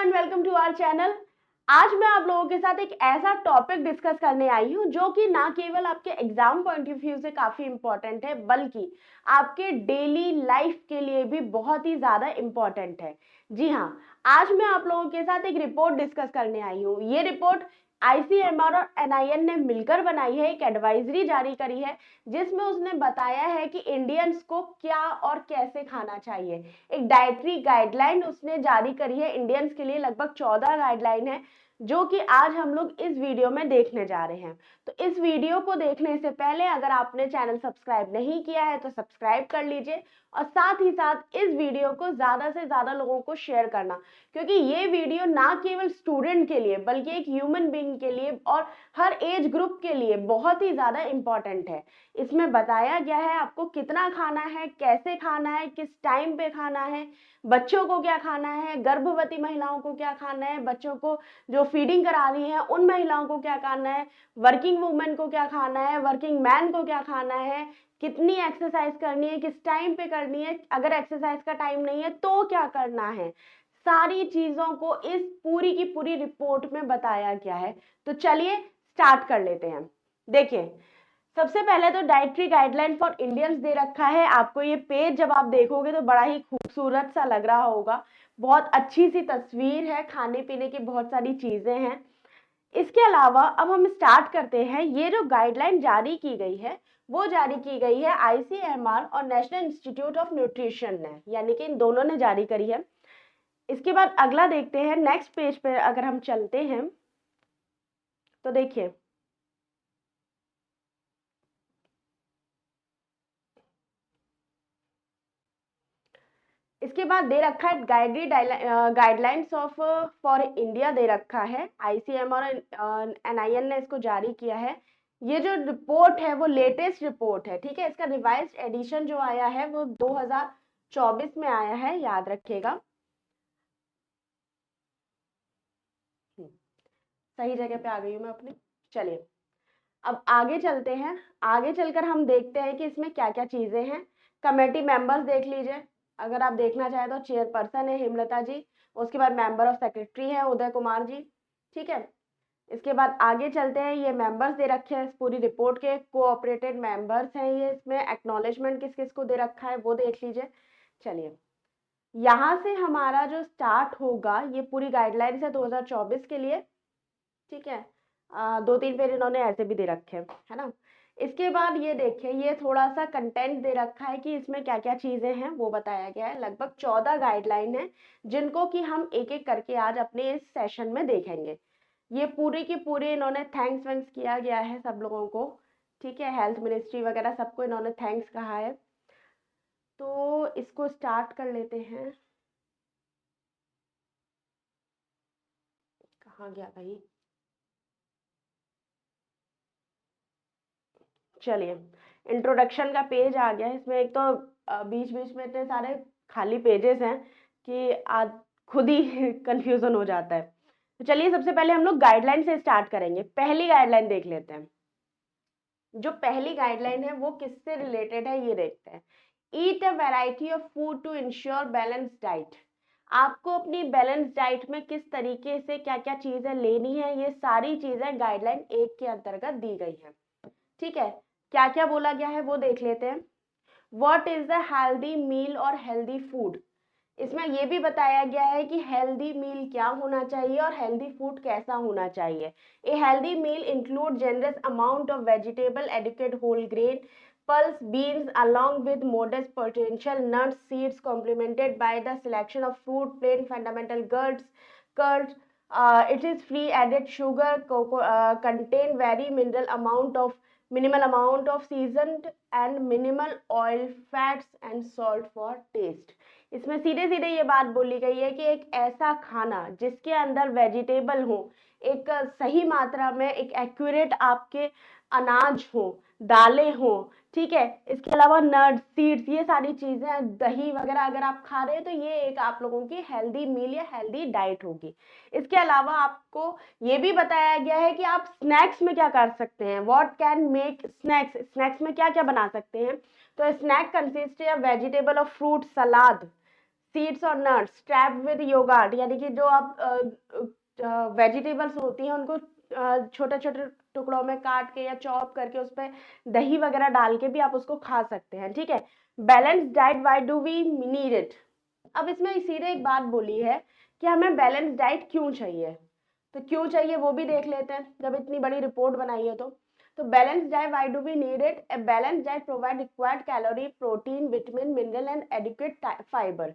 And welcome to our channel. आज मैं आप लोगों के साथ एक ऐसा टॉपिक डिस्कस करने आई हूँ जो कि ना केवल आपके एग्जाम पॉइंट ऑफ व्यू से काफी इंपॉर्टेंट है बल्कि आपके डेली लाइफ के लिए भी बहुत ही ज्यादा इंपॉर्टेंट है। जी हाँ, आज मैं आप लोगों के साथ एक रिपोर्ट डिस्कस करने आई हूँ। ये रिपोर्ट आईसीएमआर और एनआईएन ने मिलकर बनाई है, एक एडवाइजरी जारी करी है जिसमें उसने बताया है कि इंडियंस को क्या और कैसे खाना चाहिए। एक डाइटरी गाइडलाइन उसने जारी करी है इंडियंस के लिए, लगभग 14 गाइडलाइन है जो कि आज हम लोग इस वीडियो में देखने जा रहे हैं। तो इस वीडियो को देखने से पहले अगर आपने चैनल सब्सक्राइब नहीं किया है तो सब्सक्राइब कर लीजिए और साथ ही साथ इस वीडियो को ज्यादा से ज्यादा लोगों को शेयर करना, क्योंकि ये वीडियो ना केवल स्टूडेंट के लिए बल्कि एक ह्यूमन बीइंग के लिए और हर एज ग्रुप के लिए बहुत ही ज्यादा इंपॉर्टेंट है। इसमें बताया गया है आपको कितना खाना है, कैसे खाना है, किस टाइम पे खाना है, बच्चों को क्या खाना है, गर्भवती महिलाओं को क्या खाना है, बच्चों को जो फीडिंग करा रही है उन महिलाओं को क्या खाना है, वर्किंग वुमेन को क्या खाना है, वर्किंग मैन को क्या खाना है, कितनी एक्सरसाइज करनी है, किस टाइम पे करनी है, अगर एक्सरसाइज का टाइम नहीं है तो क्या करना है। सारी चीजों को इस पूरी की पूरी रिपोर्ट में बताया गया है। तो चलिए स्टार्ट कर लेते हैं। देखिए, सबसे पहले तो dietary guideline for Indians they रखा है। आपको ये पेज जब आप देखोगे तो बड़ा ही खूबसूरत सा लग रहा होगा, बहुत अच्छी सी तस्वीर है, खाने पीने की बहुत सारी चीजें हैं। इसके अलावा अब हम स्टार्ट करते हैं। ये जो गाइडलाइन जारी की गई है वो जारी की गई है आईसीएमआर और नेशनल इंस्टीट्यूट ऑफ न्यूट्रिशन ने, यानी कि इन दोनों ने जारी करी है। इसके बाद अगला देखते हैं, नेक्स्ट पेज पे अगर हम चलते हैं तो देखिए इसके बाद दे रखा है गाइडलाइंस ऑफ फॉर इंडिया दे रखा है। आईसीएमआर और एनआईएन ने इसको जारी किया है। ये जो रिपोर्ट है वो लेटेस्ट रिपोर्ट है, ठीक है। इसका रिवाइज्ड एडिशन जो आया है वो 2024 में आया है, याद रखिएगा। सही जगह पे आ गई हूँ मैं अपनी। चलिए अब आगे चलते हैं। आगे चलकर हम देखते हैं कि इसमें क्या क्या चीजें हैं। कमेटी मेंबर्स देख लीजिए, अगर आप देखना चाहें तो चेयरपर्सन है हेमलता जी, उसके बाद मेंबर ऑफ सेक्रेटरी है उदय कुमार जी, ठीक है। इसके बाद आगे चलते हैं, ये मेंबर्स दे रखे हैं इस पूरी रिपोर्ट के, कोऑपरेटेड मेंबर्स हैं ये। इसमें एक्नॉलेजमेंट किस किस को दे रखा है वो देख लीजिए। चलिए यहाँ से हमारा जो स्टार्ट होगा, ये पूरी गाइडलाइंस है 2024 के लिए, ठीक है। 2-3 पेज इन्होंने ऐसे भी दे रखे हैं, है ना। इसके बाद ये देखिए, ये थोड़ा सा कंटेंट दे रखा है कि इसमें क्या क्या चीजें हैं वो बताया गया है। लगभग 14 गाइडलाइन है जिनको कि हम एक एक करके आज अपने इस सेशन में देखेंगे। ये पूरी की पूरी इन्होंने थैंक्स वैंक्स किया गया है सब लोगों को, ठीक है। हेल्थ मिनिस्ट्री वगैरह सबको इन्होंने थैंक्स कहा है। तो इसको स्टार्ट कर लेते हैं। कहाँ गया भाई? चलिए, इंट्रोडक्शन का पेज आ गया है। इसमें एक तो बीच बीच में इतने सारे खाली पेजेस हैं कि आज खुद ही कंफ्यूजन हो जाता है। तो चलिए सबसे पहले हम लोग गाइडलाइन से स्टार्ट करेंगे। पहली गाइडलाइन देख लेते हैं। जो पहली गाइडलाइन है वो किससे रिलेटेड है ये देखते हैं। Eat a variety of food to ensure balance diet. आपको अपनी बैलेंस डाइट में किस तरीके से क्या क्या चीजें लेनी है, ये सारी चीजें गाइडलाइन 1 के अंतर्गत दी गई है, ठीक है। क्या क्या बोला गया है वो देख लेते हैं। What is the healthy meal और हेल्दी फूड। इसमें यह भी बताया गया है कि हेल्दी मील क्या होना चाहिए और हेल्दी फूड कैसा होना चाहिए। A healthy meal include generous amount of vegetable, adequate whole grain, pulse beans along with modest potential nuts, seeds complemented by the selection of fruit, plain fundamental curds. It is free added sugar, contain very minimal amount of seasoned and minimal oil, fats and salt for taste. इसमें सीधे सीधे ये बात बोली गई है कि एक ऐसा खाना जिसके अंदर वेजिटेबल हो, एक सही मात्रा में, एक एक्यूरेट आपके अनाज हो, दालें हो, ठीक है। इसके अलावा नट्स, सीड्स, ये सारी चीजें, दही वगैरह अगर आप खा रहे हैं तो ये एक आप लोगों की हेल्दी मील या हेल्दी डाइट होगी। इसके अलावा आपको ये भी बताया गया है कि आप स्नैक्स में क्या कर सकते हैं। What can make snacks, snacks में क्या क्या बना सकते हैं। तो स्नैक कंसिस्ट ऑफ वेजिटेबल और फ्रूट सलाद, सीड्स और नट्स स्ट्रैप्ड विद योगर्ट, यानी कि जो आप वेजिटेबल्स होती हैं उनको छोटे छोटे टुकड़ों में काट के या चॉप करके उस पर दही वगैरह डाल के भी आप उसको खा सकते हैं, ठीक है। Balance diet, why do we need it? अब इसमें सीधे एक बात बोली है कि हमें बैलेंस डाइट क्यों चाहिए, तो क्यों चाहिए वो भी देख लेते हैं जब इतनी बड़ी रिपोर्ट बनाई है तो balance diet, why do we need it? A balance diet provide required calorie, protein, vitamin, mineral and adequate fibre.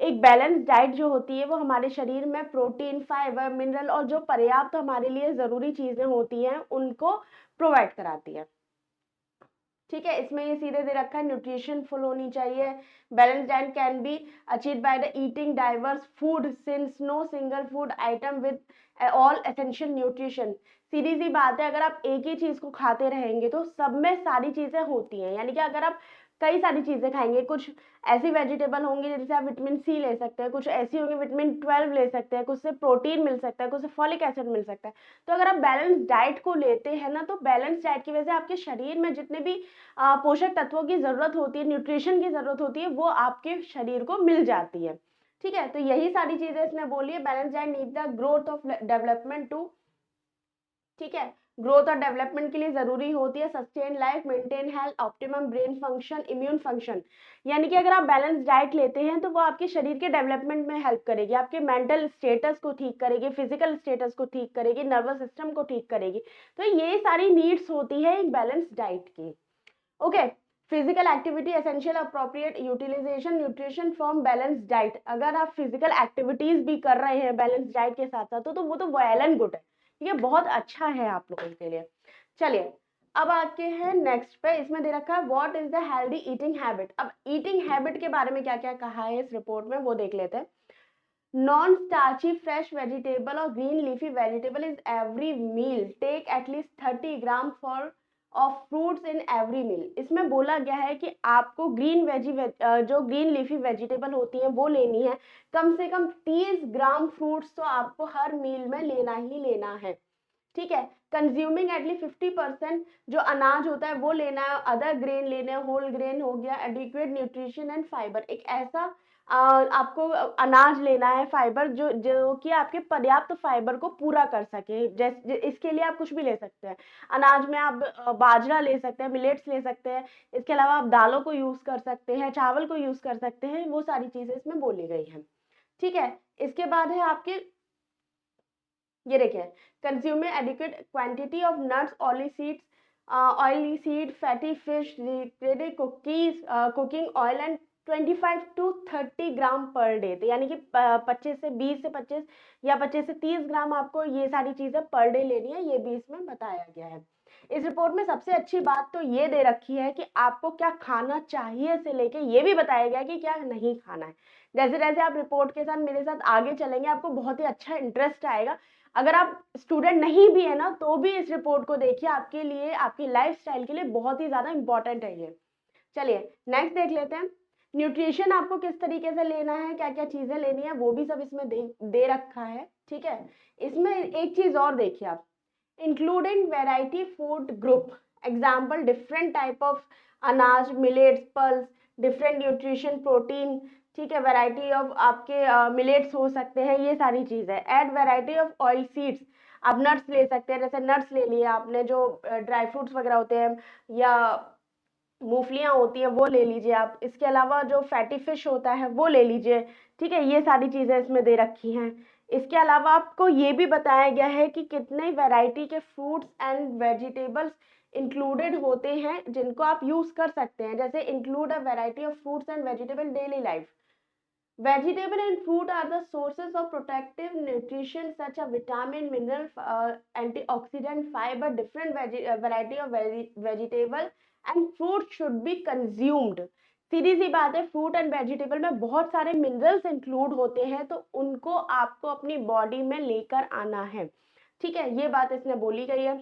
एक बैलेंस डाइट जो होती है वो हमारे शरीर में प्रोटीन, फाइबर, मिनरल और जो पर्याप्त हमारे लिए जरूरी चीजें होती हैं उनको प्रोवाइड कराती है, ठीक है। इसमें ये सीधे दे रखा है न्यूट्रिशन फुल होनी चाहिए। Balance diet can be achieve by the eating diverse food since no single food item with all essential nutrition. सीधी सी बात है, अगर आप एक ही चीज को खाते रहेंगे तो सब में सारी चीजें होती हैं, यानी कि अगर आप कई सारी चीजें खाएंगे, कुछ ऐसी वेजिटेबल होंगी जिनसे आप विटामिन सी ले सकते हैं, कुछ ऐसी होंगी विटामिन 12 ले सकते हैं, कुछ से प्रोटीन मिल सकता है, कुछ से फॉलिक एसिड मिल सकता है। तो अगर आप बैलेंस डाइट को लेते हैं ना, तो बैलेंस डाइट की वजह से आपके शरीर में जितने भी पोषक तत्वों की जरूरत होती है, न्यूट्रिशन की जरूरत होती है, वो आपके शरीर को मिल जाती है, ठीक है। तो यही सारी चीजें इसने बोली है। Balance diet need the growth of development too, ठीक है, ग्रोथ और डेवलपमेंट के लिए जरूरी होती है sustain life, maintain health, optimum brain function, immune function. यानी कि अगर आप बैलेंस डाइट लेते हैं तो वो आपके शरीर के डेवलपमेंट में हेल्प करेगी, आपके मेंटल स्टेटस को ठीक करेगी, फिजिकल स्टेटस को ठीक करेगी, नर्वस सिस्टम को ठीक करेगी। तो ये सारी नीड्स होती है एक बैलेंस डाइट की, okay. Physical activity essential appropriate utilisation nutrition from balance diet. अगर आप फिजिकल एक्टिविटीज भी कर रहे हैं बैलेंस डाइट के साथ साथ तो वो तो वेल एंड गुड है, ये बहुत अच्छा है आप लोगों के लिए। चलिए अब आके हैं नेक्स्ट पे, इसमें दे रखा है what is the healthy eating habit. अब ईटिंग हैबिट के बारे में क्या क्या कहा है इस रिपोर्ट में वो देख लेते हैं। नॉन स्टार्ची फ्रेश वेजिटेबल और green leafy vegetable is every meal, take at least 30 gram for of fruits in every meal. इसमें बोला गया है कि आपको जो ग्रीन लीफी वेजिटेबल होती है वो लेनी है, कम से कम 30 ग्राम फ्रूट्स तो आपको हर मील में लेना ही लेना है, ठीक है। कंज्यूमिंग एटलीस्ट 50% जो अनाज होता है वो लेना है, अदर ग्रेन लेने हैं, होल ग्रेन हो गया, एडिक्वेट न्यूट्रिशन एंड फाइबर। एक ऐसा आपको अनाज लेना है, फाइबर जो जो कि आपके पर्याप्त फाइबर को पूरा कर सके। जैसे इसके लिए आप कुछ भी ले सकते हैं, अनाज में आप बाजरा ले सकते हैं, मिलेट्स ले सकते हैं, इसके अलावा आप दालों को यूज कर सकते हैं, चावल को यूज कर सकते हैं, वो सारी चीजें इसमें बोली गई हैं, ठीक है। इसके बाद है आपके, ये देखिए, consume adequate quantity of nuts, oily seed, fatty fish, cookies, cooking oil and 25 to 30 gram per day. तो यानी कि 20 से 25 या 25 से 30 ग्राम आपको ये सारी चीजें पर डे लेनी है, ये भी इसमें बताया गया है। इस रिपोर्ट में सबसे अच्छी बात तो ये दे रखी है कि आपको क्या खाना चाहिए से लेके ये भी बताया गया कि क्या नहीं खाना है। जैसे जैसे आप रिपोर्ट के साथ मेरे साथ आगे चलेंगे आपको बहुत ही अच्छा इंटरेस्ट आएगा। अगर आप स्टूडेंट नहीं भी है ना तो भी इस रिपोर्ट को देखिए, आपके लिए आपकी लाइफस्टाइल के लिए बहुत ही ज्यादा इंपॉर्टेंट है ये। चलिए नेक्स्ट देख लेते हैं, न्यूट्रिशन आपको किस तरीके से लेना है, क्या क्या चीजें लेनी है वो भी सब इसमें दे रखा है, ठीक है। इसमें एक चीज और देखिए आप, including variety food group, example different type of अनाज, millets, pulse, different nutrition, protein, ठीक है, वैरायटी ऑफ आपके मिलेट्स हो सकते हैं, ये सारी चीज है। Add variety of oil seeds, आप नट्स ले सकते हैं, जैसे नट्स ले लिए आपने, जो ड्राई फ्रूट्स वगैरह होते हैं या मूंगफलियां होती हैं वो ले लीजिए आप, इसके अलावा जो फैटी फिश होता है वो ले लीजिए, ठीक है। ये सारी चीजें इसमें दे रखी हैं। इसके अलावा आपको ये भी बताया गया है कि कितने वैरायटी के फ्रूट्स एंड वेजिटेबल्स इंक्लूडेड होते हैं जिनको आप यूज कर सकते हैं, जैसे include a variety of fruits and vegetable daily life. Vegetable and fruit are the sources of protective nutrition such as vitamin, mineral, antioxidant, fiber. Different variety of vegetable and fruit should be consumed. सीधी सी बात है, fruit and vegetable में बहुत सारे minerals include होते हैं तो उनको आपको अपनी बॉडी में लेकर आना है, ठीक है। ये बात इसने बोली गई है।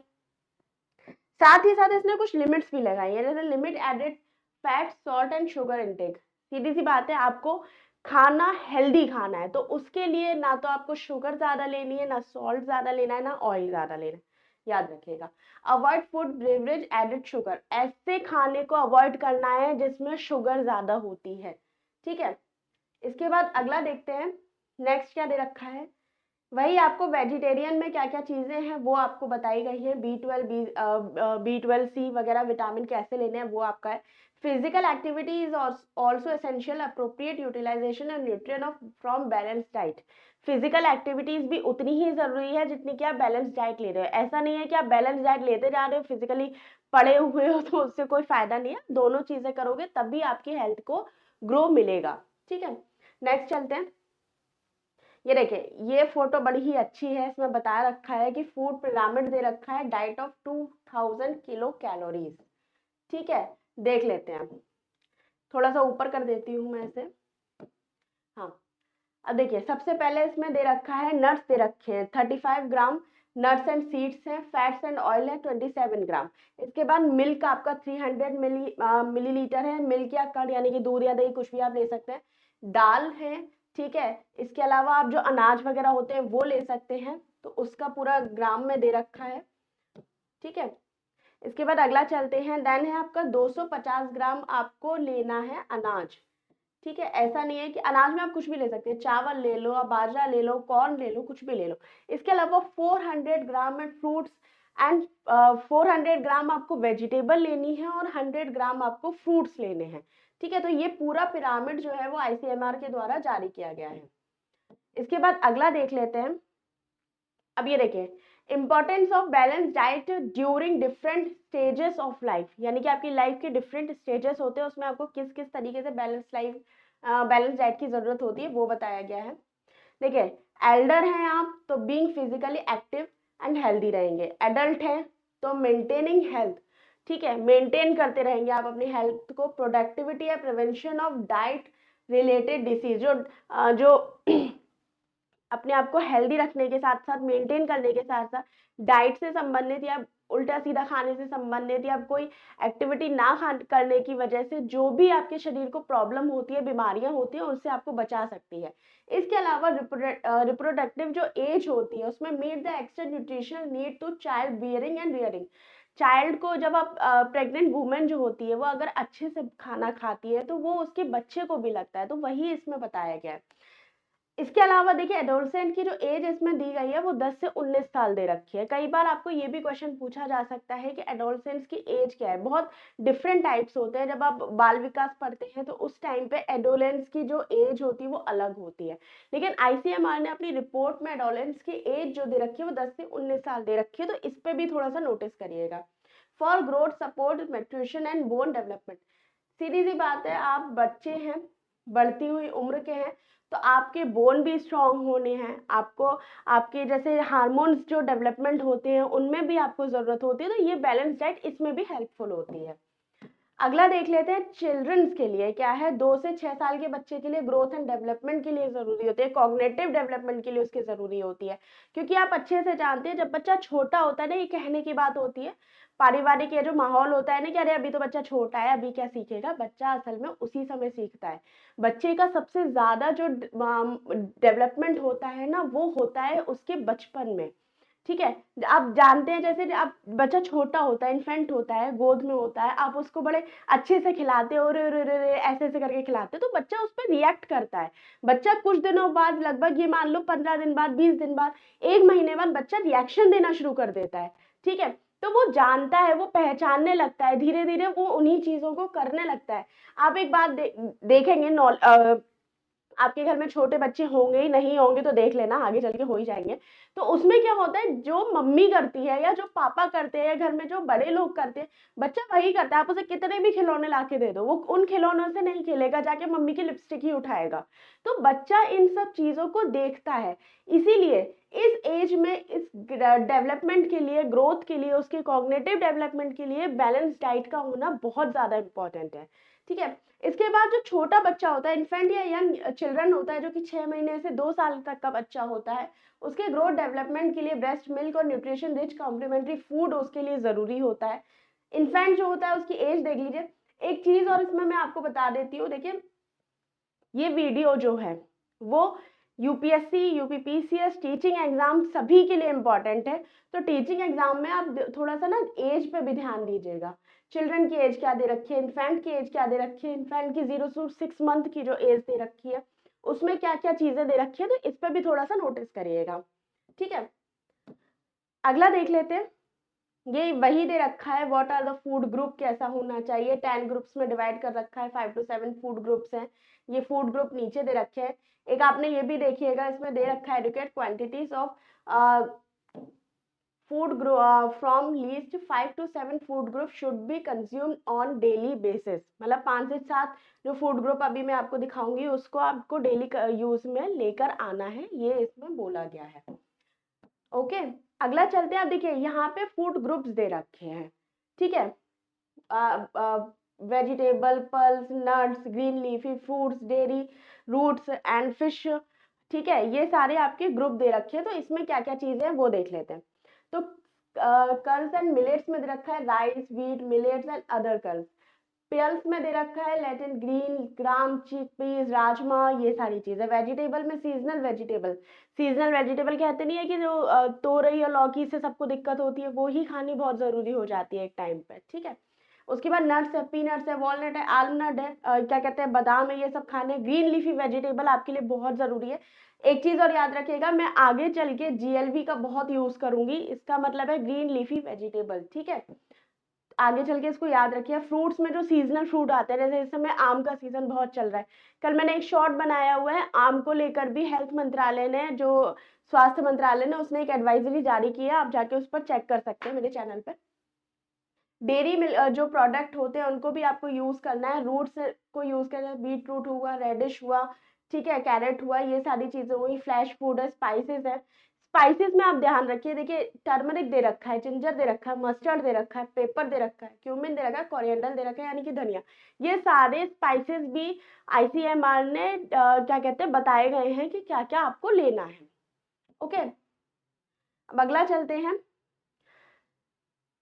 साथ ही साथ इसने कुछ लिमिट्स भी लगाई है, जैसे limit added fat, salt and sugar intake. सीधी सी बात है, आपको खाना हेल्दी खाना है तो उसके लिए ना तो आपको शुगर ज्यादा लेनी है, ना सॉल्ट ज्यादा लेना है, ना ऑयल ज्यादा लेना है, याद रखिएगा। Avoid food beverage added sugar, ऐसे खाने को अवॉइड करना है जिसमें शुगर ज्यादा होती है, ठीक है। इसके बाद अगला देखते हैं, नेक्स्ट क्या दे रखा है। वही आपको वेजिटेरियन में क्या क्या चीज़ें हैं वो आपको बताई गई है। B12 सी वगैरह विटामिन कैसे लेने हैं वो आपका है। Physical activity is also essential appropriate utilisation and nutrient of from balance diet. Physical activities भी उतनी ही जरूरी है जितनी कि आप बैलेंस डाइट ले रहे हो। ऐसा नहीं है कि आप बैलेंस डाइट लेते जा रहे हो, फिजिकली पड़े हुए हो तो उससे कोई फायदा नहीं है। दोनों चीजें करोगे तभी आपकी हेल्थ को ग्रो मिलेगा। ठीक है, नेक्स्ट चलते हैं। ये देखिए, ये फोटो बड़ी ही अच्छी है। इसमें बता रखा है कि फूड पिरामिड दे रखा है, डाइट ऑफ 2000 किलो कैलोरीज। ठीक है, देख लेते हैं। थोड़ा सा ऊपर कर देती हूँ मैं इसे। हाँ, अब देखिए, सबसे पहले इसमें दे रखा है नट्स दे रखे हैं 35 ग्राम, नट्स एंड सीड्स हैं। फैट्स एंड ऑयल है 27 ग्राम। इसके बाद मिल्क आपका 300 मिलीलीटर है। मिल्क या कर्ड यानी कि दूध या दही कुछ भी आप ले सकते हैं। दाल है, ठीक है। इसके अलावा आप जो अनाज वगैरह होते हैं वो ले सकते हैं, तो उसका पूरा ग्राम में दे रखा है। ठीक है, इसके बाद अगला चलते हैं। देन है आपका 250 ग्राम आपको लेना है अनाज। ठीक है, ऐसा नहीं है कि अनाज में आप कुछ भी ले सकते हैं, चावल ले लो, आप बाजरा ले लो, कॉर्न ले लो, कुछ भी ले लो। इसके अलावा 400 ग्राम में फ्रूट्स एंड 400 ग्राम आपको वेजिटेबल लेनी है और 100 ग्राम आपको फ्रूट्स लेने हैं। ठीक है, तो ये पूरा पिरामिड जो है वो ICMR के द्वारा जारी किया गया है। इसके बाद अगला देख लेते हैं। अब ये देखिए, importance of balance diet during different stages of life, यानी कि आपकी लाइफ के डिफरेंट स्टेजेस होते हैं, उसमें आपको किस किस तरीके से बैलेंस डाइट की जरूरत होती है वो बताया गया है। देखिए, एल्डर हैं आप तो being physically active and healthy रहेंगे। एडल्ट हैं तो मेंटेनिंग हेल्थ, ठीक है, मेंटेन करते रहेंगे आप अपनी हेल्थ को। प्रोडक्टिविटी या prevention of diet related disease, जो अपने आप को हेल्दी रखने के साथ साथ, मेंटेन करने के साथ साथ, डाइट से संबंधित या उल्टा सीधा खाने से संबंधित या कोई एक्टिविटी ना करने की वजह से जो भी आपके शरीर को प्रॉब्लम होती है, बीमारियां होती है, उससे आपको बचा सकती है। इसके अलावा रिप्रोडक्टिव जो एज होती है उसमें meet the extra nutritional need to child bearing and rearing. Child को जब आप प्रेग्नेंट वुमेन जो होती है वो अगर अच्छे से खाना खाती है तो वो उसके बच्चे को भी लगता है, तो वही इसमें बताया गया है। इसके अलावा देखिए, एडोलसेंट की जो एज इसमें दी गई है वो 10 से 19 साल दे रखी है। कई बार आपको ये भी क्वेश्चन पूछा जा सकता है कि एडोलसेंट्स की एज क्या है। बहुत डिफरेंट टाइप्स होते हैं। जब आप बाल विकास पढ़ते हैं तो उस टाइम पे एडोलेंस की जो एज होती है वो अलग होती है, लेकिन ICMR ने अपनी रिपोर्ट में एडोलेंस की एज जो दे रखी है वो 10 से 19 साल दे रखी है, तो इस पे भी थोड़ा सा नोटिस करिएगा। For growth support nutrition and bone development, सीधी सी बात है, आप बच्चे हैं, बढ़ती हुई उम्र के हैं, तो आपके बोन भी स्ट्रांग होने हैं। आपको आपके जैसे हार्मोन्स जो डेवलपमेंट होते हैं उनमें भी आपको जरूरत होती है, तो ये बैलेंस डाइट इसमें भी हेल्पफुल होती है। अगला देख लेते हैं, चिल्ड्रंस के लिए क्या है। 2 से 6 साल के बच्चे के लिए ग्रोथ एंड डेवलपमेंट के लिए जरूरी होती है, कॉग्निटिव डेवलपमेंट के लिए उसकी जरूरी होती है। क्योंकि आप अच्छे से जानते हैं, जब बच्चा छोटा होता है ना, ये कहने की बात होती है, पारिवारिक ये जो माहौल होता है ना कि अरे अभी तो बच्चा छोटा है, अभी क्या सीखेगा, बच्चा असल में उसी समय सीखता है। बच्चे का सबसे ज्यादा जो डेवलपमेंट होता है ना वो होता है उसके बचपन में। ठीक है, आप जानते हैं जैसे आप बच्चा छोटा होता है, इन्फेंट होता है, गोद में होता है, आप उसको बड़े अच्छे से खिलाते हो, रे रे रे रे ऐसे ऐसे करके खिलाते हो, तो बच्चा उस पर रिएक्ट करता है। बच्चा कुछ दिनों बाद, लगभग ये मान लो 15 दिन बाद, 20 दिन बाद, 1 महीने बाद बच्चा रिएक्शन देना शुरू कर देता है। ठीक है, तो वो जानता है, वो पहचानने लगता है, धीरे धीरे वो उन्हीं चीजों को करने लगता है। आप एक बात देखेंगे, आपके घर में छोटे बच्चे होंगे ही, नहीं होंगे तो देख लेना, आगे चल के हो ही जाएंगे। तो उसमें क्या होता है, जो मम्मी करती है या जो पापा करते हैं या घर में जो बड़े लोग करते हैं, बच्चा वही करता है। आप उसे कितने भी खिलौने लाके दे दो, वो उन खिलौनों से नहीं खेलेगा, जाके मम्मी की लिपस्टिक ही उठाएगा। तो बच्चा इन सब चीजों को देखता है। इसीलिए इस एज में, इस डेवलपमेंट के लिए, ग्रोथ के लिए, उसके कॉग्निटिव डेवलपमेंट के लिए बैलेंस डाइट का होना बहुत ज्यादा इंपॉर्टेंट है। ठीक है, इसके बाद जो छोटा बच्चा होता है, इन्फेंट या यंग चिल्ड्रन होता है, जो कि 6 महीने से 2 साल तक का बच्चा होता है, उसके ग्रोथ डेवलपमेंट के लिए ब्रेस्ट मिल्क और न्यूट्रिशन रिच कॉम्प्लीमेंट्री फूड उसके लिए जरूरी होता है। इन्फेंट जो होता है उसकी एज देख लीजिए। एक चीज और इसमें मैं आपको बता देती हूँ, देखिए, ये वीडियो जो है वो UPSC, UPPCS टीचिंग एग्जाम सभी के लिए इम्पोर्टेंट है। तो टीचिंग एग्जाम में आप थोड़ा सा ना एज पे भी ध्यान दीजिएगा। चिल्ड्रन की एज क्या दे रखी है, इन्फेंट की एज क्या दे रखी है। इन्फेंट की 0 to 6 मंथ की जो एज दे रखी है उसमें क्या क्या चीजें दे रखी है, तो इस पर भी थोड़ा सा नोटिस करिएगा। ठीक है, अगला देख लेते हैं। ये वही दे रखा है, what are the food group, कैसा होना चाहिए। 10 ग्रुप्स में डिवाइड कर रखा है, 5 to 7 फूड ग्रुप्स हैं। ये फूड ग्रुप नीचे दे रखे हैं। एक आपने ये भी देखिएगा, इसमें दे रखा है adequate quantities of food from least 5 to 7 food group should be consumed on daily basis। मतलब 5 से 7 जो फूड ग्रुप अभी मैं आपको दिखाऊंगी उसको आपको डेली यूज में लेकर आना है, ये इसमें बोला गया है। ओके, अगला चलते हैं। अब देखिए यहाँ पे फूड ग्रुप्स दे रखे हैं। ठीक है, vegetable, pulse, nuts, green leafy fruits, dairy, roots and fish. ठीक है, ये सारे आपके ग्रुप दे रखे हैं। तो इसमें क्या क्या चीजें हैं वो देख लेते हैं। तो कर्ल्स एंड मिलेट्स में दे रखा है rice, wheat, millets and other curls. Pulse में दे रखा है lentil, green gram, chickpeas, rajma, ये सारी चीजें। वेजिटेबल में सीजनल वेजिटेबल। सीजनल वेजिटेबल कहते नहीं है कि जो तोरई और लौकी से सबको दिक्कत होती है, वो ही खानी बहुत जरूरी हो जाती है एक टाइम पे। ठीक है, उसके बाद नट्स है, पीनट्स है, वॉलनट है, आलमंड है, क्या कहते हैं, बादाम है, ये सब खाने। ग्रीन लीफी वेजिटेबल आपके लिए बहुत जरूरी है। एक चीज और याद रखिएगा, मैं आगे चल के जीएलवी का बहुत यूज करूंगी, इसका मतलब है ग्रीन लीफी वेजिटेबल। ठीक है, आगे चल के इसको याद रखिए। फ्रूट्स में जो सीजनल फ्रूट आते हैं, जैसे इस समय आम का सीजन बहुत चल रहा है। कल मैंने एक शॉर्ट बनाया हुआ है आम को लेकर भी, हेल्थ मंत्रालय ने, जो स्वास्थ्य मंत्रालय ने, उसने एक एडवाइजरी जारी की है, आप जाके उस पर चेक कर सकते हैं मेरे चैनल पे। डेयरी मिल जो प्रोडक्ट होते हैं उनको भी आपको यूज करना है। रूट्स को यूज करना है, बीट रूट हुआ, रेडिश हुआ, ठीक है, कैरेट हुआ, ये सारी चीजें हुई। फ्लैश फूड है, स्पाइसेस है। स्पाइसेस में आप ध्यान रखिए, देखिए टर्मरिक दे रखा है, जिंजर दे रखा है, मस्टर्ड दे रखा है, पेपर दे रखा है, क्यूमिन दे रखा है, कोरिएंडर दे रखा है, यानी कि धनिया। ये सारे स्पाइसेस भी आईसीएमआर ने क्या कहते हैं बताए गए हैं कि क्या क्या आपको लेना है। ओके, अब अगला चलते हैं।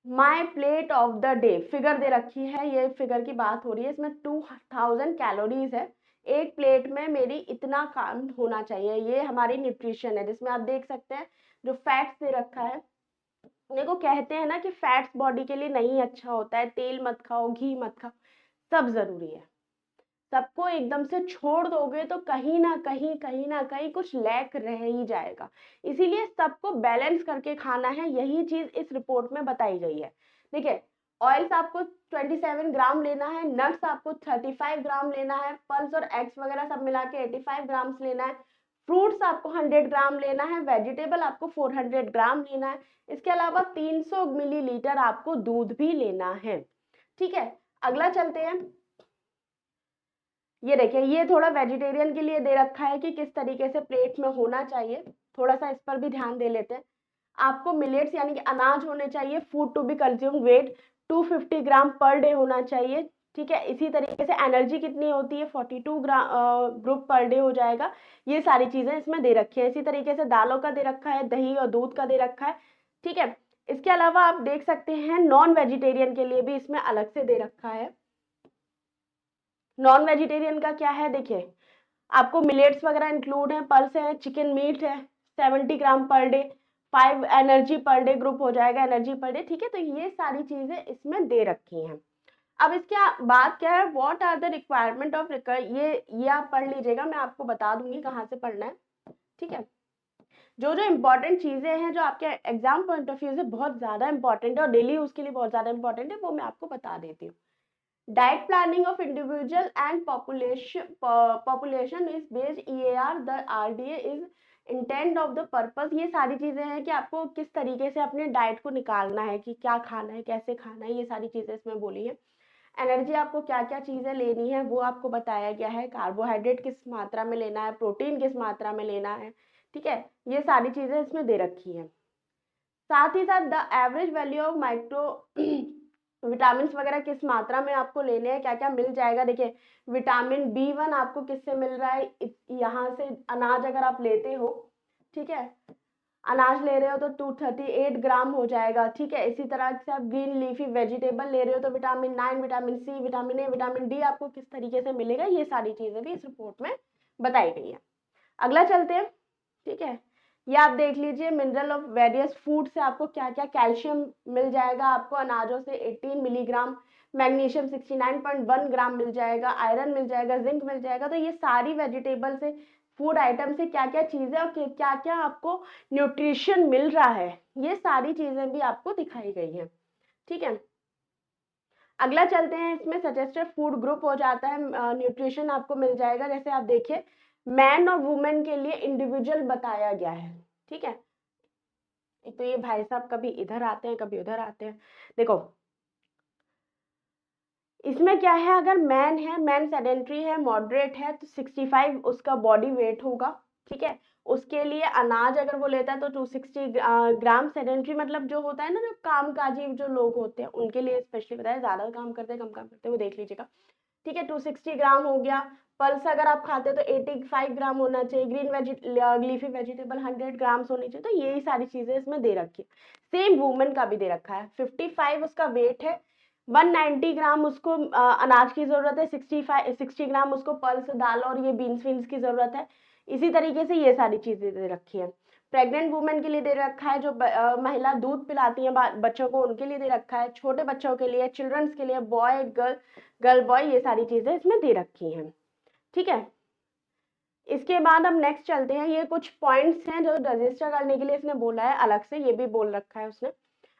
My plate of the day figure दे रखी है, ये फिगर की बात हो रही है। इसमें 2000 कैलोरीज है। एक प्लेट में मेरी इतना काम होना चाहिए, ये हमारी न्यूट्रिशन है, जिसमें आप देख सकते हैं जो फैट्स दे रखा है। देखो कहते हैं ना कि फैट्स बॉडी के लिए नहीं अच्छा होता है, तेल मत खाओ, घी मत खाओ, सब जरूरी है। सबको एकदम से छोड़ दोगे तो कहीं ना कहीं कुछ लैक रह ही जाएगा। इसीलिए सबको बैलेंस करके खाना है, यही चीज इस रिपोर्ट में बताई गई है। देखिए, ऑयल्स आपको 27 ग्राम लेना है, नट्स आपको 35 ग्राम लेना है, पल्स और एग्स वगैरह सब मिला के 85 ग्राम लेना है। फ्रूट्स आपको 100 ग्राम लेना है, वेजिटेबल आपको 400 ग्राम लेना है। इसके अलावा 300 मिलीलीटर आपको दूध भी लेना है। ठीक है, अगला चलते हैं। ये देखिए, ये थोड़ा वेजिटेरियन के लिए दे रखा है कि किस तरीके से प्लेट में होना चाहिए, थोड़ा सा इस पर भी ध्यान दे लेते हैं। आपको मिलेट्स यानी कि अनाज होने चाहिए। Food to be consume weight 250 gram per day होना चाहिए। ठीक है, इसी तरीके से एनर्जी कितनी होती है, 42 ग्राम ग्रुप पर डे हो जाएगा। ये सारी चीजें इसमें दे रखी है। इसी तरीके से दालों का दे रखा है, दही और दूध का दे रखा है। ठीक है, इसके अलावा आप देख सकते हैं नॉन वेजिटेरियन के लिए भी इसमें अलग से दे रखा है। नॉन वेजिटेरियन का क्या है, देखिए आपको मिलेट्स वगैरह इंक्लूड है, पल्स है, चिकन मीट है, 70 gram per day, 5 energy per day group हो जाएगा, एनर्जी पर डे। ठीक है, तो ये सारी चीजें इसमें दे रखी हैं। अब इसके बाद क्या है, what are the requirement of ये आप पढ़ लीजिएगा, मैं आपको बता दूंगी कहाँ से पढ़ना है। ठीक है, जो जो इंपॉर्टेंट चीजें हैं जो आपके एग्जाम पॉइंट ऑफ व्यू से बहुत ज्यादा इंपॉर्टेंट है और डेली यूज के लिए बहुत ज्यादा इंपॉर्टेंट है, वो मैं आपको बता देती हूँ। Diet planning of individual and population is based EAR, the RDA is intent of the purpose। ये सारी चीजें हैं कि आपको किस तरीके से अपने डाइट को निकालना है, कि क्या खाना है, कैसे खाना है, ये सारी चीजें इसमें बोली है। एनर्जी आपको क्या क्या चीजें लेनी है वो आपको बताया गया है। कार्बोहाइड्रेट किस मात्रा में लेना है, प्रोटीन किस मात्रा में लेना है। ठीक है, ये सारी चीजें इसमें दे रखी है। साथ ही साथ the average value of micro vitamin वगैरह किस मात्रा में आपको लेने हैं, क्या क्या मिल जाएगा। देखिए, विटामिन B1 आपको किससे मिल रहा है, यहाँ से अनाज अगर आप लेते हो, ठीक है, अनाज ले रहे हो तो 238 ग्राम हो जाएगा। ठीक है, इसी तरह से आप ग्रीन लीफी वेजिटेबल ले रहे हो तो vitamin 9, vitamin C, vitamin A, vitamin D आपको किस तरीके से मिलेगा, ये सारी चीजें भी इस रिपोर्ट में बताई गई है। अगला चलते हैं। ठीक है, ये आप देख लीजिए, मिनरल ऑफ वेरियस फूड से आपको क्या क्या कैल्शियम मिल जाएगा। आपको अनाजों से 18 मिलीग्राम, मैग्नीशियम 69.1 ग्राम मिल जाएगा, आयरन मिल जाएगा, जिंक मिल जाएगा। तो ये सारी वेजिटेबल से, फूड आइटम से क्या क्या चीज़ें और क्या क्या आपको न्यूट्रिशन मिल रहा है, ये सारी चीज़ें भी आपको दिखाई गई हैं। ठीक है, अगला चलते हैं, इसमें सजेस्टेड फूड ग्रुप हो जाता है, न्यूट्रिशन आपको मिल जाएगा। जैसे आप देखिए, मैन और वुमेन के लिए इंडिविजुअल बताया गया है। ठीक है, एक तो ये भाई साहब कभी इधर आते हैं कभी उधर आते हैं। देखो इसमें क्या है, अगर मैन है, मैन सेडेंट्री है, मॉडरेट है, तो 65 उसका बॉडी वेट होगा। ठीक है, उसके लिए अनाज अगर वो लेता है तो 260 ग्राम। सेडेंट्री मतलब जो होता है ना, जो कामकाजी जो लोग होते हैं उनके लिए स्पेशली बताया, ज्यादा काम करते हैं कम काम करते हैं वो देख लीजिएगा। ठीक है, 260 ग्राम हो गया। पल्स अगर आप खाते हैं तो 85 ग्राम होना चाहिए। ग्रीन लीफी वेजिटेबल 100 ग्राम्स होनी चाहिए। तो यही सारी चीजें इसमें दे रखी है। सेम वुमेन का भी दे रखा है। 55 उसका वेट है, 190 ग्राम उसको अनाज की जरूरत है, 60 ग्राम उसको पल्स दाल और ये बीन्स वीन्स की जरूरत है। इसी तरीके से ये सारी चीजें दे रखी है। प्रेग्नेंट वुमेन के लिए दे रखा है, जो महिला दूध पिलाती है बच्चों को, उनके लिए दे रखा है। छोटे बच्चों के लिए, चिल्ड्रंस के लिए, बॉय गर्ल, गर्ल बॉय, ये सारी चीजें इसमें दे रखी हैं। ठीक है, इसके बाद हम नेक्स्ट चलते हैं। ये कुछ पॉइंट्स हैं जो रजिस्टर करने के लिए इसने बोला है अलग से, ये भी बोल रखा है उसने।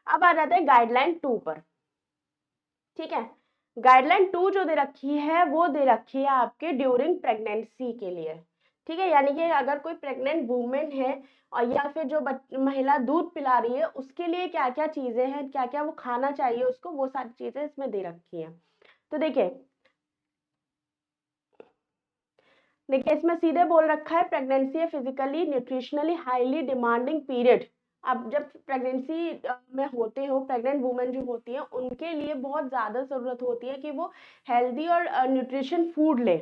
अब आ जाते हैं गाइडलाइन 2 पर। ठीक है, गाइडलाइन 2 जो दे रखी है वो दे रखी है आपके ड्यूरिंग प्रेगनेंसी के लिए। ठीक है, यानी कि अगर कोई प्रेग्नेंट वुमेन है और या फिर जो महिला दूध पिला रही है, उसके लिए क्या क्या चीजें हैं, क्या क्या वो खाना चाहिए उसको, वो सारी चीजें इसमें दे रखी हैं। तो देखिए इसमें सीधे बोल रखा है, प्रेगनेंसी है physically nutritionally highly demanding period. अब जब प्रेगनेंसी में होते हो, प्रेग्नेंट वुमेन जो होती है उनके लिए बहुत ज़्यादा ज़रूरत होती है कि वो हेल्दी और न्यूट्रिशन फूड ले।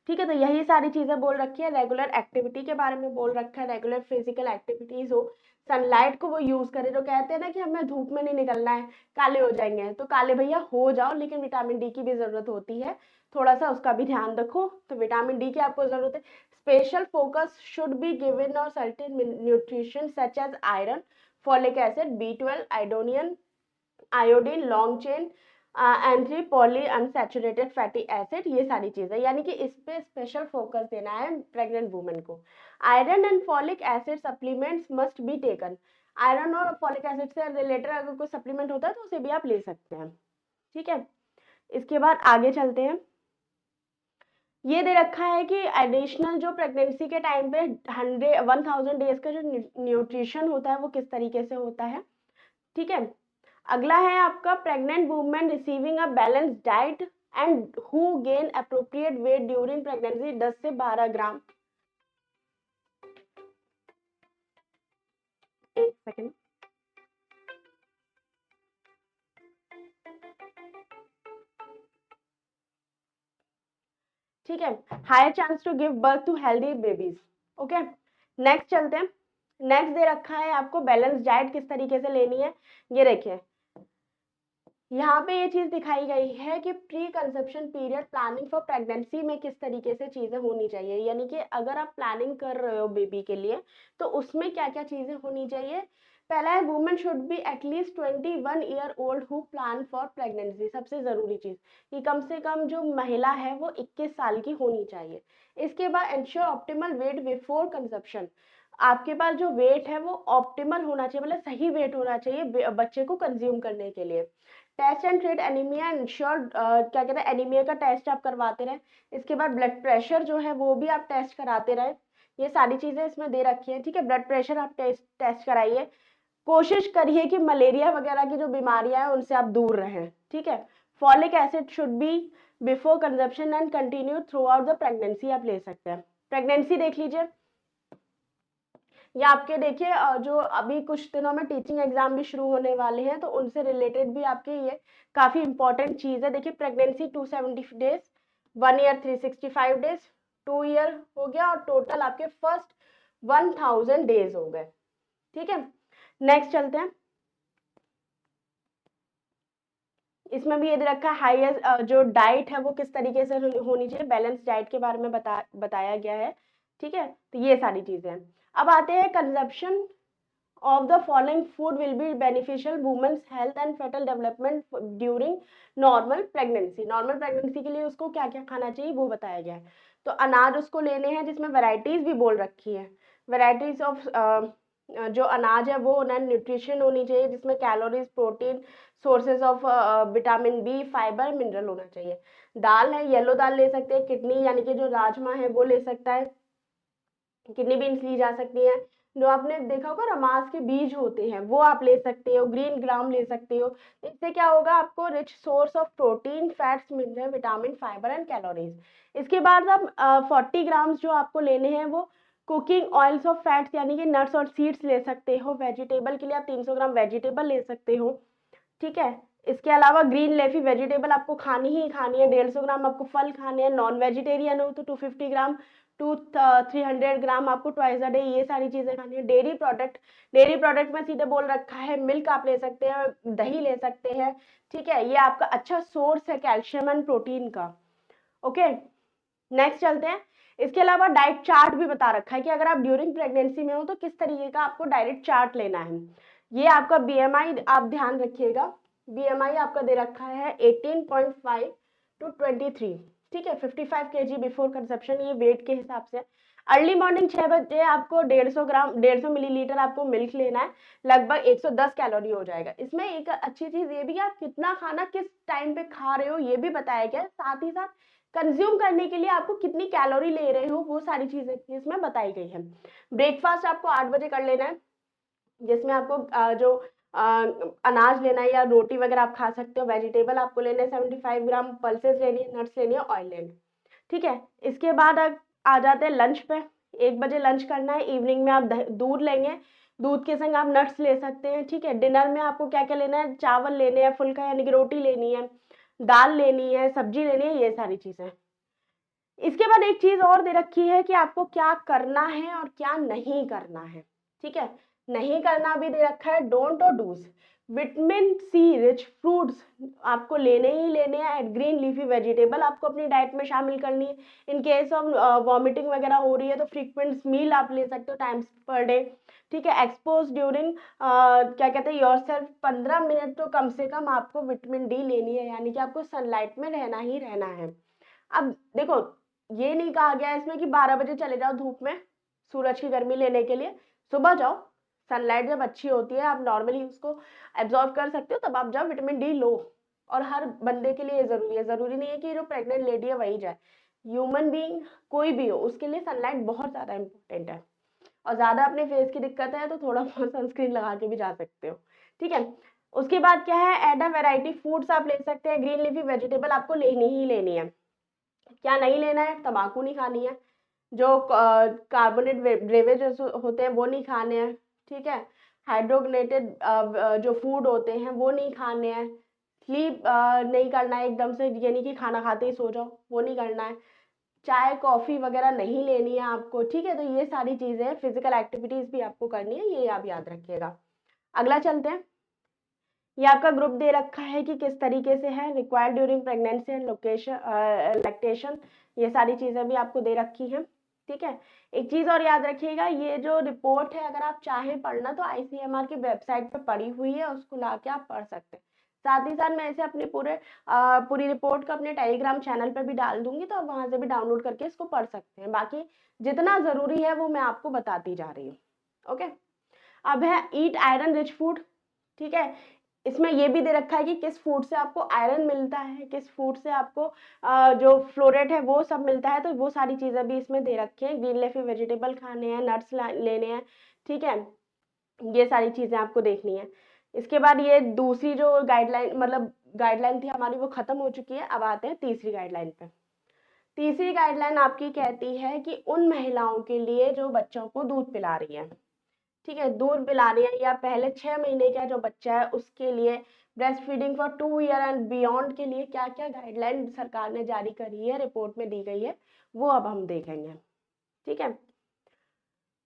ठीक है, तो यही सारी चीज़ें बोल रखी है। रेगुलर एक्टिविटी के बारे में बोल रखा है, रेगुलर फिजिकल एक्टिविटीज़ हो, सनलाइट को वो यूज़ करे। जो कहते हैं ना कि हमें धूप में नहीं निकलना है, काले हो जाएंगे, तो काले भैया हो जाओ, लेकिन विटामिन डी की भी ज़रूरत होती है, थोड़ा सा उसका भी ध्यान रखो। तो विटामिन डी की आपको ज़रूरत है। Special focus should be given और certain nutrition such as iron, folic acid, B12, iodine, long chain entry poly unsaturated fatty acid, ये सारी चीजें, यानी कि इस पे स्पेशल फोकस देना है प्रेग्नेंट वुमेन को। Iron and folic acid supplements must be taken. Iron और फॉलिक एसिड से रिलेटेड अगर कोई सप्लीमेंट होता है तो उसे भी आप ले सकते हैं। ठीक है, इसके बाद आगे चलते हैं। ये दे रखा है कि एडिशनल जो प्रेगनेंसी के टाइम पे 1000 डेज का जो न्यूट्रिशन होता है वो किस तरीके से होता है। ठीक है, अगला है आपका pregnant women receiving a balance diet and who gain appropriate weight during pregnancy 10 से 12 ग्राम। एक सेकेंड, ठीक है, higher chance to give birth to healthy babies. Okay, next चलते हैं। नेक्स्ट दे रखा है आपको बैलेंस डाइट किस तरीके से लेनी है। ये देखिए यहाँ पे ये चीज दिखाई गई है कि pre conception period planning for pregnancy में किस तरीके से चीजें होनी चाहिए, यानी कि अगर आप प्लानिंग कर रहे हो बेबी के लिए तो उसमें क्या क्या चीजें होनी चाहिए। पहला है, women should be at least 21 year old who plan for pregnancy. सबसे जरूरी चीज कि कम से कम जो महिला है वो 21 साल की होनी चाहिए। इसके बाद ensure optimal weight before conception. आपके पास जो वेट है वो ऑप्टिमल होना चाहिए, मतलब सही वेट होना चाहिए बच्चे को कंज्यूम करने के लिए। Test and treat anaemia, ensure क्या कहते हैं एनीमिया का टेस्ट आप करवाते रहे। इसके बाद ब्लड प्रेशर जो है वो भी आप टेस्ट कराते रहे। ये सारी चीजें इसमें दे रखी है। ठीक है, ब्लड प्रेशर आप टेस्ट कराइए। कोशिश करिए कि मलेरिया वगैरह की जो बीमारियां हैं उनसे आप दूर रहें। ठीक है, folic acid should be before consumption and continue through out the pregnancy, आप ले सकते हैं। प्रेगनेंसी देख लीजिए, या आपके देखिए जो अभी कुछ दिनों में टीचिंग एग्जाम भी शुरू होने वाले हैं तो उनसे रिलेटेड भी आपके ये काफी इंपॉर्टेंट चीज है। देखिए pregnancy 270 days, 1 year 365 days, 2 year हो गया और टोटल आपके फर्स्ट 1000 डेज हो गए। ठीक है, नेक्स्ट चलते हैं। इसमें भी ये दे रखा है हाईएस्ट जो डाइट है वो किस तरीके से होनी चाहिए, बैलेंस डाइट के बारे में बताया गया है। ठीक है, तो ये सारी चीजें हैं। अब आते हैं consumption of the following food will be beneficial women's health and fetal development during normal pregnancy। Normal pregnancy के लिए उसको क्या क्या खाना चाहिए वो बताया गया है। तो अनाज उसको लेने हैं जिसमें वैरायटीज भी बोल रखी है, वैरायटीज ऑफ जो अनाज है वो ना न्यूट्रिशन होनी चाहिए जिसमें calories, protein, sources of vitamin B, fibre, mineral होना चाहिए। दाल है, येलो दाल ले सकते हैं, किडनी यानी कि जो राजमा है वो ले सकता है, किडनी बीन्स ली जा सकती है। जो आपने देखा होगा रमास के बीज होते हैं वो आप ले सकते हो, ग्रीन ग्राम ले सकते हो। इससे क्या होगा, आपको rich source of protein, fats, mineral, vitamin, fibre and calories. इसके बाद अब 40 ग्राम्स जो आपको लेने हैं वो कुकिंग ऑयल्स ऑफ फैट्स यानी कि नट्स और सीड्स ले सकते हो। वेजिटेबल के लिए आप 300 ग्राम वेजिटेबल ले सकते हो, ठीक है। इसके अलावा ग्रीन लेफी वेजिटेबल आपको खानी ही खानी है, 150 ग्राम आपको फल खाने हैं। नॉन वेजिटेरियन हो तो 250 ग्राम टू 300 ग्राम आपको ट्वाइस अ डे ये सारी चीजें खानी है। डेयरी प्रोडक्ट में सीधे बोल रखा है मिल्क आप ले सकते हैं, दही ले सकते हैं, ठीक है। ये आपका अच्छा सोर्स है कैल्शियम एंड प्रोटीन का। ओके, नेक्स्ट चलते हैं। इसके अलावा डाइट चार्ट भी बता रखा है कि अगर आप ड्यूरिंग प्रेगनेंसी में हो तो किस तरीके का आपको डाइट चार्ट लेना है। ये आपका बीएमआई आप ध्यान रखिएगा, बीएमआई आपका दे रखा है 18.5 टू 23, ठीक है। 55 kg बिफोर कंसेप्शन, ये वेट के हिसाब से। अर्ली मॉर्निंग 6 बजे आपको 150 मिलीलीटर आपको मिल्क लेना है, लगभग 110 कैलोरी हो जाएगा। इसमें एक अच्छी चीज ये भी कि आप कितना खाना किस टाइम पे खा रहे हो ये भी बताया गया है, साथ ही साथ कंज्यूम करने के लिए आपको कितनी कैलोरी ले रहे हो वो सारी चीजें इसमें बताई गई है। ब्रेकफास्ट आपको 8 बजे कर लेना है, जिसमें आपको जो अनाज लेना है या रोटी वगैरह आप खा सकते हो। वेजिटेबल आपको लेना है 75 ग्राम, पल्सेस लेनी है, नट्स लेनी है, ऑयल लेना है, ठीक है। इसके बाद आ जाते हैं लंच पे। 1 बजे लंच करना है। इवनिंग में आप दूध लेंगे, दूध के संग आप नट्स ले सकते हैं, ठीक है। डिनर में आपको क्या क्या लेना है, चावल लेने हैं, फुल्का यानी कि रोटी लेनी है, दाल लेनी है, सब्जी लेनी है, ये सारी चीजें। इसके बाद एक चीज और दे रखी है कि आपको क्या करना है और क्या नहीं करना है, ठीक है। नहीं करना भी दे रखा है, डोंट और dos. Vitamin C rich fruits आपको लेने ही लेने हैं, एंड ग्रीन लीफी वेजिटेबल आपको अपनी डाइट में शामिल करनी है। इन केस ऑफ वॉमिटिंग वगैरह हो रही है तो फ्रीक्वेंट मील आप ले सकते हो टाइम्स पर डे, ठीक है। एक्सपोज ड्यूरिंग क्या कहते हैं योरसेल्फ, 15 मिनट तो कम से कम आपको विटामिन डी लेनी है, यानी कि आपको सनलाइट में रहना ही रहना है। अब देखो, ये नहीं कहा गया इसमें कि 12 बजे चले जाओ धूप में सूरज की गर्मी लेने के लिए, सुबह जाओ, सनलाइट जब अच्छी होती है आप नॉर्मली उसको एब्जॉर्ब कर सकते हो तब आप जाओ, विटामिन डी लो। और हर बंदे के लिए ये जरूरी है, जरूरी नहीं है कि जो प्रेग्नेंट लेडी है वही जाए, ह्यूमन बीइंग कोई भी हो उसके लिए सनलाइट बहुत ज्यादा इंपॉर्टेंट है। और ज्यादा अपने फेस की दिक्कत है तो थोड़ा बहुत सनस्क्रीन लगा के भी जा सकते हो, ठीक है। उसके बाद क्या है, एड अ वेराइटी फूड्स आप ले सकते हैं, ग्रीन लीफी वेजिटेबल आपको लेनी ही लेनी है। क्या नहीं लेना है, तम्बाकू नहीं खानी है, जो कार्बोनेट बेवरेजेस होते हैं वो नहीं खाने हैं, ठीक है। हाइड्रोगनेटेड जो फूड होते हैं वो नहीं खाने हैं। स्लीप नहीं करना है एकदम से, यानी कि खाना खाते ही सो जाओ, वो नहीं करना है। चाय कॉफी वगैरह नहीं लेनी है आपको, ठीक है। तो ये सारी चीजें, फिजिकल एक्टिविटीज भी आपको करनी है, ये आप याद रखिएगा। अगला चलते हैं। ये आपका ग्रुप दे रखा है कि किस तरीके से है, required during pregnancy and lactation, ये सारी चीजें भी आपको दे रखी हैं, ठीक है। एक चीज और याद रखिएगा, ये जो रिपोर्ट है अगर आप चाहें पढ़ना तो आईसीएमआर की वेबसाइट पर पड़ी हुई है, उसको लाके आप पढ़ सकते हैं। साथ ही साथ मैं इसे अपने पूरी रिपोर्ट को अपने टेलीग्राम चैनल पर भी डाल दूंगी, तो आप वहां से भी डाउनलोड करके इसको पढ़ सकते हैं। बाकी जितना जरूरी है वो मैं आपको बताती जा रही हूँ, ओके। अब है ईट आयरन रिच फूड, ठीक है। इसमें ये भी दे रखा है कि किस फूड से आपको आयरन मिलता है, किस फूड से आपको जो फ्लोरेट है वो सब मिलता है, तो वो सारी चीजें भी इसमें दे रखी हैं। ग्रीन लीफी वेजिटेबल खाने हैं, नट्स लेने हैं, ठीक है। ये सारी चीजें आपको देखनी है। इसके बाद ये दूसरी जो गाइडलाइन, मतलब गाइडलाइन थी हमारी, वो खत्म हो चुकी है। अब आते हैं तीसरी गाइडलाइन पे। तीसरी गाइडलाइन आपकी कहती है कि उन महिलाओं के लिए जो बच्चों को दूध पिला रही है, ठीक है, दूध पिला रही है या पहले 6 महीने का जो बच्चा है उसके लिए, breast feeding for 2 year and beyond के लिए क्या क्या गाइडलाइन सरकार ने जारी करी है, रिपोर्ट में दी गई है, वो अब हम देखेंगे, ठीक है।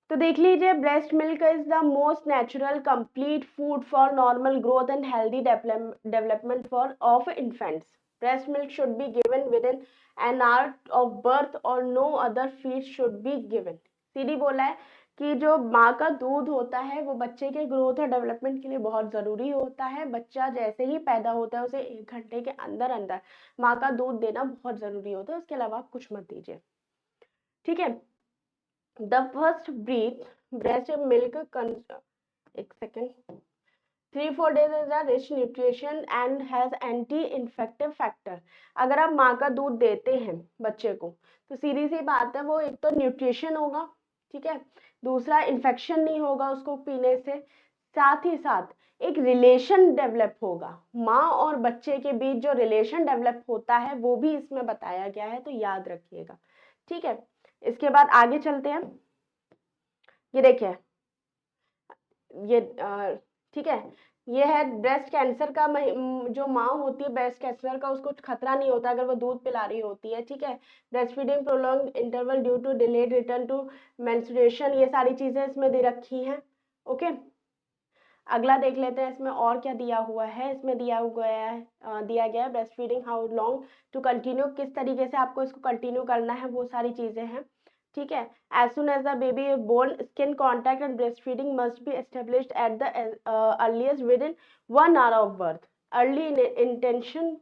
तो देख लीजिए, breast milk is the most natural complete food for normal growth and healthy development for of infants. Breast milk should be given within an hour of birth और no other feed should be given. सीधी बोला है कि जो माँ का दूध होता है वो बच्चे के ग्रोथ और डेवलपमेंट के लिए बहुत ज़रूरी होता है। बच्चा जैसे ही पैदा होता है उसे 1 घंटे के अंदर अंदर माँ का दूध देना बहुत ज़रूरी होता है, उसके अलावा आप कुछ मत दीजिए, ठीक है। द फर्स्ट ब्रेस्ट मिल्क एक second 3-4 days is a rich nutrition and has anti-infective factor। अगर आप माँ का दूध देते हैं बच्चे को तो सीधी सी बात है, वो एक तो न्यूट्रिशन होगा, ठीक है, दूसरा इन्फेक्शन नहीं होगा उसको पीने से, साथ ही साथ एक रिलेशन डेवलप होगा, माँ और बच्चे के बीच जो रिलेशन डेवलप होता है वो भी इसमें बताया गया है, तो याद रखिएगा, ठीक है। इसके बाद आगे चलते हैं। ये देखिए, ये ठीक है, ये है ब्रेस्ट कैंसर का जो माँ होती है ब्रेस्ट कैंसर का उसको खतरा नहीं होता अगर वो दूध पिला रही होती है, ठीक है। Breast feeding prolong interval due to delayed return to menstruation, ये सारी चीजें इसमें दे रखी हैं, ओके। अगला देख लेते हैं इसमें और क्या दिया हुआ है। इसमें दिया गया है breast feeding how long to continue, किस तरीके से आपको इसको कंटिन्यू करना है, वो सारी चीजें हैं, ठीक है। As soon as the baby is born skin contact and breast feeding must be established at the earliest within 1 hour of birth, early intention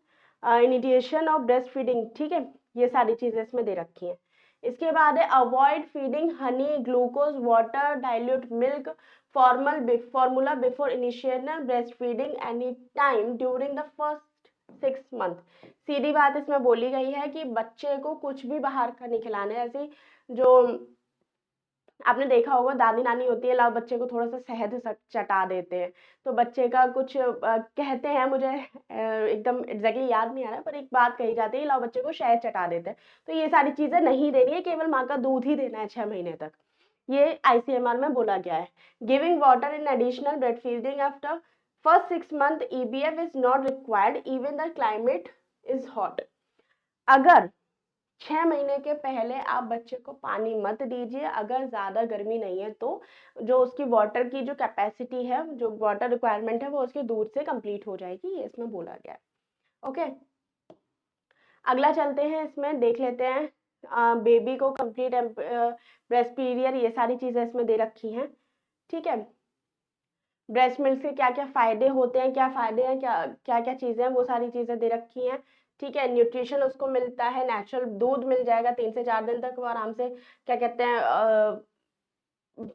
initiation of breast feeding, ठीक है। ये सारी चीजें इसमें दे रखी हैं। इसके बाद है avoid feeding Honey glucose water dilute milk formula before initial breastfeeding any time during the first 6 month। सीधी बात इसमें बोली गई है कि बच्चे को कुछ भी बाहर का नहीं खिलाना है। ऐसे जो आपने देखा होगा दादी नानी होती है, लाओ बच्चे को थोड़ा सा शहद चटा देते हैं, तो बच्चे का कुछ कहते हैं, मुझे एकदम एग्जैक्टली याद नहीं आ रहा, पर एक बात कही जाती है, लाओ बच्चे को शहद चटा देते हैं। तो ये सारी चीजें नहीं देनी है, केवल माँ का दूध ही देना है 6 महीने तक, ये ICMR में बोला गया है। Giving water in additional breast feeding after first 6 month EBF is not required even the climate is hot. अगर 6 महीने के पहले आप बच्चे को पानी मत दीजिए, अगर ज़्यादा गर्मी नहीं है तो जो उसकी वाटर की जो कैपेसिटी है, जो वाटर रिक्वायरमेंट है, वो उसके दूध से कंप्लीट हो जाएगी, ये इसमें बोला गया है, ओके। अगला चलते हैं, इसमें देख लेते हैं बेबी को कंप्लीट ब्रेस्ट पीरियड, ये सारी चीज़ें इसमें दे रखी हैं, ठीक है। ब्रेस्ट मिल्क से क्या क्या फ़ायदे होते हैं, क्या फ़ायदे हैं, क्या क्या क्या चीज़ें हैं, वो सारी चीज़ें दे रखी हैं, ठीक है। न्यूट्रिशन उसको मिलता है, नेचुरल दूध मिल जाएगा, 3 से 4 दिन तक वो आराम से क्या कहते हैं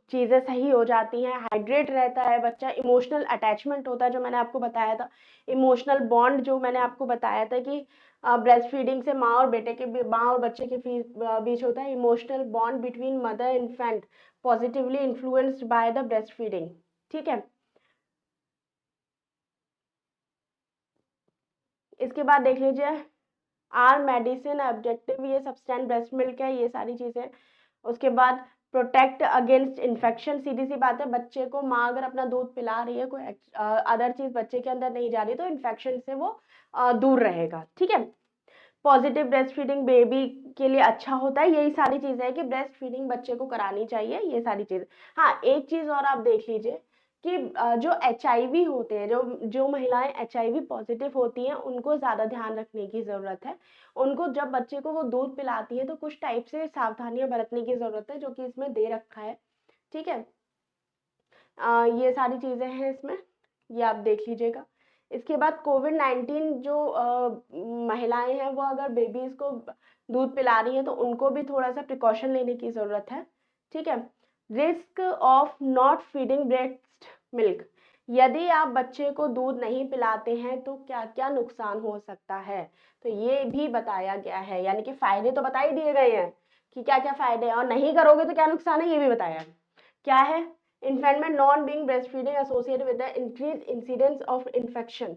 चीज़ें सही हो जाती हैं, हाइड्रेट रहता है बच्चा, इमोशनल अटैचमेंट होता है जो मैंने आपको बताया था, इमोशनल बॉन्ड जो मैंने आपको बताया था कि ब्रेस्ट फीडिंग से माँ और बच्चे के बीच होता है emotional bond between mother infant positively influenced by the breast feeding, ठीक है। इसके बाद देख लीजिए आर मेडिसिन ऑब्जेक्टिव, ये सब्सटेंस ब्रेस्ट मिल्क है, ये सारी चीज़ें। उसके बाद प्रोटेक्ट अगेंस्ट इन्फेक्शन, सीधी सी बात है, बच्चे को माँ अगर अपना दूध पिला रही है, कोई अदर चीज़ बच्चे के अंदर नहीं जा रही, तो इन्फेक्शन से वो दूर रहेगा, ठीक है। पॉजिटिव ब्रेस्ट फीडिंग बेबी के लिए अच्छा होता है, यही सारी चीज़ें हैं कि ब्रेस्ट फीडिंग बच्चे को करानी चाहिए, ये सारी चीज़ें। हाँ, एक चीज़ और आप देख लीजिए कि जो HIV होते हैं, जो जो महिलाएं HIV पॉजिटिव होती हैं, उनको ज़्यादा ध्यान रखने की ज़रूरत है। उनको जब बच्चे को वो दूध पिलाती है तो कुछ टाइप से सावधानियां बरतने की ज़रूरत है, जो कि इसमें दे रखा है, ठीक है। ये सारी चीज़ें हैं इसमें, ये आप देख लीजिएगा। इसके बाद कोविड-19 जो महिलाएं हैं वो अगर बेबीज को दूध पिला रही हैं तो उनको भी थोड़ा सा प्रिकॉशन लेने की ज़रूरत है, ठीक है। Risk of not feeding breast milk, यदि आप बच्चे को दूध नहीं पिलाते हैं तो क्या क्या नुकसान हो सकता है, तो ये भी बताया गया है, यानी कि फ़ायदे तो बता ही दिए गए हैं कि क्या क्या फ़ायदे हैं, और नहीं करोगे तो क्या नुकसान है ये भी बताया है। क्या है, इन्फेंट में non being breast feeding associated with the increase incidence of infection,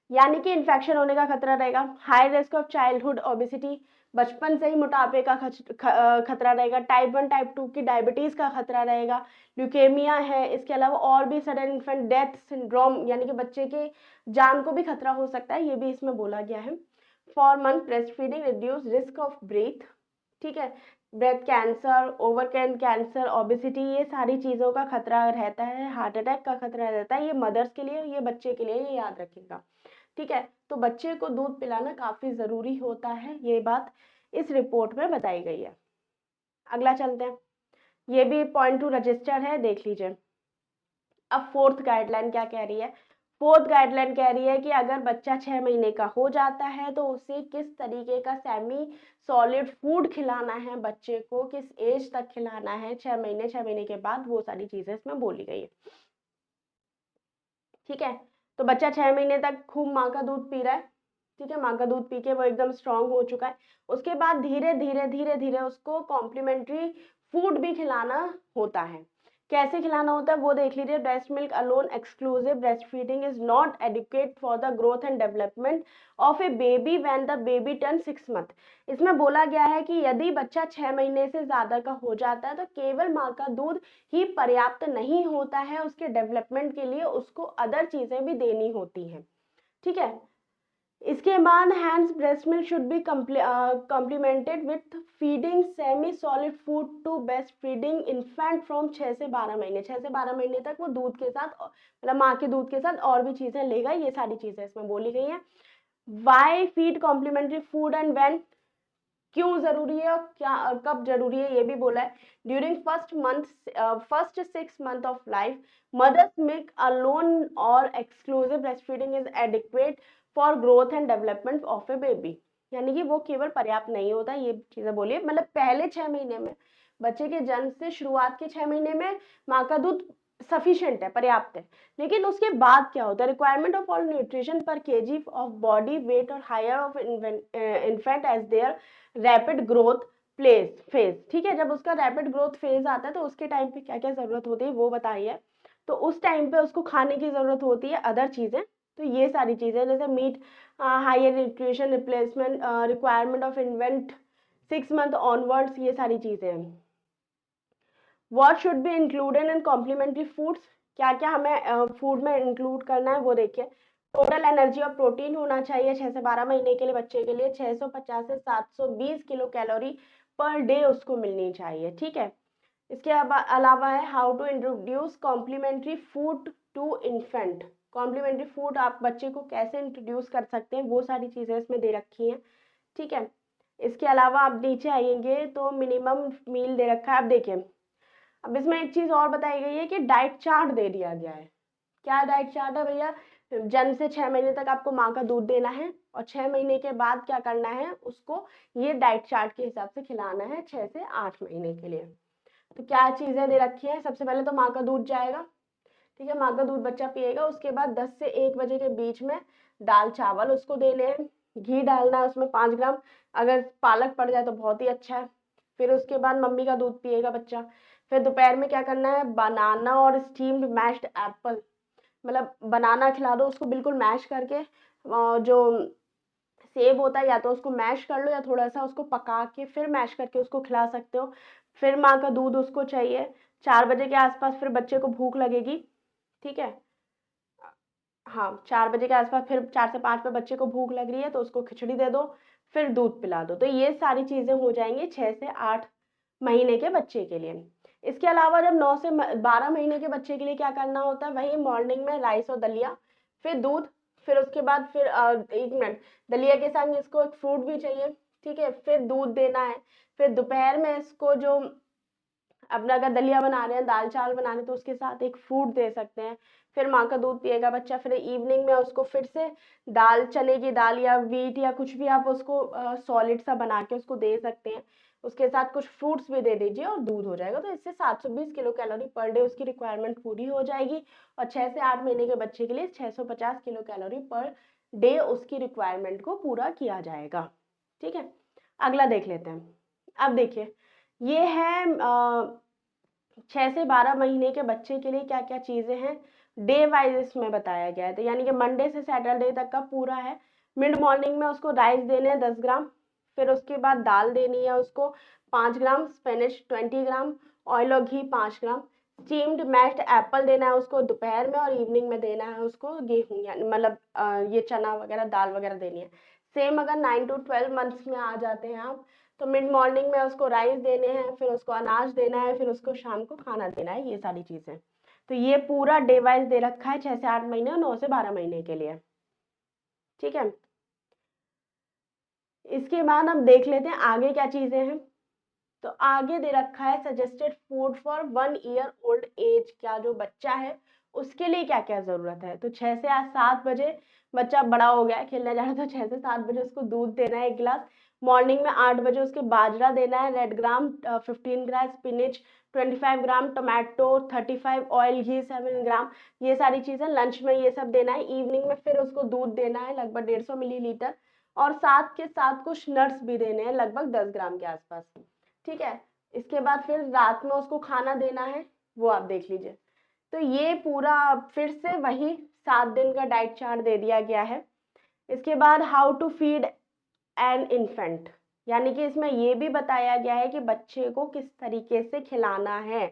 यानी कि इन्फेक्शन होने का खतरा रहेगा। High risk of childhood obesity, बचपन से ही मोटापे का खतरा रहेगा। टाइप 1 टाइप 2 की डायबिटीज़ का खतरा रहेगा। ल्यूकेमिया है, इसके अलावा और भी सडन इन्फेंट डेथ सिंड्रोम, यानी कि बच्चे के जान को भी खतरा हो सकता है, ये भी इसमें बोला गया है। 4 month breast feeding reduce risk of breath, ठीक है। Breast cancer, ovarian cancer, obesity, ये सारी चीज़ों का खतरा रहता है। हार्ट अटैक का खतरा रहता है, ये मदर्स के लिए, ये बच्चे के लिए, ये याद रखिएगा, ठीक है। तो बच्चे को दूध पिलाना काफ़ी ज़रूरी होता है, ये बात इस रिपोर्ट में बताई गई है। अगला चलते हैं, ये भी पॉइंट टू रजिस्टर है, देख लीजिए। अब फोर्थ गाइडलाइन क्या कह रही है? फोर्थ गाइडलाइन कह रही है कि अगर बच्चा 6 महीने का हो जाता है तो उसे किस तरीके का सेमी सॉलिड फूड खिलाना है, बच्चे को किस एज तक खिलाना है, 6 महीने, 6 महीने के बाद, वो सारी चीजें इसमें बोली गई है। ठीक है, तो बच्चा 6 महीने तक खूब माँ का दूध पी रहा है, ठीक है, माँ का दूध पी के वो एकदम स्ट्रांग हो चुका है। उसके बाद धीरे धीरे धीरे धीरे उसको कॉम्प्लीमेंट्री फूड भी खिलाना होता है। कैसे खिलाना होता है वो देख लीजिए। Breast milk alone exclusive breast feeding is not adequate for the growth and development of a baby when the baby turn 6 month. इसमें बोला गया है कि यदि बच्चा 6 महीने से ज्यादा का हो जाता है तो केवल माँ का दूध ही पर्याप्त नहीं होता है, उसके डेवलपमेंट के लिए उसको अदर चीजें भी देनी होती हैं। ठीक है, इसके बाद hands breast milk should be complemented with feeding semi solid food to best feeding infant from 6 से 12 महीने। 6 से 12 महीने तक वो दूध के साथ, मतलब माँ के दूध के साथ और भी चीजें लेगा, ये सारी चीजें इसमें बोली गई हैं। Why feed complementary food and when, क्यों जरूरी है और क्या कब जरूरी है ये भी बोला है। During first 6 month of life mother's milk alone और exclusive breast feeding is adequate for growth and development of a baby. यानी कि वो केवल पर्याप्त नहीं होता, ये चीजें बोलिए। मतलब पहले 6 महीने में, बच्चे के जन्म से शुरुआत के 6 महीने में माँ का दूध सफिशिएंट है, पर्याप्त है। लेकिन उसके बाद क्या होता है? Requirement of all nutrition per KG of body weight और higher of infant age there rapid growth phase. ठीक है, जब उसका रैपिड ग्रोथ फेज आता है तो उसके टाइम पे क्या क्या जरूरत होती है वो बताइए। तो उस टाइम पे उसको खाने की जरूरत होती है अदर चीजें। तो ये सारी चीजें जैसे meat, higher nutrition replacement, requirement of infant 6 month onwards, ये सारी चीजें हैं। What should be included in complementary foods, क्या क्या हमें फूड में इंक्लूड करना है वो देखिए। टोटल एनर्जी और प्रोटीन होना चाहिए 6 से 12 महीने के लिए बच्चे के लिए 650 से 720 किलो कैलोरी पर डे उसको मिलनी चाहिए। ठीक है, इसके अलावा है how to introduce complementary food to infant. Complementary food आप बच्चे को कैसे इंट्रोड्यूस कर सकते हैं वो सारी चीजें इसमें दे रखी हैं। ठीक है, इसके अलावा आप नीचे आएंगे तो मिनिमम मील दे रखा है। अब देखिए, अब इसमें एक चीज और बताई गई है कि डाइट चार्ट दे दिया गया है। क्या डाइट चार्ट है भैया? जन्म से 6 महीने तक आपको माँ का दूध देना है और 6 महीने के बाद क्या करना है उसको, ये डाइट चार्ट के हिसाब से खिलाना है 6 से 8 महीने के लिए। तो क्या चीजें दे रखी है? सबसे पहले तो माँ का दूध जाएगा, ठीक है, माँ का दूध बच्चा पिएगा। उसके बाद 10 से 1 बजे के बीच में दाल चावल उसको देने हैं, घी डालना है उसमें 5 ग्राम, अगर पालक पड़ जाए तो बहुत ही अच्छा है। फिर उसके बाद मम्मी का दूध पिएगा बच्चा। फिर दोपहर में क्या करना है? बनाना और स्टीम्ड मैश्ड एप्पल, मतलब बनाना खिला दो उसको बिल्कुल मैश करके। जो सेब होता है या तो उसको मैश कर लो या थोड़ा सा उसको पका के फिर मैश करके उसको खिला सकते हो। फिर माँ का दूध उसको चाहिए। 4 बजे के आसपास फिर बच्चे को भूख लगेगी, ठीक है, हाँ 4 बजे के आसपास फिर 4 से 5 पे बच्चे को भूख लग रही है तो उसको खिचड़ी दे दो, फिर दूध पिला दो। तो ये सारी चीजें हो जाएंगी 6 से 8 महीने के बच्चे के लिए। इसके अलावा जब 9 से 12 महीने के बच्चे के लिए क्या करना होता है? वही मॉर्निंग में राइस और दलिया, फिर दूध, फिर उसके बाद फिर 1 मिनट, दलिया के संग इसको एक फ्रूट भी चाहिए, ठीक है, फिर दूध देना है। फिर दोपहर में इसको जो अपना अगर दलिया बना रहे हैं, दाल चावल बना रहे हैं तो उसके साथ एक फ्रूट दे सकते हैं। फिर माँ का दूध पिएगा बच्चा। फिर इवनिंग में उसको फिर से दाल, चने की दाल या व्हीट या कुछ भी आप उसको सॉलिड सा बना के उसको दे सकते हैं। उसके साथ कुछ फ्रूट्स भी दे दीजिए और दूध हो जाएगा। तो इससे 720 किलो कैलोरी पर डे उसकी रिक्वायरमेंट पूरी हो जाएगी और 6 से 8 महीने के बच्चे के लिए 650 किलो कैलोरी पर डे उसकी रिक्वायरमेंट को पूरा किया जाएगा। ठीक है, अगला देख लेते हैं। अब देखिए, ये है 6 से 12 महीने के बच्चे के लिए क्या क्या चीजें हैं डे वाइज इसमें बताया गया है। तो यानी कि मंडे से सैटरडे तक का पूरा है। मिड मॉर्निंग में उसको राइस देने हैं 10 ग्राम, फिर उसके बाद दाल देनी है उसको 5 ग्राम, स्पेनिश 20 ग्राम, ऑयल और घी 5 ग्राम, स्टीम्ड मैश्ड एप्पल देना है उसको दोपहर में और इवनिंग में देना है उसको गेहूं, यानी मतलब ये चना वगैरह दाल वगैरह देनी है। सेम अगर 9 to 12 मंथ्स में आ जाते हैं आप तो मिड मॉर्निंग में उसको राइस देने हैं, फिर उसको अनाज देना है, फिर उसको शाम को खाना देना है, ये सारी चीजें। तो ये पूरा डे वाइज दे रखा है 6 से 8 महीने और 9 से 12 महीने के लिए। ठीक है, इसके बाद हम देख लेते हैं आगे क्या चीजें हैं। तो आगे दे रखा है suggested food for 1 year old age, क्या जो बच्चा है उसके लिए क्या क्या जरूरत है। तो 6 से 7 बजे बच्चा बड़ा हो गया है, खेलने जा रहा था, 6 से 7 बजे उसको दूध देना है 1 गिलास। मॉर्निंग में 8 बजे उसके बाजरा देना है, रेड ग्राम 15 ग्राम, स्पिनिच 25 ग्राम, टोमेटो 35, ऑयल घी 7 ग्राम, ये सारी चीजें लंच में ये सब देना है। इवनिंग में फिर उसको दूध देना है लगभग 150 मिलीलीटर, और साथ के साथ कुछ नट्स भी देने हैं लगभग 10 ग्राम के आसपास। ठीक है, इसके बाद फिर रात में उसको खाना देना है, वो आप देख लीजिए। तो ये पूरा फिर से वही 7 दिन का डाइट चार्ट दे दिया गया है। इसके बाद how to feed an infant, यानी कि इसमें ये भी बताया गया है कि बच्चे को किस तरीके से खिलाना है,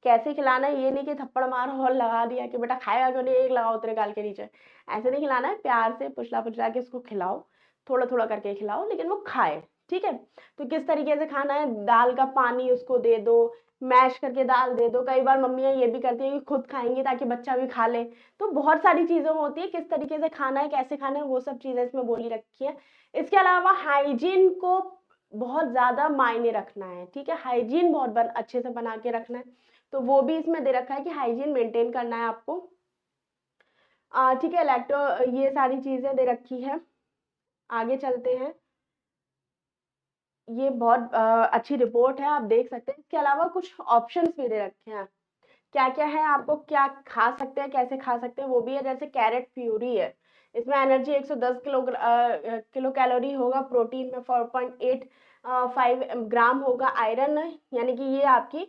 कैसे खिलाना है। ये नहीं कि थप्पड़ मार और लगा दिया कि बेटा खाएगा क्यों नहीं, एक लगाओ तेरे गाल के नीचे, ऐसे नहीं खिलाना है। प्यार से पुछला पुछला के उसको खिलाओ, थोड़ा थोड़ा करके खिलाओ, लेकिन वो खाए। ठीक है, तो किस तरीके से खाना है, दाल का पानी उसको दे दो, मैश करके दाल दे दो। कई बार मम्मियाँ ये भी करती है कि खुद खाएंगी ताकि बच्चा भी खा ले। तो बहुत सारी चीजें होती है, किस तरीके से खाना है, कैसे खाना है, वो सब चीजें इसमें बोली रखी है। इसके अलावा हाइजीन को बहुत ज्यादा मायने रखना है। ठीक है, हाइजीन बहुत अच्छे से बना के रखना है, तो वो भी इसमें दे रखा है कि हाइजीन मेंटेन करना है आपको। ठीक है, लैक्टो ये सारी चीजें दे रखी है। आगे चलते हैं, ये बहुत अच्छी रिपोर्ट है, आप देख सकते हैं। इसके अलावा कुछ ऑप्शंस भी दे रखे हैं, क्या क्या है, आपको क्या खा सकते हैं, कैसे खा सकते हैं, वो भी है। जैसे कैरेट प्यूरी है, इसमें एनर्जी 110 किलो कैलोरी होगा, प्रोटीन में 4.85 ग्राम होगा, आयरन है, यानी कि ये आपकी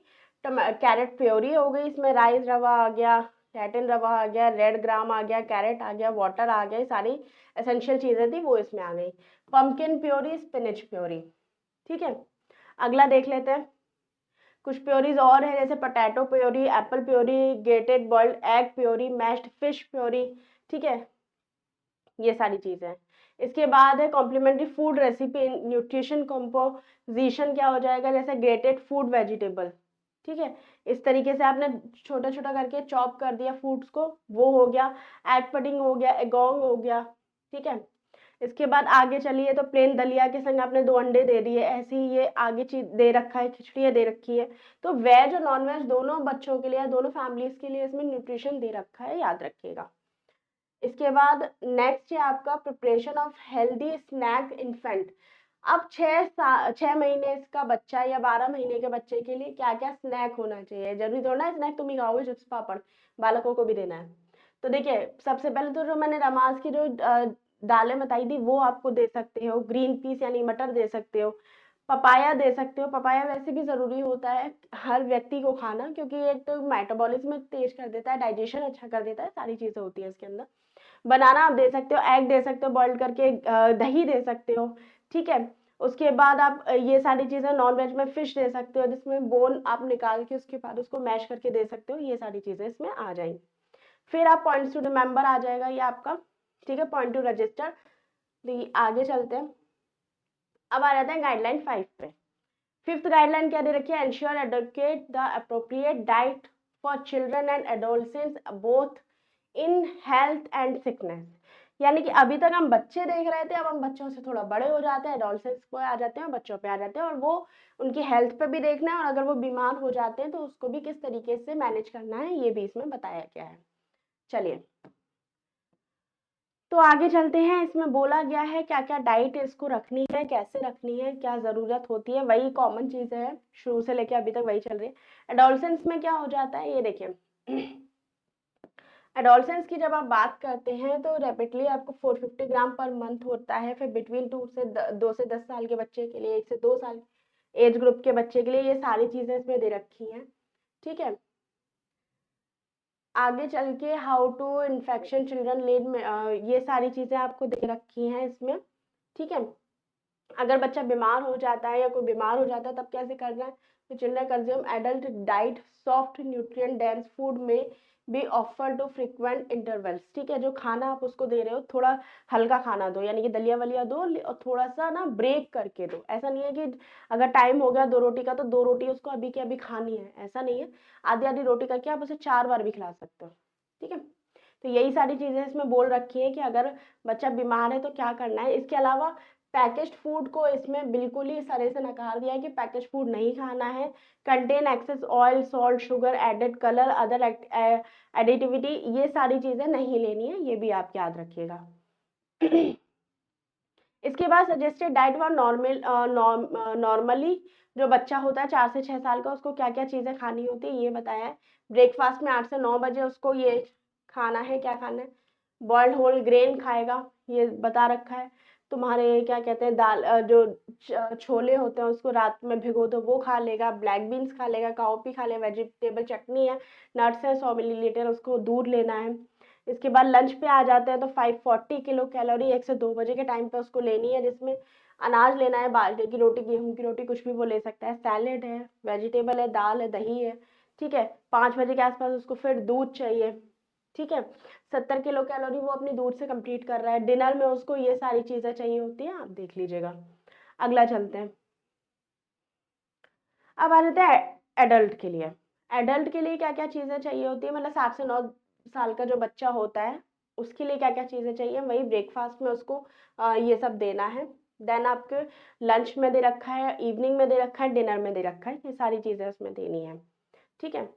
कैरेट प्योरी हो गई। इसमें राइस रवा आ गया, लैटिन रवा आ गया, रेड ग्राम आ गया, कैरेट आ गया, वाटर आ गया, सारी एसेंशियल चीजें थी वो इसमें आ गई। Pumpkin puree, spinach puree. ठीक है, अगला देख लेते हैं। कुछ प्योरीज और है, जैसे potato puree, apple puree, grated boiled egg puree, mashed fish puree. ठीक है, ये सारी चीजें हैं। इसके बाद है complementary food recipe nutrition composition, क्या हो जाएगा, जैसे ग्रेटेड फूड वेजिटेबल। ठीक है, इस तरीके से आपने छोटा छोटा करके चॉप कर दिया फूड्स को, वो हो गया। एग पडिंग हो गया, एगोंग हो गया। ठीक है, इसके बाद आगे चलिए, तो प्लेन दलिया के संग आपने 2 अंडे दे दिए, ऐसे ही ये आगे चीज दे रखा है, खिचड़ी दे रखी है। तो वेज और नॉन वेज दोनों बच्चों के लिए, दोनों फैमिलीज के लिए इसमें न्यूट्रिशन दे रखा है, याद रखिएगा। इसके बाद नेक्स्ट है आपका preparation of healthy snack infant. अब 6 महीने का बच्चा या 12 महीने के बच्चे के लिए क्या क्या स्नैक होना चाहिए, जरूरी थोड़ा ना स्नैक तुम ही खाओगे चिप्स पापड़, बालकों को भी देना है। तो देखिए, सबसे पहले तो जो मैंने रमाज की जो दालें बताई थी वो आपको दे सकते हो, ग्रीन पीस यानी मटर दे सकते हो, पपाया दे सकते हो। पपाया वैसे भी जरूरी होता है हर व्यक्ति को खाना, क्योंकि एक तो मेटाबॉलिज्म तेज कर देता है, डाइजेशन अच्छा कर देता है, सारी चीजें होती है इसके अंदर। बनाना आप दे सकते हो, एग दे सकते हो बॉइल करके, दही दे सकते हो। ठीक है, उसके बाद आप ये सारी चीजें, नॉन वेज में फिश दे सकते हो, जिसमें बोन आप निकाल के उसके बाद उसको मैश करके दे सकते हो, ये सारी चीजें इसमें आ जाएंगी। फिर आप पॉइंट्स टू रिमेंबर आ जाएगा ये आपका। ठीक है, पॉइंट टू रजिस्टर। आगे चलते हैं, अब आ जाते हैं गाइडलाइन 5 पे। फिफ्थ गाइडलाइन क्या दे रखी है, ensure advocate the appropriate diet for children and adolescents both in health and sickness. यानी कि अभी तक हम बच्चे देख रहे थे, अब हम बच्चों से थोड़ा बड़े हो जाते हैं, एडोलसेंस पे आ जाते हैं, बच्चों पे आ जाते हैं, और वो उनकी हेल्थ पे भी देखना है, और अगर वो बीमार हो जाते हैं तो उसको भी किस तरीके से मैनेज करना है, ये भी इसमें बताया गया है। चलिए, तो आगे चलते हैं। इसमें बोला गया है क्या क्या डाइट इसको रखनी है, कैसे रखनी है, क्या जरूरत होती है, वही कॉमन चीजें हैं, शुरू से लेके अभी तक वही चल रही है। एडोलसेंस में क्या हो जाता है, ये देखिए, एडोलसेंस की जब आप बात करते हैं तो रैपिडली आपको 450 ग्राम पर मंथ होता है। फिर बिटवीन 2 से 10 साल के बच्चे के लिए, 1 से 2 साल एज ग्रुप के बच्चे के लिए, ये सारी चीजें इसमें दे रखी हैं। ठीक है, आगे चल के how to infection children lead में ये सारी चीजें आपको दे रखी हैं इसमें। ठीक है, अगर बच्चा बीमार हो जाता है या कोई बीमार हो जाता है तब कैसे करना है, तो children consume adult diet soft nutrient dense food में be offer to frequent intervals. ठीक है, जो खाना आप उसको दे रहे हो थोड़ा हल्का खाना दो, यानी कि दलिया वलिया दो, और थोड़ा सा ना ब्रेक करके दो। ऐसा नहीं है कि अगर टाइम हो गया 2 रोटी का तो 2 रोटी उसको अभी के अभी खानी है, ऐसा नहीं है। आधी आधी रोटी करके आप उसे 4 बार भी खिला सकते हो। ठीक है, तो यही सारी चीजें इसमें बोल रखी है कि अगर बच्चा बीमार है तो क्या करना है। इसके अलावा पैकेज्ड फूड को इसमें बिल्कुल ही सरे से नकार दिया है कि पैकेज फूड नहीं खाना है। Contain excess oil, salt, sugar, added colour, other additivity, ये सारी चीज़ें नहीं लेनी है, ये भी आप याद रखिएगा। इसके बाद सजेस्टेड डाइट व नॉर्मली जो बच्चा होता है 4 से 6 साल का, उसको क्या क्या चीज़ें खानी होती है ये बताया है। ब्रेकफास्ट में 8 से 9 बजे उसको ये खाना है, क्या खाना है, बॉइल्ड होल ग्रेन खाएगा, ये बता रखा है। तुम्हारे क्या कहते हैं, दाल जो छोले होते हैं उसको रात में भिगो दो, वो खा लेगा। ब्लैक बीन्स खा लेगा, काउपी खा लेगा, वेजिटेबल चटनी है, नट्स है 100 मिलीलीटर, उसको दूध लेना है। इसके बाद लंच पे आ जाते हैं तो 540 किलो कैलोरी 1 से 2 बजे के टाइम पे उसको लेनी है, जिसमें अनाज लेना है, बाजरे की रोटी, गेहूं की रोटी, कुछ भी वो ले सकता है। सैलेड है, वेजिटेबल है, दाल है, दही है, ठीक है। 5 बजे के आसपास उसको फिर दूध चाहिए, ठीक है। 70 किलो कैलोरी वो अपनी दूध से कंप्लीट कर रहा है। डिनर में उसको ये सारी चीज़ें चाहिए होती हैं, आप देख लीजिएगा। अगला चलते हैं, अब आ जाते हैं एडल्ट के लिए। एडल्ट के लिए क्या क्या चीज़ें चाहिए होती है, मतलब 7 से 9 साल का जो बच्चा होता है उसके लिए क्या क्या चीज़ें चाहिए, वही ब्रेकफास्ट में उसको ये सब देना है। देन आपके लंच में दे रखा है, इवनिंग में दे रखा है, डिनर में दे रखा है, ये सारी चीज़ें उसमें देनी है, ठीक है।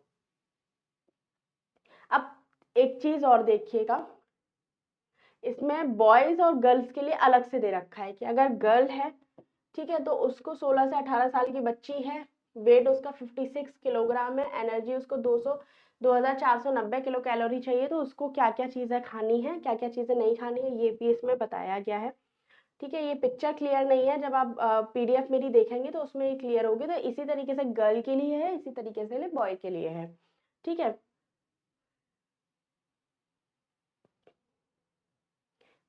अब एक चीज़ और देखिएगा, इसमें बॉयज़ और गर्ल्स के लिए अलग से दे रखा है कि अगर गर्ल है, ठीक है, तो उसको 16 से 18 साल की बच्ची है, वेट उसका 56 किलोग्राम है, एनर्जी उसको 2490 किलो कैलोरी चाहिए, तो उसको क्या क्या चीज़ें खानी है, क्या क्या चीज़ें नहीं खानी है, ये भी इसमें बताया गया है, ठीक है। ये पिक्चर क्लियर नहीं है, जब आप पीडीएफ मेरी देखेंगे तो उसमें ये क्लियर होगी। तो इसी तरीके से गर्ल के लिए है, इसी तरीके से बॉय के लिए है, ठीक है।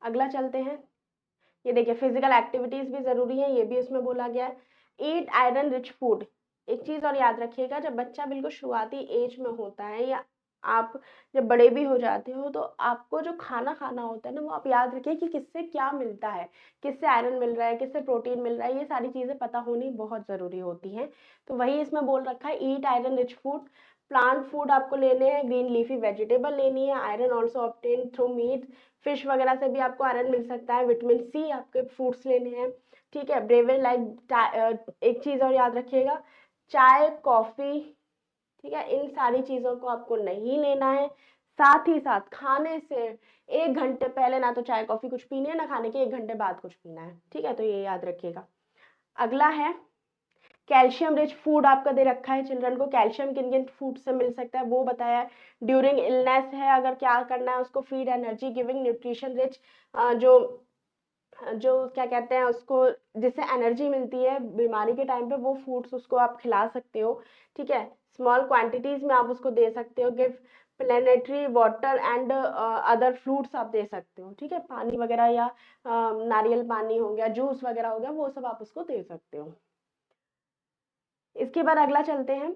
अगला चलते हैं, ये देखिए फिजिकल एक्टिविटीज भी जरूरी है, ये भी उसमें बोला गया है। ईट आयरन रिच फूड, एक चीज और याद रखिएगा, जब बच्चा बिल्कुल शुरुआती एज में होता है या आप जब बड़े भी हो जाते हो, तो आपको जो खाना खाना होता है ना, वो आप याद रखिए कि किससे क्या मिलता है, किससे आयरन मिल रहा है, किससे प्रोटीन मिल रहा है, ये सारी चीजें पता होनी बहुत जरूरी होती हैं। तो वही इसमें बोल रखा है, eat iron rich food, plant food आपको लेने हैं, ग्रीन लीफी वेजिटेबल लेनी है, iron also obtain through meat, fish वगैरह से भी आपको आयरन मिल सकता है, विटामिन सी आपके फ्रूट्स लेने हैं, ठीक है। ब्रेवर लाइक, एक चीज़ और याद रखिएगा, चाय कॉफ़ी, ठीक है, इन सारी चीज़ों को आपको नहीं लेना है। साथ ही साथ खाने से 1 घंटे पहले ना तो चाय कॉफ़ी कुछ पीनी है, ना खाने के 1 घंटे बाद कुछ पीना है, ठीक है, तो ये याद रखिएगा। अगला है कैल्शियम रिच फूड आपका दे रखा है, चिल्ड्रन को कैल्शियम किन किन फूड से मिल सकता है वो बताया है। ड्यूरिंग इलनेस है, अगर क्या करना है उसको, feed energy giving nutrition rich, जो जो क्या कहते हैं उसको, जिससे एनर्जी मिलती है बीमारी के टाइम पे, वो फूड्स उसको आप खिला सकते हो, ठीक है। स्मॉल क्वांटिटीज में आप उसको दे सकते हो। Give planetary water and other fruits आप दे सकते हो, ठीक है, पानी वगैरह या नारियल पानी हो गया, जूस वगैरह हो गया, वो सब आप उसको दे सकते हो। इसके बाद अगला चलते हैं,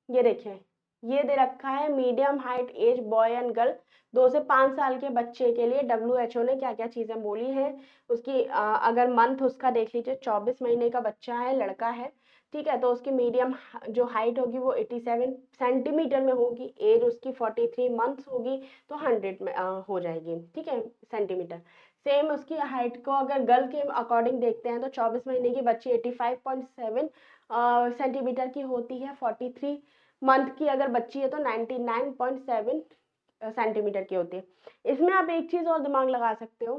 ये देखें, ये दे रखा है medium height age boy and girl, 2 से 5 साल के बच्चे के लिए WHO ने क्या क्या चीज़ें बोली हैं उसकी, अगर मंथ उसका देख लीजिए, 24 महीने का बच्चा है, लड़का है, ठीक है, तो उसकी मीडियम जो हाइट होगी वो 87 सेंटीमीटर में होगी, एज उसकी 43 मंथ्स होगी, तो 100 में हो जाएगी, ठीक है, सेंटीमीटर। सेम उसकी हाइट को अगर गर्ल के अकॉर्डिंग देखते हैं तो 24 महीने की बच्ची 85.7 सेंटीमीटर की होती है, 43 मंथ की अगर बच्ची है तो 99.7 सेंटीमीटर की होती है। इसमें आप एक चीज और दिमाग लगा सकते हो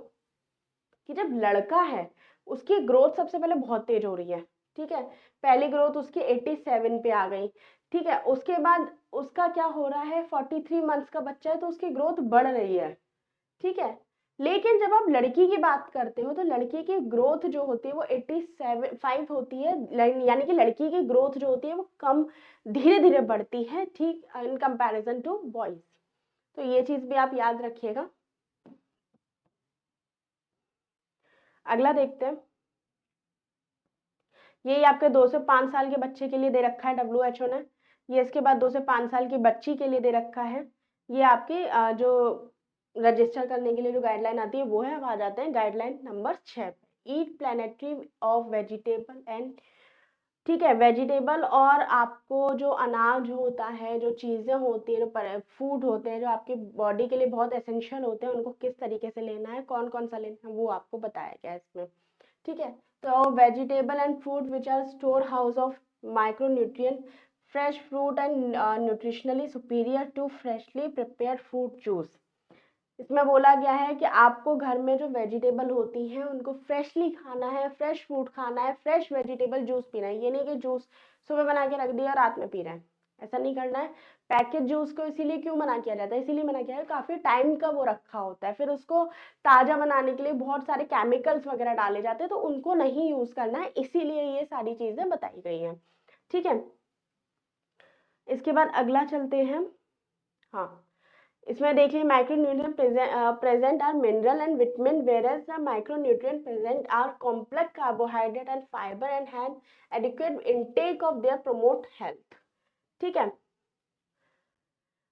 कि जब लड़का है उसकी ग्रोथ सबसे पहले बहुत तेज हो रही है, ठीक है, पहली ग्रोथ उसकी 87 पे आ गई, ठीक है, उसके बाद उसका क्या हो रहा है, 43 मंथ्स का बच्चा है तो उसकी ग्रोथ बढ़ रही है, ठीक है। लेकिन जब आप लड़की की बात करते हो तो लड़की की ग्रोथ जो होती है वो 87 होती है, यानी कि लड़की की ग्रोथ जो होती है वो कम धीरे धीरे बढ़ती है, ठीक, इन कंपैरिजन टू बॉयज। तो ये चीज भी आप याद रखिएगा। अगला देखते हैं, ये आपके 2 से 5 साल के बच्चे के लिए दे रखा है WHO ने। ये इसके बाद 2 से 5 साल की बच्ची के लिए दे रखा है। ये आपकी जो रजिस्टर करने के लिए जो गाइडलाइन आती है वो है। अब आ जाते हैं गाइडलाइन नंबर 6 पे, ईट प्लेनेटरी ऑफ वेजिटेबल एंड, ठीक है, वेजिटेबल और आपको जो अनाज होता है, जो चीज़ें होती है, जो फूड होते हैं जो आपकी बॉडी के लिए बहुत एसेंशियल होते हैं, उनको किस तरीके से लेना है, कौन कौन सा लेना है, वो आपको बताया गया है इसमें, ठीक है। तो vegetable and fruit which are store house of micronutrient, fresh fruit and nutritionally superior to freshly prepared fruit juice. इसमें बोला गया है कि आपको घर में जो वेजिटेबल होती हैं उनको फ्रेशली खाना है, फ्रेश फ्रूट खाना है, फ्रेश वेजिटेबल जूस पीना है। ये नहीं कि जूस सुबह बना के रख दिया रात में पी रहे हैं, ऐसा नहीं करना है। पैकेज जूस को इसीलिए क्यों मना किया जाता है, इसीलिए मना किया है काफ़ी टाइम का वो रखा होता है, फिर उसको ताज़ा बनाने के लिए बहुत सारे केमिकल्स वगैरह डाले जाते हैं, तो उनको नहीं यूज़ करना है, इसीलिए ये सारी चीज़ें बताई गई हैं। ठीक है, इसके बाद अगला चलते हैं। हाँ, इसमें देखिए micronutrient present are mineral and vitamin, whereas the micronutrient present are complex carbohydrate and fibre and have adequate intake of their promote health. ठीक है,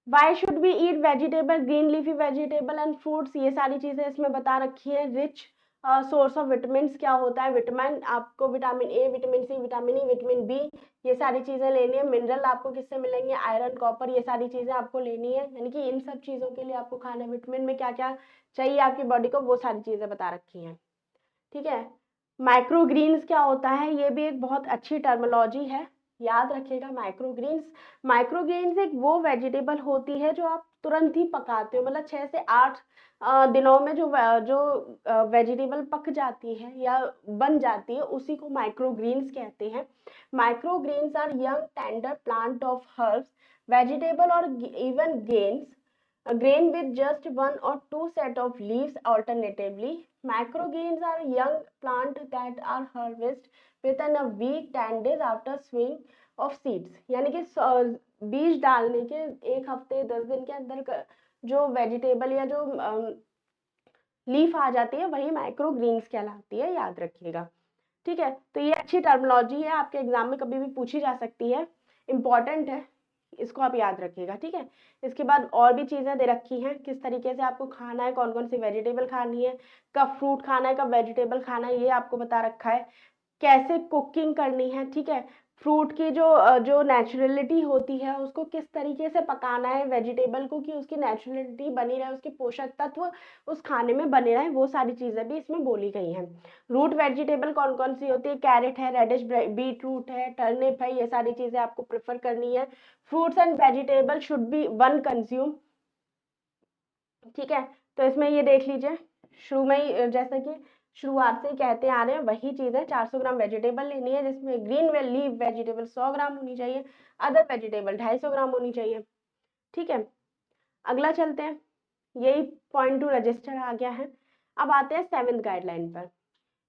why should be eat vegetable, green leafy vegetable and fruits, ये सारी चीजें इसमें बता रखी है। Rich source of vitamin क्या होता है, विटामिन आपको vitamin A, vitamin C, vitamin E, vitamin B, ये सारी चीजें लेनी है। मिनरल आपको किससे मिलेंगे, आयरन, कॉपर, ये सारी चीजें आपको लेनी है, यानी कि इन सब चीजों के लिए आपको खाना है। विटामिन में क्या क्या चाहिए आपकी बॉडी को, वो सारी चीजें बता रखी हैं। ठीक है, माइक्रोग्रीन्स क्या होता है, ये भी एक बहुत अच्छी टर्मिनोलॉजी है, याद रखिएगा। माइक्रोग्रीन्स एक वो वेजिटेबल होती है जो आप तुरंत ही पकाते हो, मतलब 6 से 8 दिनों में जो वेजिटेबल पक जाती है या बन जाती है, उसी को माइक्रोग्रीन्स कहते हैं। Microgreens are young tender plant of herbs, vegetable और even grain with just one or two set of leaves alternatively. Microgreens are young plant that are harvested within a week 10 days after swing of seeds. यानी कि बीज डालने के 1 हफ्ते 10 दिन के अंदर जो वेजिटेबल या जो लीफ आ जाती है वही माइक्रोग्रीन्स कहलाती है, याद रखिएगा। ठीक है, तो ये अच्छी टर्मिनोलॉजी है, आपके एग्जाम में कभी भी पूछी जा सकती है, इंपॉर्टेंट है, इसको आप याद रखिएगा। ठीक है, इसके बाद और भी चीज़ें दे रखी हैं, किस तरीके से आपको खाना है, कौन कौन सी वेजिटेबल खानी है, कब फ्रूट खाना है, कब वेजिटेबल खाना है, ये आपको बता रखा है। कैसे कुकिंग करनी है, ठीक है, फ्रूट की जो नेचुरलिटी होती है उसको किस तरीके से पकाना है वेजिटेबल को कि उसकी नेचुरलिटी बनी रहे, उसके पोषक तत्व उस खाने में बने रहे, वो सारी चीज़ें भी इसमें बोली गई हैं। रूट वेजिटेबल कौन कौन सी होती है, कैरेट है, रेडिश बीट रूट है, टर्निप है, ये सारी चीज़ें आपको प्रेफर करनी है। Fruits and vegetable should be one consume. ठीक है, तो इसमें ये देख लीजिए, शुरू में ही जैसा कि शुरुआत से ही कहते आ रहे हैं वही चीज़ है, 400 ग्राम वेजिटेबल लेनी है, जिसमें ग्रीन लीफ वेजिटेबल 100 ग्राम होनी चाहिए, अदर वेजिटेबल 250 ग्राम होनी चाहिए। ठीक है, अगला चलते हैं, यही पॉइंट टू रजिस्टर आ गया है। अब आते हैं 7th गाइडलाइन पर।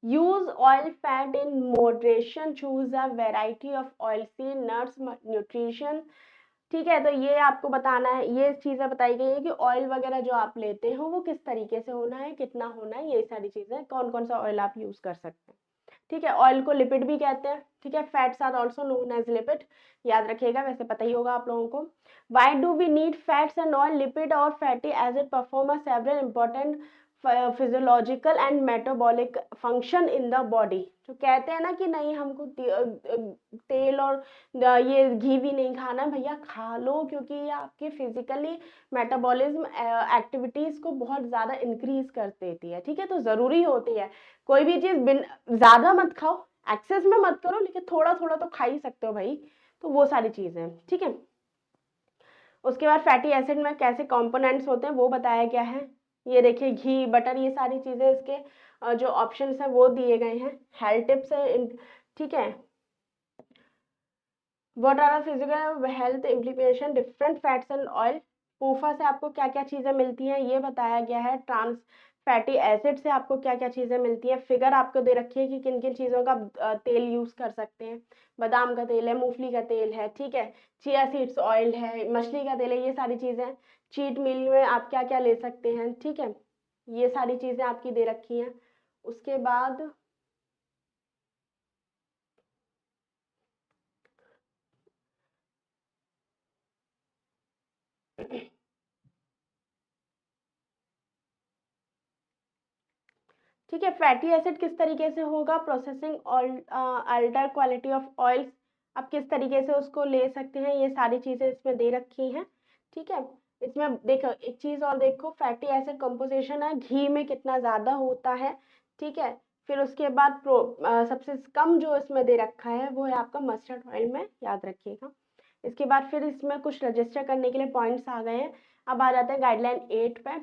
Use oil fat in moderation, choose a variety of oil seed nuts nutrition. ठीक है, तो ये आपको बताना है, ये चीज़ें बताई गई है कि ऑयल वगैरह जो आप लेते हो वो किस तरीके से होना है, कितना होना है, ये सारी चीज़ें, कौन कौन सा ऑयल आप यूज़ कर सकते हैं। ठीक है, ऑयल को लिपिड भी कहते हैं। ठीक है, fats are also known as lipid, याद रखिएगा, वैसे पता ही होगा आप लोगों को। Why do we need fats and oil, lipid और fatty as it perform several important physiological and metabolic function in the body. जो कहते हैं ना कि नहीं हमको तेल और ये घी भी नहीं खाना, भैया खा लो, क्योंकि ये आपके फिजिकली मेटाबॉलिज्म एक्टिविटीज को बहुत ज़्यादा इंक्रीज कर देती है। ठीक है, तो ज़रूरी होती है, कोई भी चीज़ ज़्यादा मत खाओ, एक्सेस में मत करो, लेकिन थोड़ा थोड़ा तो खा ही सकते हो भाई, तो वो सारी चीज़ें। ठीक है, उसके बाद फैटी एसिड में कैसे कंपोनेंट्स होते हैं वो बताया गया है। ये देखिए घी, बटर, ये सारी चीज़ें इसके जो ऑप्शंस हैं वो दिए गए हैं, हेल्थ टिप्स है। ठीक है, what are physical health implication different fats and oil, PUFA से आपको क्या क्या चीज़ें मिलती हैं ये बताया गया है। ट्रांस फैटी एसिड से आपको क्या क्या चीज़ें मिलती हैं, फिगर आपको दे रखी है कि किन किन चीज़ों का तेल यूज़ कर सकते हैं। बादाम का तेल है, मूंगफली का तेल है, ठीक है, चिया सीड्स ऑयल है, मछली का तेल है, ये सारी चीज़ें। चीट मील में आप क्या क्या ले सकते हैं, ठीक है, ये सारी चीज़ें आपकी दे रखी हैं। उसके बाद ठीक है, फैटी एसिड किस तरीके से होगा, processing alter quality of oils, आप किस तरीके से उसको ले सकते हैं, ये सारी चीज़ें इसमें दे रखी हैं। ठीक है, इसमें देखो एक चीज़ और देखो, फैटी एसिड कंपोजिशन है, घी में कितना ज़्यादा होता है। ठीक है, फिर उसके बाद सबसे कम जो इसमें दे रखा है वो है आपका मस्टर्ड ऑयल में, याद रखिएगा। इसके बाद फिर इसमें कुछ रजिस्टर करने के लिए पॉइंट्स आ गए हैं। अब आ जाता है गाइडलाइन 8 पे।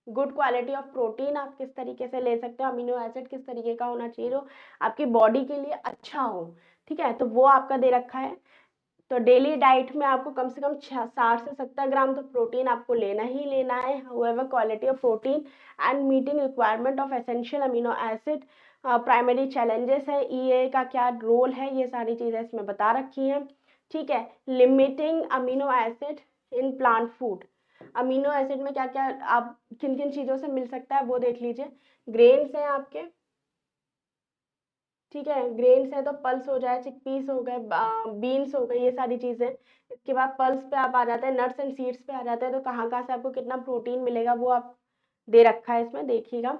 गुड क्वालिटी ऑफ प्रोटीन आप किस तरीके से ले सकते हो, अमीनो एसिड किस तरीके का होना चाहिए जो आपकी बॉडी के लिए अच्छा हो, ठीक है, तो वो आपका दे रखा है। तो डेली डाइट में आपको कम से कम 60 से 70 ग्राम तो प्रोटीन आपको लेना ही लेना है। However quality of protein and meeting requirement of essential amino acid, primary challenges है, ईए का क्या रोल है, ये सारी चीज़ें इसमें बता रखी हैं, ठीक है। Limiting amino acid in plant food, amino acid में क्या क्या आप किन किन चीज़ों से मिल सकता है वो देख लीजिए। ग्रेन्स हैं आपके, ठीक है, ग्रेन्स है तो पल्स हो जाए, चिकपीस हो गए, बीन्स हो गए, ये सारी चीज़ें। इसके बाद पल्स पे आप आ जाते हैं, नट्स एंड सीड्स पे आ जाते हैं, तो कहाँ कहाँ से आपको कितना प्रोटीन मिलेगा वो आप दे रखा है इसमें, देखिएगा।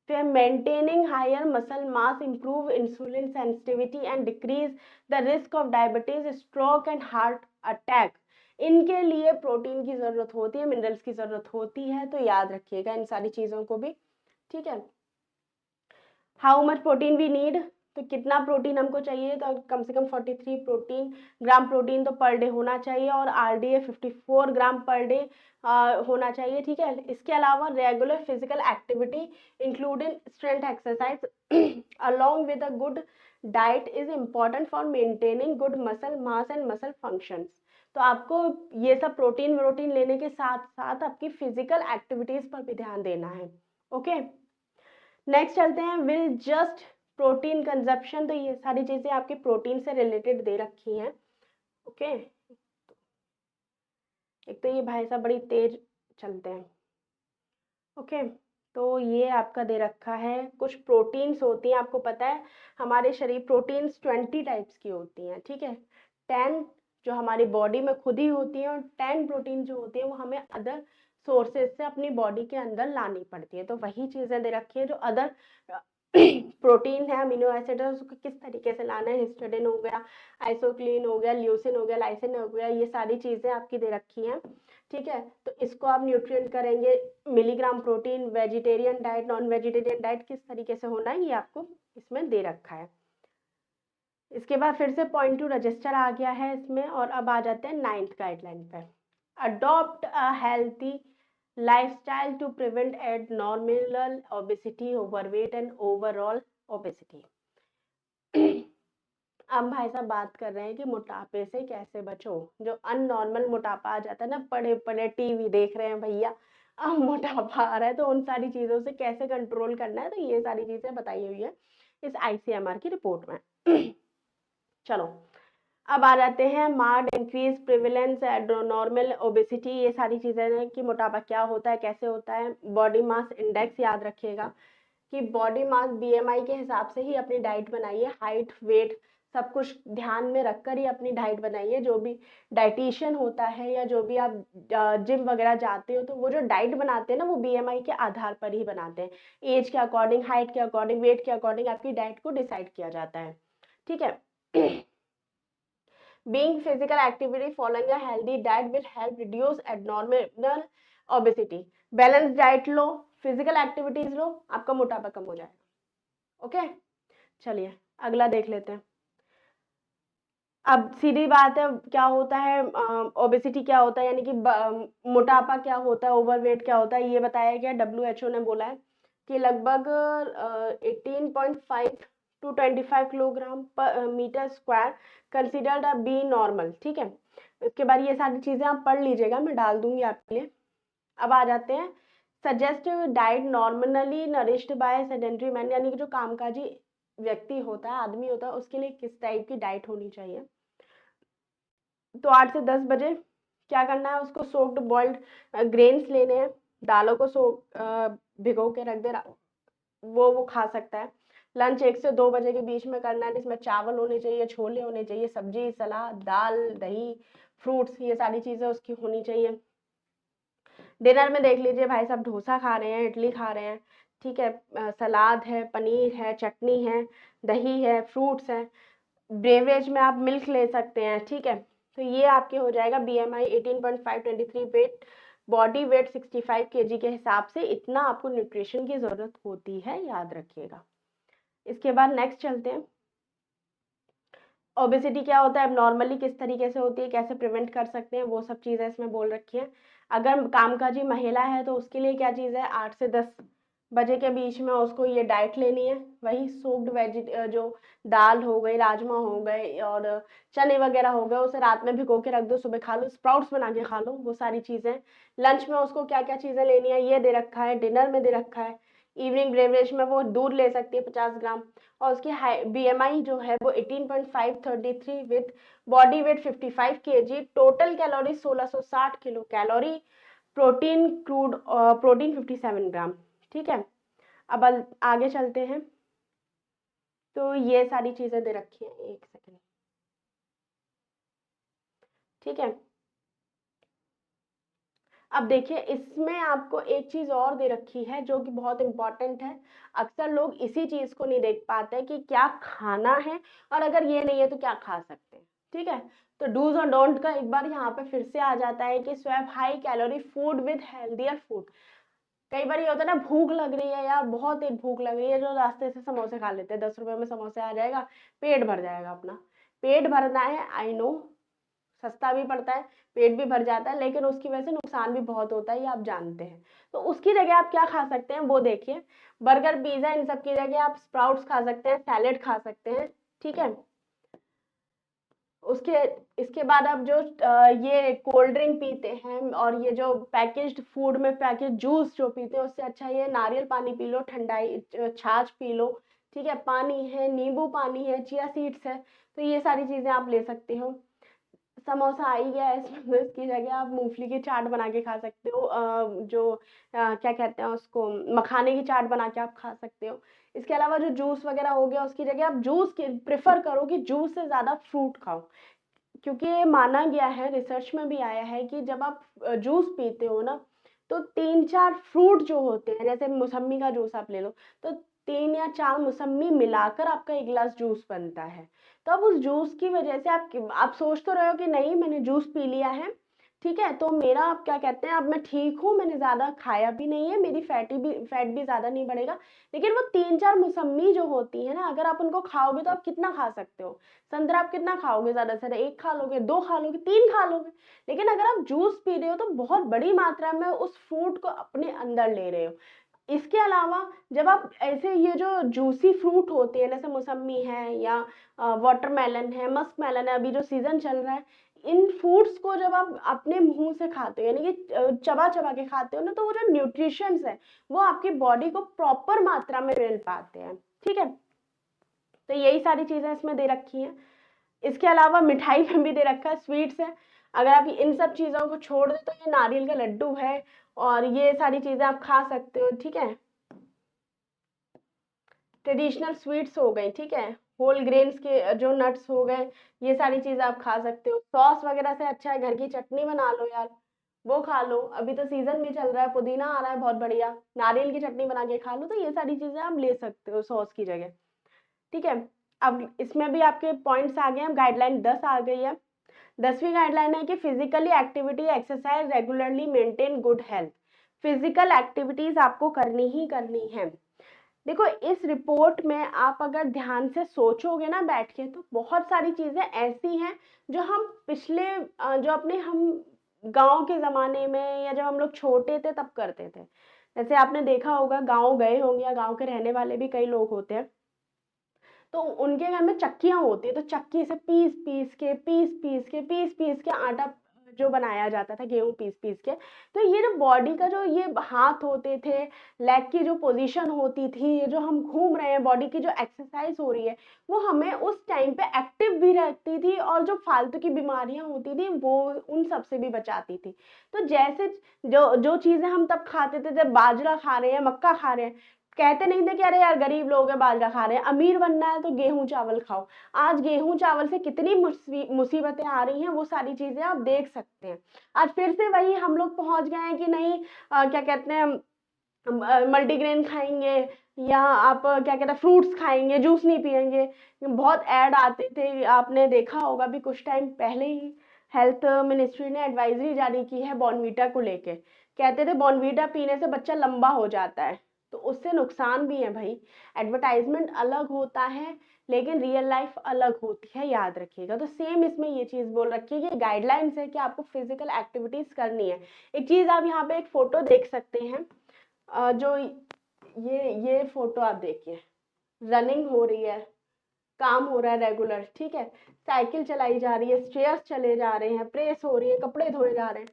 फिर maintaining higher muscle mass, improve insulin sensitivity and decrease the risk of diabetes, stroke and heart attack, इनके लिए प्रोटीन की ज़रूरत होती है, मिनरल्स की ज़रूरत होती है, तो याद रखिएगा इन सारी चीज़ों को भी, ठीक है। How much protein we need, तो कितना प्रोटीन हमको चाहिए, तो कम से कम 43 ग्राम प्रोटीन तो पर डे होना चाहिए, और आरडीए 54 ग्राम पर डे होना चाहिए, ठीक है। इसके अलावा regular physical activity including strength exercise along with a good diet is important for maintaining good muscle mass and muscle functions। तो आपको ये सब प्रोटीन लेने के साथ साथ आपकी फिजिकल एक्टिविटीज पर भी ध्यान देना है, ओके। नेक्स्ट चलते हैं, विल जस्ट प्रोटीन कंजप्शन, तो ये सारी चीजें आपके प्रोटीन से रिलेटेड दे रखी हैं, ओके। एक तो ये भाई साहब बड़ी तेज चलते हैं, ओके। तो ये आपका दे रखा है, कुछ प्रोटीन्स होती हैं, आपको पता है हमारे शरीर प्रोटीन्स 20 टाइप्स की होती हैं, ठीक है। 10 जो हमारी बॉडी में खुद ही होती हैं, और 10 प्रोटीन जो होती हैं वो हमें अदर सोर्सेज से अपनी बॉडी के अंदर लानी पड़ती है। तो वही चीज़ें दे रखी है जो अदर प्रोटीन है, अमीनो एसिड है, उसको किस तरीके से लाना है, हिस्टिडाइन हो गया, आइसोक्लिन हो गया, ल्यूसिन हो गया, लाइसिन हो गया, ये सारी चीज़ें आपकी दे रखी हैं, ठीक है। तो इसको आप न्यूट्रिएंट करेंगे, milligram protein, vegetarian diet, non vegetarian diet किस तरीके से होना है ये आपको इसमें दे रखा है। इसके बाद फिर से पॉइंट टू रजिस्टर आ गया है इसमें, और अब आ जाते हैं 9th गाइडलाइन पे। Adopt a healthy lifestyle to prevent abnormal obesity, overweight and overall obesity. अब भाई साहब बात कर रहे हैं कि मोटापे से कैसे बचो, जो अननॉर्मल मोटापा आ जाता है ना, पड़े पड़े टीवी देख रहे हैं भैया, अब मोटापा आ रहा है, तो उन सारी चीज़ों से कैसे कंट्रोल करना है, तो ये सारी चीज़ें बताई हुई है इस ICMR की रिपोर्ट में। चलो अब आ जाते हैं, मार्ड इंक्रीज प्रिविलेंस एबनॉर्मल ओबेसिटी, ये सारी चीज़ें हैं कि मोटापा क्या होता है, कैसे होता है। बॉडी मास इंडेक्स याद रखिएगा कि बॉडी मास BMI के हिसाब से ही अपनी डाइट बनाइए, हाइट वेट सब कुछ ध्यान में रखकर ही अपनी डाइट बनाइए। जो भी डाइटिशियन होता है या जो भी आप जिम वगैरह जाते हो, तो वो जो डाइट बनाते हैं ना, वो BMI के आधार पर ही बनाते हैं, एज के अकॉर्डिंग, हाइट के अकॉर्डिंग, वेट के अकॉर्डिंग आपकी डाइट को डिसाइड किया जाता है, ठीक है। Being physical activity following a healthy diet will help reduce abnormal obesity। Balance diet लो, फिजिकल एक्टिविटीज लो, आपका मोटापा कम हो जाएगा, ओके। चलिए अगला देख लेते हैं। अब सीधी बात है, क्या होता है ओबेसिटी, क्या होता है, यानी कि मोटापा क्या होता है, ओवरवेट क्या होता है, ये बताया गया। WHO ने बोला है कि लगभग 18.5 to 25 kilogram per metre square considered a be normal, ठीक है। इसके बाद ये सारी चीज़ें आप पढ़ लीजिएगा, मैं डाल दूंगी आपके लिए। अब आ जाते हैं, suggest diet normally nourished by sedentary man, यानी कि जो कामकाजी व्यक्ति होता है, आदमी होता है, उसके लिए किस टाइप की डाइट होनी चाहिए। तो 8 से 10 बजे क्या करना है, उसको सोक्ड बॉइल्ड ग्रेन्स लेने हैं, दालों को भिगो के रख दे, वो खा सकता है। लंच 1 से 2 बजे के बीच में करना है, जिसमें चावल होने चाहिए, छोले होने चाहिए, सब्जी, सलाद, दाल, दही, फ्रूट्स, ये सारी चीज़ें उसकी होनी चाहिए। डिनर में देख लीजिए भाई साहब, डोसा खा रहे हैं, इडली खा रहे हैं, ठीक है, सलाद है, पनीर है, चटनी है, दही है, फ्रूट्स है। बेवरेज में आप मिल्क ले सकते हैं, ठीक है। तो ये आपके हो जाएगा BMI 18.5, 23 weight, body weight 65 kg के हिसाब से इतना आपको न्यूट्रिशन की ज़रूरत होती है, याद रखिएगा, इसके बाद नेक्स्ट चलते हैं। ओबेसिटी क्या होता है, नॉर्मली किस तरीके से होती है, कैसे प्रिवेंट कर सकते हैं, वो सब चीज़ें इसमें बोल रखी हैं। अगर कामकाजी महिला है तो उसके लिए क्या चीज़ है, 8 से 10 बजे के बीच में उसको ये डाइट लेनी है। वही सोक्ड जो दाल हो गई, राजमा हो गए और चने वगैरह हो गए, उसे रात में भिगो के रख दो, सुबह खा लो, स्प्राउट्स बना के खा लो, वो सारी चीज़ें। लंच में उसको क्या क्या चीज़ें लेनी है ये दे रखा है, डिनर में दे रखा है। इवनिंग ब्रेवरेज में वो दूध ले सकती है 50 ग्राम। और उसकी BMI जो है वो 18.533 with body weight 55 kg, total calorie 1660 kilo calorie, protein 57 ग्राम। ठीक है, अब आगे चलते हैं। तो ये सारी चीजें दे रखी हैं, एक सेकेंड। ठीक है, अब देखिए इसमें आपको एक चीज और दे रखी है जो कि बहुत इंपॉर्टेंट है। अक्सर लोग इसी चीज को नहीं देख पाते कि क्या खाना है और अगर ये नहीं है तो क्या खा सकते हैं। ठीक है, तो डूज और डोंट का एक बार यहाँ पे फिर से आ जाता है कि swap high calorie food with healthier food. कई बार ये होता है ना, भूख लग रही है यार, बहुत तेज भूख लग रही है, जो रास्ते से समोसे खा लेते हैं, 10 रुपए में समोसे आ जाएगा, पेट भर जाएगा अपना। पेट भरना है, आई नो सस्ता भी पड़ता है, पेट भी भर जाता है, लेकिन उसकी वजह से नुकसान भी बहुत होता है, ये आप जानते हैं। तो उसकी जगह आप क्या खा सकते हैं वो देखिए। बर्गर, पिज्जा, इन सब की जगह आप स्प्राउट्स खा सकते हैं, सैलेड खा सकते हैं। ठीक है, उसके इसके बाद आप जो ये कोल्ड ड्रिंक पीते हैं और ये जो पैकेज्ड फूड में पैकेज जूस जो पीते हैं, उससे अच्छा ये नारियल पानी पी लो, ठंडाई छाछ पी लो। ठीक है, पानी है, नींबू पानी है, चिया सीड्स है, तो ये सारी चीजें आप ले सकते हो। समोसा आ ही गया है इसमें, तो इसकी जगह आप मूंगफली की चाट बना के खा सकते हो, क्या कहते हैं उसको, मखाने की चाट बना के आप खा सकते हो। इसके अलावा जो जूस वगैरह हो गया, उसकी जगह आप जूस के प्रेफर करो कि जूस से ज़्यादा फ्रूट खाओ। क्योंकि ये माना गया है, रिसर्च में भी आया है कि जब आप जूस पीते हो ना, तो 3-4 फ्रूट जो होते हैं, जैसे मौसम्मी का जूस आप ले लो, तो 3 या 4 मौसम्मी मिलाकर आपका एक गिलास जूस बनता है। तो अब उस जूस की वजह से आप सोच तो रहे हो कि नहीं मैंने जूस पी लिया है, ठीक है, तो मेरा आप क्या कहते हैं, अब मैं ठीक हूँ, मैंने ज़्यादा खाया भी नहीं है, मेरी फैट भी ज़्यादा नहीं बढ़ेगा। लेकिन वो 3-4 मौसम्मी जो होती है ना, अगर आप उनको खाओगे तो आप कितना खा सकते हो। संतरा आप कितना खाओगे, ज्यादा से ज्यादा 1 खा लोगे, 2 खा लोगे, 3 खा लोगे। लेकिन अगर आप जूस पी रहे हो तो बहुत बड़ी मात्रा में उस फ्रूट को अपने अंदर ले रहे हो। इसके अलावा जब आप ऐसे ये जो जूसी फ्रूट होते हैं, जैसे मौसम्मी है या वाटरमेलन है, मस्क मेलन है, अभी जो सीजन चल रहा है, इन फ्रूट्स को जब आप अपने मुंह से खाते हो, यानी कि चबा चबा के खाते हो ना, तो वो जो न्यूट्रिशंस है वो आपकी बॉडी को प्रॉपर मात्रा में मिल पाते हैं। ठीक है, तो यही सारी चीजें इसमें दे रखी हैं। इसके अलावा मिठाई में भी दे रखा है, स्वीट्स है। अगर आप इन सब चीज़ों को छोड़ दें तो ये नारियल का लड्डू है और ये सारी चीज़ें आप खा सकते हो। ठीक है, ट्रेडिशनल स्वीट्स हो गई, ठीक है, होल ग्रेन्स के जो नट्स हो गए, ये सारी चीज़ें आप खा सकते हो। सॉस वगैरह से अच्छा है घर की चटनी बना लो यार, वो खा लो, अभी तो सीजन भी चल रहा है, पुदीना आ रहा है बहुत बढ़िया, नारियल की चटनी बना के खा लो। तो ये सारी चीज़ें आप ले सकते हो सॉस की जगह। ठीक है, अब इसमें भी आपके पॉइंट्स आ गए हैं, गाइडलाइन 10 आ गई है। 10वीं गाइडलाइन है कि physically activity, exercise regularly maintain good health. Physical activities आपको करनी ही करनी है। देखो इस रिपोर्ट में आप अगर ध्यान से सोचोगे ना बैठ के, तो बहुत सारी चीजें ऐसी हैं जो हम पिछले जो अपने हम गांव के जमाने में या जब हम लोग छोटे थे तब करते थे। जैसे आपने देखा होगा, गांव गए होंगे या गांव के रहने वाले भी कई लोग होते हैं, तो उनके घर में चक्कियाँ होती है, तो चक्की से पीस पीस के आटा जो बनाया जाता था, गेहूं पीस पीस के। तो ये जो बॉडी का जो ये हाथ होते थे, लेग की जो पोजीशन होती थी, ये जो हम घूम रहे हैं, बॉडी की जो एक्सरसाइज हो रही है, वो हमें उस टाइम पे एक्टिव भी रखती थी और जो फालतू की बीमारियां होती थी वो उन सब से भी बचाती थी। तो जैसे जो जो चीजें हम तब खाते थे, जब बाजरा खा रहे हैं, मक्का खा रहे हैं, कहते नहीं थे कि अरे यार गरीब लोग हैं बाजरा खा रहे हैं, अमीर बनना है तो गेहूं चावल खाओ। आज गेहूं चावल से कितनी मुसीबतें आ रही हैं, वो सारी चीजें आप देख सकते हैं। आज फिर से वही हम लोग पहुंच गए हैं कि नहीं, क्या कहते हैं, मल्टीग्रेन खाएंगे या आप क्या कहते हैं फ्रूट्स खाएंगे, जूस नहीं पियेंगे। बहुत ऐड आते थे, आपने देखा होगा भी कुछ टाइम पहले ही हेल्थ मिनिस्ट्री ने एडवाइजरी जारी की है बॉर्नवीटा को लेके। कहते थे बॉर्नवीटा पीने से बच्चा लंबा हो जाता है। तो उससे नुकसान भी है भाई। एडवर्टाइजमेंट अलग होता है लेकिन रियल लाइफ अलग होती है, याद रखिएगा। तो सेम इसमें ये चीज़ बोल रखी है कि गाइडलाइंस है कि आपको फिजिकल एक्टिविटीज करनी है। एक चीज़ आप यहाँ पे एक फोटो देख सकते हैं, जो ये फोटो आप देखिए, रनिंग हो रही है, काम हो रहा है रेगुलर, ठीक है, साइकिल चलाई जा रही है, स्टेयर्स चले जा रहे हैं, प्रेस हो रही है, कपड़े धोए जा रहे हैं।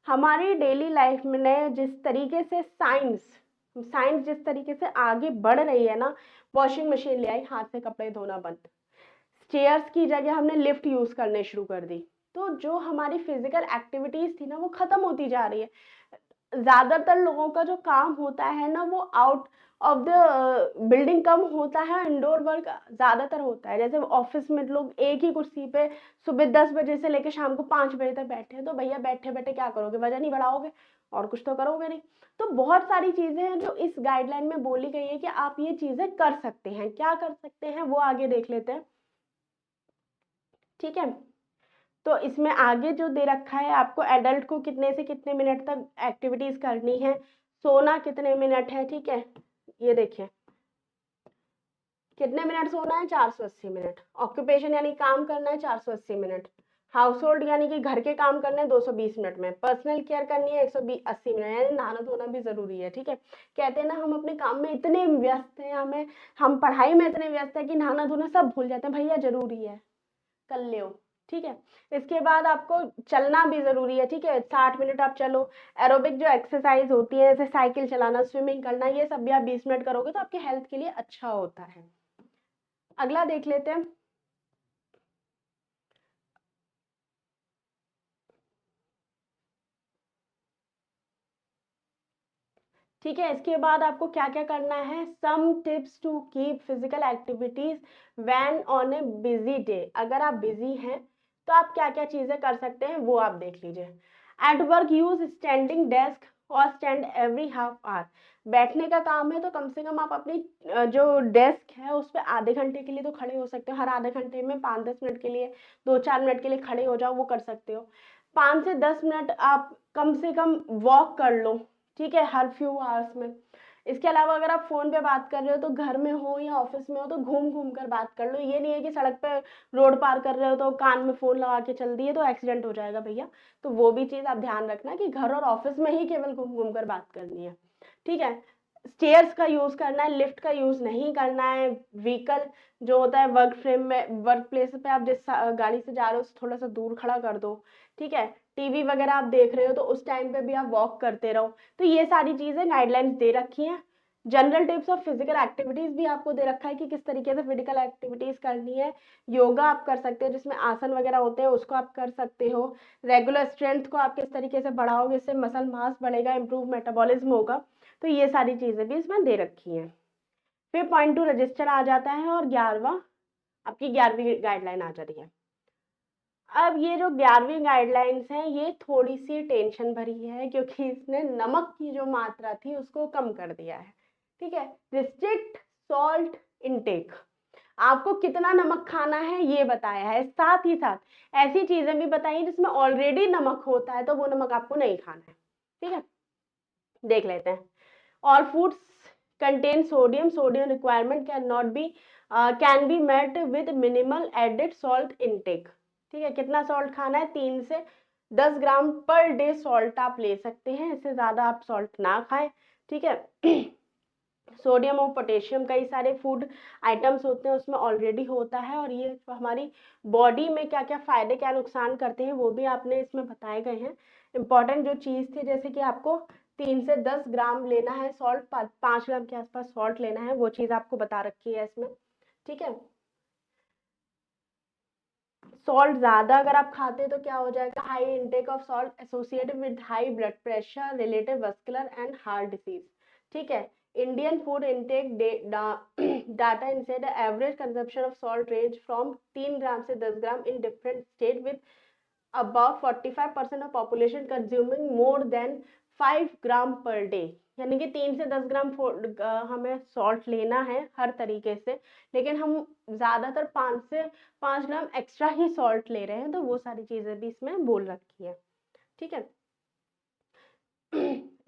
हमारी डेली लाइफ में जिस तरीके से साइंस जिस तरीके से आगे बढ़ रही है ना, वॉशिंग मशीन ले आई, हाथ से कपड़े धोना बंद, स्टेयर्स की जगह हमने लिफ्ट यूज करने शुरू कर दी। तो जो हमारी फिजिकल एक्टिविटीज थी ना वो खत्म होती जा रही है। ज्यादातर लोगों का जो काम होता है ना वो आउट ऑफ द बिल्डिंग कम होता है, इंडोर वर्क ज्यादातर होता है। जैसे ऑफिस में लोग एक ही कुर्सी पे सुबह 10 बजे से लेकर शाम को 5 बजे तक बैठे हैं, तो भैया बैठे बैठे क्या करोगे, वजन ही बढ़ाओगे और कुछ तो करोगे नहीं। तो बहुत सारी चीजें हैं जो इस गाइडलाइन में बोली गई है कि आप ये चीजें कर सकते हैं। क्या कर सकते हैं वो आगे देख लेते हैं, ठीक है। तो इसमें आगे जो दे रखा है आपको, एडल्ट को कितने से कितने मिनट तक एक्टिविटीज करनी है, सोना कितने मिनट है, ठीक है, ये देखिए कितने मिनट सोना है, 480 मिनट। ऑक्यूपेशन यानी काम करना है, 480 मिनट। हाउस होल्ड यानी कि घर के काम करने हैं, 220 मिनट में। पर्सनल केयर करनी है, 180 मिनट, यानी नहाना धोना भी जरूरी है, ठीक है। कहते हैं ना हम अपने काम में इतने व्यस्त हैं, हम पढ़ाई में इतने व्यस्त है कि नहाना धोना सब भूल जाते हैं, भैया जरूरी है, कर लो, ठीक है। इसके बाद आपको चलना भी जरूरी है, ठीक है, 60 मिनट आप चलो। एरोबिक जो एक्सरसाइज होती है जैसे साइकिल चलाना, स्विमिंग करना, ये सब भी आप 20 मिनट करोगे तो आपके हेल्थ के लिए अच्छा होता है। अगला देख लेते हैं, ठीक है। इसके बाद आपको क्या क्या करना है, some tips to keep physical activities when on a busy day. अगर आप बिजी हैं तो आप क्या क्या चीजें कर सकते हैं वो आप देख लीजिए। At work use standing desk और स्टैंड एवरी हाफ आवर। बैठने का काम है तो कम से कम आप अपनी जो डेस्क है उस पर आधे घंटे के लिए तो खड़े हो सकते हो। हर आधे घंटे में 5-10 मिनट के लिए, 2-4 मिनट के लिए खड़े हो जाओ, वो कर सकते हो। 5 से 10 मिनट आप कम से कम वॉक कर लो, ठीक है, हर फ्यू आवर्स में। इसके अलावा अगर आप फोन पे बात कर रहे हो तो घर में हो या ऑफिस में हो तो घूम घूम कर बात कर लो। ये नहीं है कि सड़क पे रोड पार कर रहे हो तो कान में फोन लगा के चल दिए तो एक्सीडेंट हो जाएगा भैया। तो वो भी चीज आप ध्यान रखना कि घर और ऑफिस में ही केवल घूम घूम कर बात करनी है, ठीक है। स्टेयर्स का यूज करना है, लिफ्ट का यूज नहीं करना है। व्हीकल जो होता है वर्क फ्रेम में, वर्क प्लेस पे आप जिस गाड़ी से जा रहे हो उससे थोड़ा सा दूर खड़ा कर दो, ठीक है। टीवी वगैरह आप देख रहे हो तो उस टाइम पे भी आप वॉक करते रहो। तो ये सारी चीजें गाइडलाइंस दे रखी हैं। General tips of physical activities भी आपको दे रखा है कि किस तरीके से फिजिकल एक्टिविटीज करनी है। योगा आप कर सकते हो जिसमें आसन वगैरह होते हैं, उसको आप कर सकते हो। रेगुलर स्ट्रेंथ को आप किस तरीके से बढ़ाओगे, इससे मसल मास बढ़ेगा, इंप्रूव मेटाबॉलिज्म होगा। तो ये सारी चीजें भी इसमें दे रखी हैं। फिर पॉइंट टू रजिस्टर आ जाता है और 11वां, आपकी 11वीं गाइडलाइन आ जाती है। अब ये जो 11वीं गाइडलाइंस है ये थोड़ी सी टेंशन भरी है क्योंकि इसने नमक की जो मात्रा थी उसको कम कर दिया है, ठीक है। रिस्ट्रिक्ट सॉल्ट इनटेक, आपको कितना नमक खाना है ये बताया है, साथ ही साथ ऐसी चीजें भी बताई जिसमें ऑलरेडी नमक होता है तो वो नमक आपको नहीं खाना है, ठीक है। देख लेते हैं। All foods contain sodium. Sodium requirement cannot be can be met with minimal added salt intake. ठीक है, कितना सॉल्ट खाना है, 3 से 10 ग्राम पर डे सॉल्ट आप ले सकते हैं, इससे ज्यादा आप सॉल्ट ना खाएं, ठीक है। सोडियम और पोटेशियम कई सारे फूड आइटम्स होते हैं उसमें ऑलरेडी होता है, और ये हमारी बॉडी में क्या क्या फायदे क्या नुकसान करते हैं वो भी आपने इसमें बताए गए हैं। इंपॉर्टेंट जो चीज़ थी जैसे कि आपको 3 से 10 ग्राम लेना है सॉल्ट, 5 ग्राम के आसपास सॉल्ट लेना है, वो चीज़ आपको बता रखी है इसमें, ठीक है। सॉल्ट ज़्यादा अगर आप खाते हैं तो क्या हो जाएगा, high intake of salt associated with high blood pressure, related vascular and heart disease, ठीक है। Indian food intake data indicate average consumption of salt range from 3 gram से 10 gram in different state with about 45% of population consuming more than 5 gram per day. यानी कि 3 से 10 ग्राम हमें salt लेना है हर तरीके से, लेकिन हम ज्यादातर 5 से 5 ग्राम एक्स्ट्रा ही सॉल्ट ले रहे हैं, तो वो सारी चीजें भी इसमें बोल रखी है, ठीक है।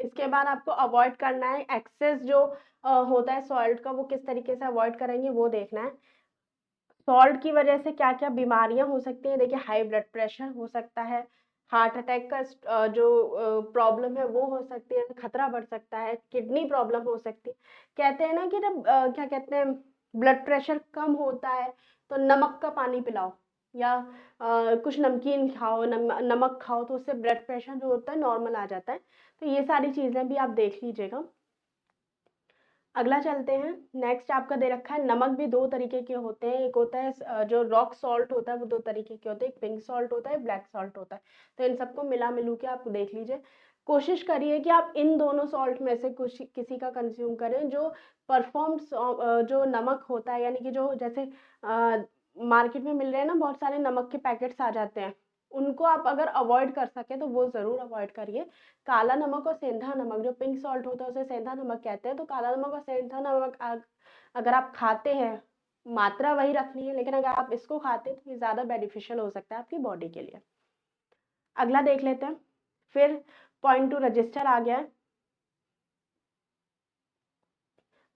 इसके उसके बाद आपको अवॉइड करना है एक्सेस जो होता है सॉल्ट का, वो किस तरीके से अवॉइड करेंगे वो देखना है। सॉल्ट की वजह से क्या क्या बीमारियां हो सकती हैं, देखिए हाई ब्लड प्रेशर हो सकता है, हार्ट अटैक का जो प्रॉब्लम है वो हो सकती है, खतरा बढ़ सकता है, किडनी प्रॉब्लम हो सकती है। कहते हैं ना कि जब क्या कहते हैं ब्लड प्रेशर कम होता है तो नमक का पानी पिलाओ या कुछ नमकीन खाओ, नमक खाओ, तो उससे ब्लड प्रेशर जो होता है नॉर्मल आ जाता है। तो ये सारी चीज़ें भी आप देख लीजिएगा। अगला चलते हैं। नेक्स्ट आपका दे रखा है नमक भी दो तरीके के होते हैं, एक होता है जो रॉक सॉल्ट होता है वो दो तरीके के होते हैं, एक पिंक सॉल्ट होता है, ब्लैक सॉल्ट होता है। तो इन सबको मिलू के आप देख लीजिए। कोशिश करिए कि आप इन दोनों सॉल्ट में से कुछ किसी का कंज्यूम करें जो परफॉर्म जो नमक होता है, यानी कि जो जैसे मार्केट में मिल रहे हैं ना बहुत सारे नमक के पैकेट्स आ जाते हैं, उनको आप अगर अवॉइड कर सके तो वो ज़रूर अवॉइड करिए। काला नमक और सेंधा नमक, जो पिंक सॉल्ट होता है उसे सेंधा नमक कहते हैं, तो काला नमक और सेंधा नमक अगर आप खाते हैं, मात्रा वही रखनी है, लेकिन अगर आप इसको खाते हैं तो ये ज़्यादा बेनिफिशियल हो सकता है आपकी बॉडी के लिए। अगला देख लेते हैं। फिर पॉइंट टू रजिस्टर आ गया है।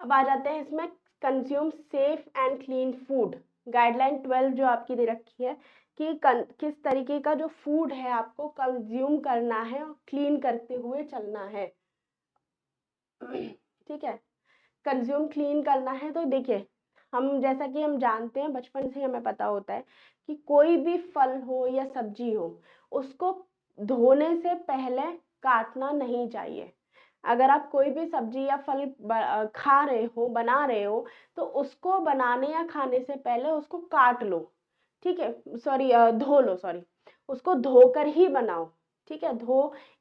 अब आ जाते हैं इसमें consume safe and clean food. Guideline 12 जो आपकी दे रखी है कि किस तरीके का जो फूड है आपको कंज्यूम करना है और क्लीन करते हुए चलना है। ठीक है, कंज्यूम क्लीन करना है तो देखिए, हम जैसा कि हम जानते हैं बचपन से हमें पता होता है कि कोई भी फल हो या सब्जी हो उसको धोने से पहले काटना नहीं चाहिए। अगर आप कोई भी सब्जी या फल खा रहे हो, बना रहे हो, तो उसको बनाने या खाने से पहले उसको काट लो। ठीक है, सॉरी धो लो, सॉरी, उसको धोकर ही बनाओ। ठीक है,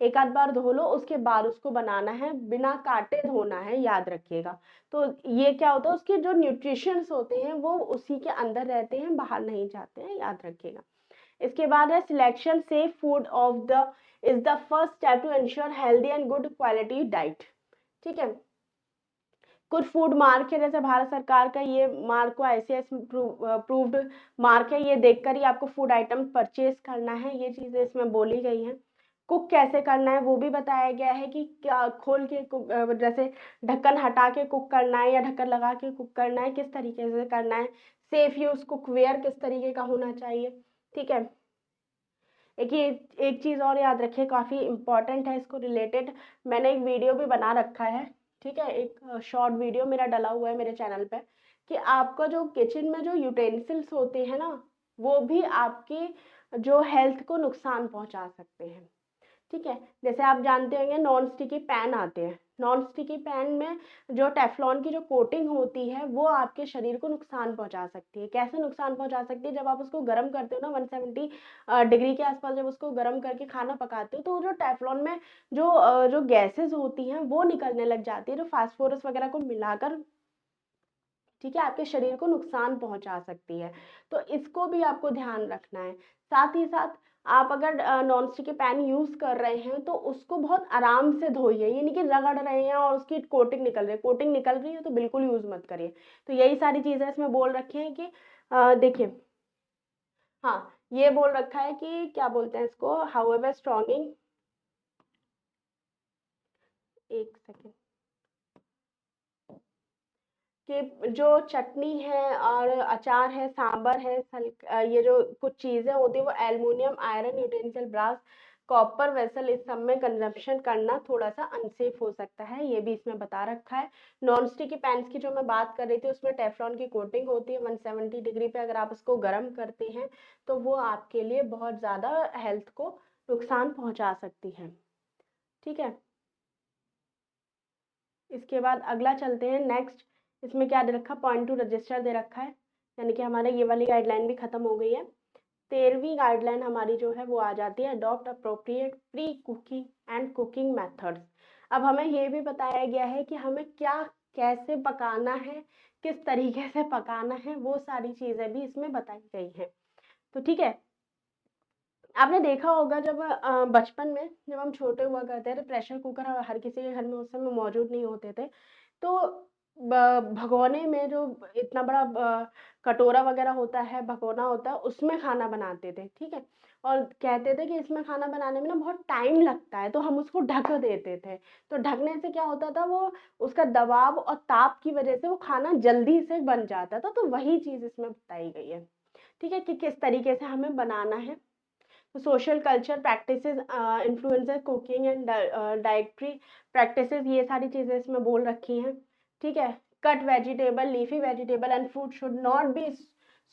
एक आध बार धो लो, उसके बाद उसको बनाना है, बिना काटे धोना है, याद रखिएगा। तो ये क्या होता है, उसके जो न्यूट्रिशंस होते हैं वो उसी के अंदर रहते हैं, बाहर नहीं जाते हैं, याद रखिएगा। इसके बाद है selection safe food of the is the first step to ensure healthy and good quality diet. ठीक है, कुछ फूड मार्क है, जैसे भारत सरकार का ये मार्क को ICS प्रूव्ड मार्क है, ये देखकर ही आपको फूड आइटम परचेज करना है, ये चीजें इसमें बोली गई हैं। कुक कैसे करना है वो भी बताया गया है कि क्या खोल के कुक, जैसे ढक्कन हटा के कुक करना है या ढक्कन लगा के कुक करना है, किस तरीके से करना है, सेफ यूज कुकवेयर किस तरीके का होना चाहिए। ठीक है, एक चीज़ और याद रखिए, काफ़ी इम्पॉर्टेंट है इसको रिलेटेड, मैंने एक वीडियो भी बना रखा है। ठीक है, एक शॉर्ट वीडियो मेरा डला हुआ है मेरे चैनल पे, कि आपका जो किचन में जो यूटेंसिल्स होते हैं ना, वो भी आपकी जो हेल्थ को नुकसान पहुंचा सकते हैं। ठीक है, जैसे आप जानते होंगे नॉन स्टिकी पैन आते हैं, नॉन स्टिकी पैन में जो टेफ्लॉन की जो कोटिंग होती है वो आपके शरीर को नुकसान पहुंचा सकती है। कैसे नुकसान पहुंचा सकती है, जब आप उसको गर्म करते हो ना 170 डिग्री के आसपास, जब उसको गर्म करके खाना पकाते हो, तो जो टेफ्लॉन में जो गैसेस होती हैं वो निकलने लग जाती है, जो फास्फोरस वगैरह को मिलाकर, ठीक है, आपके शरीर को नुकसान पहुंचा सकती है। तो इसको भी आपको ध्यान रखना है। साथ ही साथ आप अगर नॉन स्टिक के पैन यूज कर रहे हैं तो उसको बहुत आराम से धोइए, ये नहीं कि रगड़ रहे हैं और उसकी कोटिंग निकल रही है, कोटिंग निकल रही है तो बिल्कुल यूज मत करिए। तो यही सारी चीजें इसमें बोल रखी हैं कि देखिए, हाँ, ये बोल रखा है कि क्या बोलते हैं इसको, हाउएवर स्ट्रॉन्गिंग, एक सेकेंड, कि जो चटनी है और अचार है, सांबर है, ये जो कुछ चीज़ें होती है वो aluminium, iron, utensil, brass, copper vessel, इस सब में कंजम्पशन करना थोड़ा सा अनसेफ हो सकता है, ये भी इसमें बता रखा है। नॉन स्टिकी पैन्स की जो मैं बात कर रही थी उसमें टेफ्लॉन की कोटिंग होती है, 170 डिग्री पे अगर आप उसको गर्म करते हैं तो वो आपके लिए बहुत ज़्यादा हेल्थ को नुकसान पहुंचा सकती है। ठीक है, इसके बाद अगला चलते हैं नेक्स्ट। इसमें क्या दे रखा, पॉइंट टू रजिस्टर दे रखा है, यानी कि हमारे ये वाली गाइडलाइन भी खत्म हो गई है। 13वीं गाइडलाइन हमारी जो है वो आ जाती है, adopt appropriate pre cooking and cooking methods. अब हमें ये भी बताया गया है कि हमें क्या कैसे पकाना है, किस तरीके से पकाना है, वो सारी चीज़ें भी इसमें बताई गई हैं। तो ठीक है, आपने देखा होगा जब बचपन में जब हम छोटे हुआ करते थे, प्रेशर कुकर हर किसी के घर में उस समय मौजूद नहीं होते थे, तो भगोने में जो इतना बड़ा कटोरा वगैरह होता है, भगोना होता है, उसमें खाना बनाते थे, ठीक है? और कहते थे कि इसमें खाना बनाने में ना बहुत टाइम लगता है, तो हम उसको ढक देते थे। तो ढकने से क्या होता था, वो उसका दबाव और ताप की वजह से वो खाना जल्दी से बन जाता था। तो वही चीज़ इसमें बताई गई है, ठीक है? कि किस तरीके से हमें बनाना है। तो social culture practices influencer cooking and dietary practices, ये सारी चीज़ें इसमें बोल रखी हैं, ठीक है? Cut vegetable, leafy vegetable and fruit should not be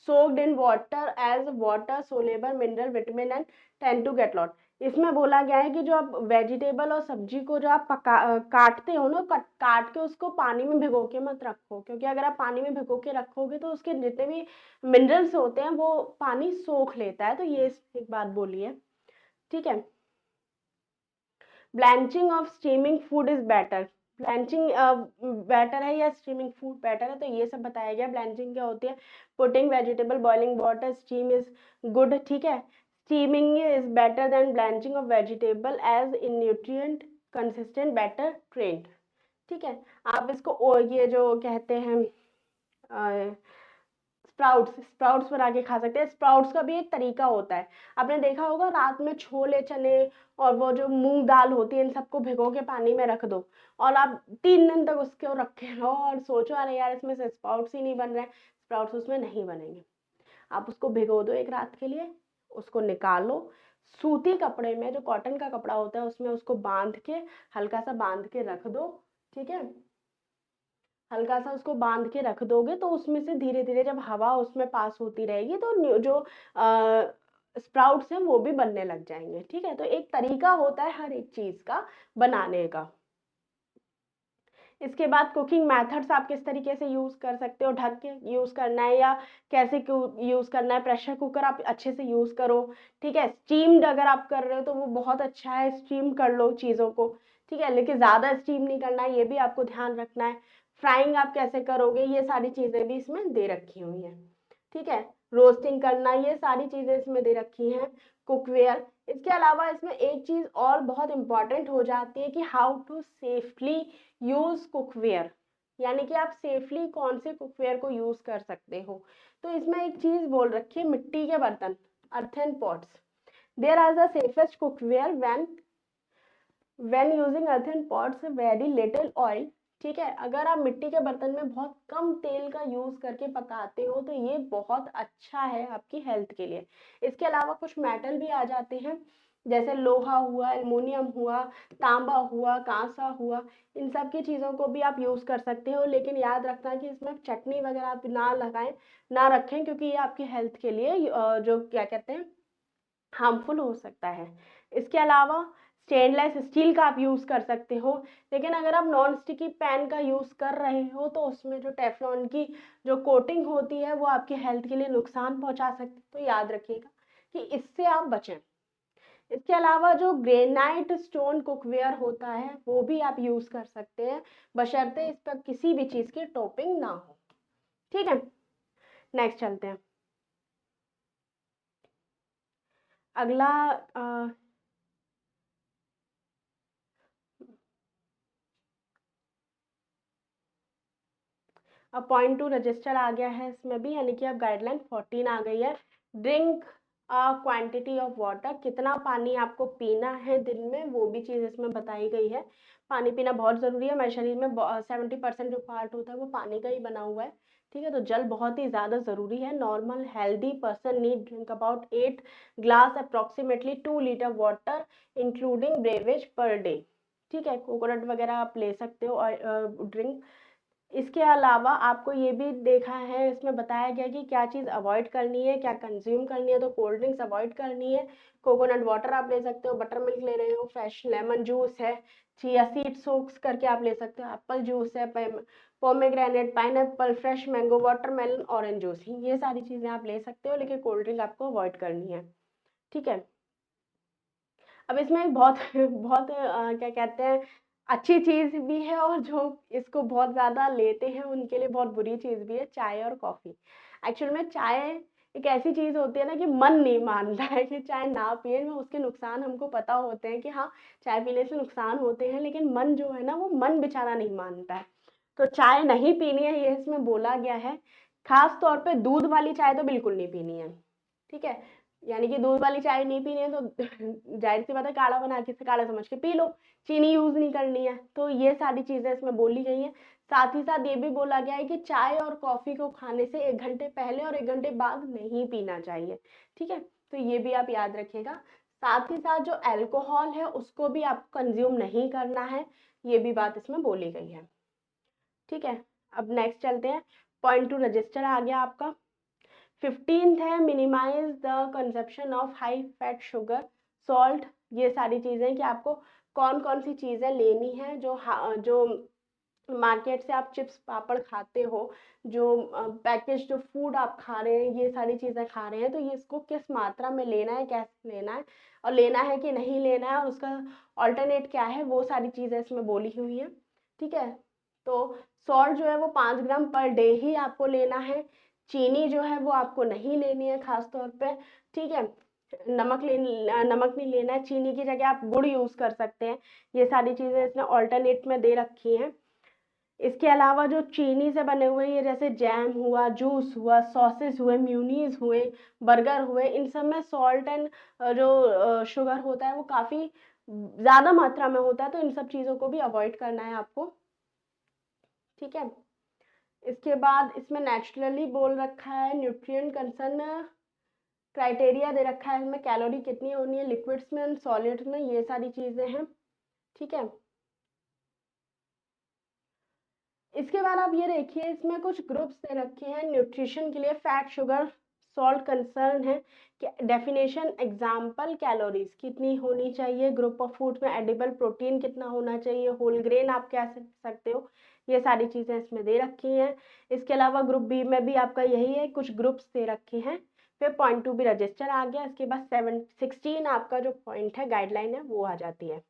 soaked in water as water soluble mineral vitamin and tend to get lost। इसमें बोला गया है कि जो आप वेजिटेबल और सब्जी को जो आप काटते हो ना, काट के उसको पानी में भिगो के मत रखो, क्योंकि अगर आप पानी में भिगो के रखोगे तो उसके जितने भी मिनरल्स होते हैं वो पानी सोख लेता है। तो ये एक बात बोली है, ठीक है? Blanching of steaming food is better. Blanching better है या स्टीमिंग फूड बेटर है, तो ये सब बताया गया। ब्लैंचिंग क्या होती है? Putting vegetable boiling water, steam is good, ठीक है? Steaming is better than blanching of vegetable as in nutrient consistent better trend, ठीक है? आप इसको ये जो कहते हैं स्प्राउट्स, स्प्राउट्स बना के खा सकते हैं। स्प्राउट्स का भी एक तरीका होता है, आपने देखा होगा, रात में छोले चने और वो जो मूंग दाल होती है, इन सबको भिगो के पानी में रख दो और आप 3 दिन तक उसको रखे रहो और सोचो अरे यार इसमें से स्प्राउट्स ही नहीं बन रहे हैं। स्प्राउट्स उसमें नहीं बनेंगे। आप उसको भिगो दो एक रात के लिए, उसको निकालो, सूती कपड़े में, जो कॉटन का कपड़ा होता है उसमें उसको बांध के, हल्का सा बांध के रख दो, ठीक है? हल्का सा उसको बांध के रख दोगे तो उसमें से धीरे धीरे जब हवा उसमें पास होती रहेगी तो जो स्प्राउट्स हैं वो भी बनने लग जाएंगे, ठीक है? तो एक तरीका होता है हर एक चीज का बनाने का। इसके बाद कुकिंग मेथड्स आप किस तरीके से यूज कर सकते हो, ढक के यूज करना है या कैसे यूज करना है। प्रेशर कुकर आप अच्छे से यूज करो, ठीक है? स्टीम्ड अगर आप कर रहे हो तो वो बहुत अच्छा है, स्टीम कर लो चीजों को, ठीक है? लेकिन ज्यादा स्टीम नहीं करना है, ये भी आपको ध्यान रखना है। फ्राइंग आप कैसे करोगे, ये सारी चीजें भी इसमें दे रखी हुई हैं, ठीक है? रोस्टिंग करना, ये सारी चीजें इसमें दे रखी हैं। कुकवेयर, इसके अलावा इसमें एक चीज और बहुत इंपॉर्टेंट हो जाती है कि how to safely use cookware, यानी कि आप सेफली कौन से कुकवेयर को यूज कर सकते हो। तो इसमें एक चीज बोल रखी है, मिट्टी के बर्तन, earthen pots, there are the safest cookware when using earthen pots very little oil, ठीक है? अगर आप मिट्टी के बर्तन में बहुत कम तेल का यूज करके पकाते हो तो ये बहुत अच्छा है आपकी हेल्थ के लिए। इसके अलावा कुछ मेटल भी आ जाते हैं, जैसे लोहा हुआ, एल्युमिनियम हुआ, तांबा हुआ, कांसा हुआ, इन सब की चीज़ों को भी आप यूज़ कर सकते हो। लेकिन याद रखना कि इसमें चटनी वगैरह आप ना लगाएं, ना रखें, क्योंकि ये आपकी हेल्थ के लिए जो क्या कहते हैं, हार्मफुल हो सकता है। इसके अलावा स्टेनलेस स्टील का आप यूज़ कर सकते हो, लेकिन अगर आप नॉन स्टिकी पैन का यूज़ कर रहे हो तो उसमें जो टेफ्लॉन की जो कोटिंग होती है वो आपकी हेल्थ के लिए नुकसान पहुंचा सकती है, तो याद रखिएगा कि इससे आप बचें। इसके अलावा जो ग्रेनाइट स्टोन कुकवेयर होता है वो भी आप यूज़ कर सकते हैं, बशर्ते इस पर किसी भी चीज़ की टॉपिंग ना हो, ठीक है? नेक्स्ट चलते हैं। अगला अब पॉइंट टू रजिस्टर आ गया है इसमें भी, यानी कि अब गाइडलाइन 14 आ गई है। ड्रिंक क्वांटिटी ऑफ वाटर, कितना पानी आपको पीना है दिन में, वो भी चीज़ इसमें बताई गई है। पानी पीना बहुत ज़रूरी है, हमारे शरीर में 70% जो पार्ट होता है वो पानी का ही बना हुआ है, ठीक है? तो जल बहुत ही ज़्यादा ज़रूरी है। Normal healthy person need drink about 8 glass approximately 2 litre water including beverage per day, ठीक है? कोकोनट वगैरह आप ले सकते हो और ड्रिंक। इसके अलावा आपको ये भी देखा है, इसमें बताया गया कि क्या चीज़ अवॉइड करनी है, क्या कंज्यूम करनी है। तो कोल्ड ड्रिंक्स अवॉइड करनी है, कोकोनट वाटर आप ले सकते हो, बटर मिल्क ले रहे हो, फ्रेश लेमन जूस है, चिया सीड सोक्स करके आप ले सकते हो, एप्पल जूस है, pomegranate, pineapple, fresh mango, watermelon, orange juice, ये सारी चीज़ें आप ले सकते हो, लेकिन कोल्ड ड्रिंक आपको अवॉइड करनी है, ठीक है? अब इसमें एक बहुत बहुत क्या कहते हैं, अच्छी चीज़ भी है और जो इसको बहुत ज़्यादा लेते हैं उनके लिए बहुत बुरी चीज़ भी है, चाय और कॉफ़ी। एक्चुअल में चाय एक ऐसी चीज़ होती है ना कि मन नहीं मानता है कि चाय ना पिए, उसके नुकसान हमको पता होते हैं कि हाँ, चाय पीने से नुकसान होते हैं, लेकिन मन जो है ना वो मन बेचारा नहीं मानता है। तो चाय नहीं पीनी है ये इसमें बोला गया है। खास तौर पे दूध वाली चाय तो बिल्कुल नहीं पीनी है, ठीक है। यानी कि दूध वाली चाय नहीं पीनी है तो जाहिर सी बात है काढ़ा बना के काढ़ा समझ के पी लो, चीनी यूज नहीं करनी है। तो ये सारी चीजें इसमें बोली गई हैं। साथ ही साथ ये भी बोला गया है कि चाय और कॉफी को खाने से 1 घंटे पहले और 1 घंटे बाद नहीं पीना चाहिए, ठीक है। तो ये भी आप याद रखिएगा। साथ ही साथ जो अल्कोहल है उसको भी आपको कंज्यूम नहीं करना है, ये भी बात इसमें बोली गई है, ठीक है। अब नेक्स्ट चलते हैं। पॉइंट टू रजिस्टर आ गया आपका। 15th है minimise the consumption of high fat sugar salt. ये सारी चीज़ें कि आपको कौन कौन सी चीज़ें लेनी है जो मार्केट से आप चिप्स पापड़ खाते हो, जो पैकेज जो फूड आप खा रहे हैं, ये सारी चीज़ें खा रहे हैं, तो ये इसको किस मात्रा में लेना है, कैसे लेना है, और लेना है कि नहीं लेना है, और उसका ऑल्टरनेट क्या है, वो सारी चीज़ें इसमें बोली हुई हैं, ठीक है। तो सॉल्ट जो है वो 5 ग्राम पर डे ही आपको लेना है। चीनी जो है वो आपको नहीं लेनी है खास तौर पे, ठीक है। नमक नहीं लेना है, चीनी की जगह आप गुड़ यूज़ कर सकते हैं। ये सारी चीज़ें इसने ऑल्टरनेट में दे रखी हैं। इसके अलावा जो चीनी से बने हुए ये जैसे जैम हुआ, जूस हुआ, सॉसेस हुए, म्यूनीज हुए, बर्गर हुए, इन सब में सॉल्ट एंड जो शुगर होता है वो काफ़ी ज़्यादा मात्रा में होता है, तो इन सब चीज़ों को भी अवॉइड करना है आपको, ठीक है। इसके बाद इसमें नेचुरली बोल रखा है, न्यूट्रिएंट कंसर्न क्राइटेरिया दे रखा है, इसमें कैलोरी कितनी होनी है लिक्विड्स में एंड सॉलिड्स में, ये सारी चीज़ें हैं, ठीक है। इसके बाद आप ये देखिए इसमें कुछ ग्रुप्स दे रखे हैं न्यूट्रिशन के लिए। फैट, शुगर, सॉल्ट कंसर्न है कि डेफिनेशन, एग्जाम्पल, कैलोरीज कितनी होनी चाहिए, ग्रुप ऑफ फूड में एडिबल प्रोटीन कितना होना चाहिए, होल ग्रेन आप क्या सकते हो, ये सारी चीज़ें इसमें दे रखी हैं। इसके अलावा ग्रुप बी में भी आपका यही है, कुछ ग्रुप्स दे रखे हैं। फिर पॉइंट टू भी रजिस्टर आ गया। इसके बाद 16 आपका जो पॉइंट है, गाइडलाइन है, वो आ जाती है।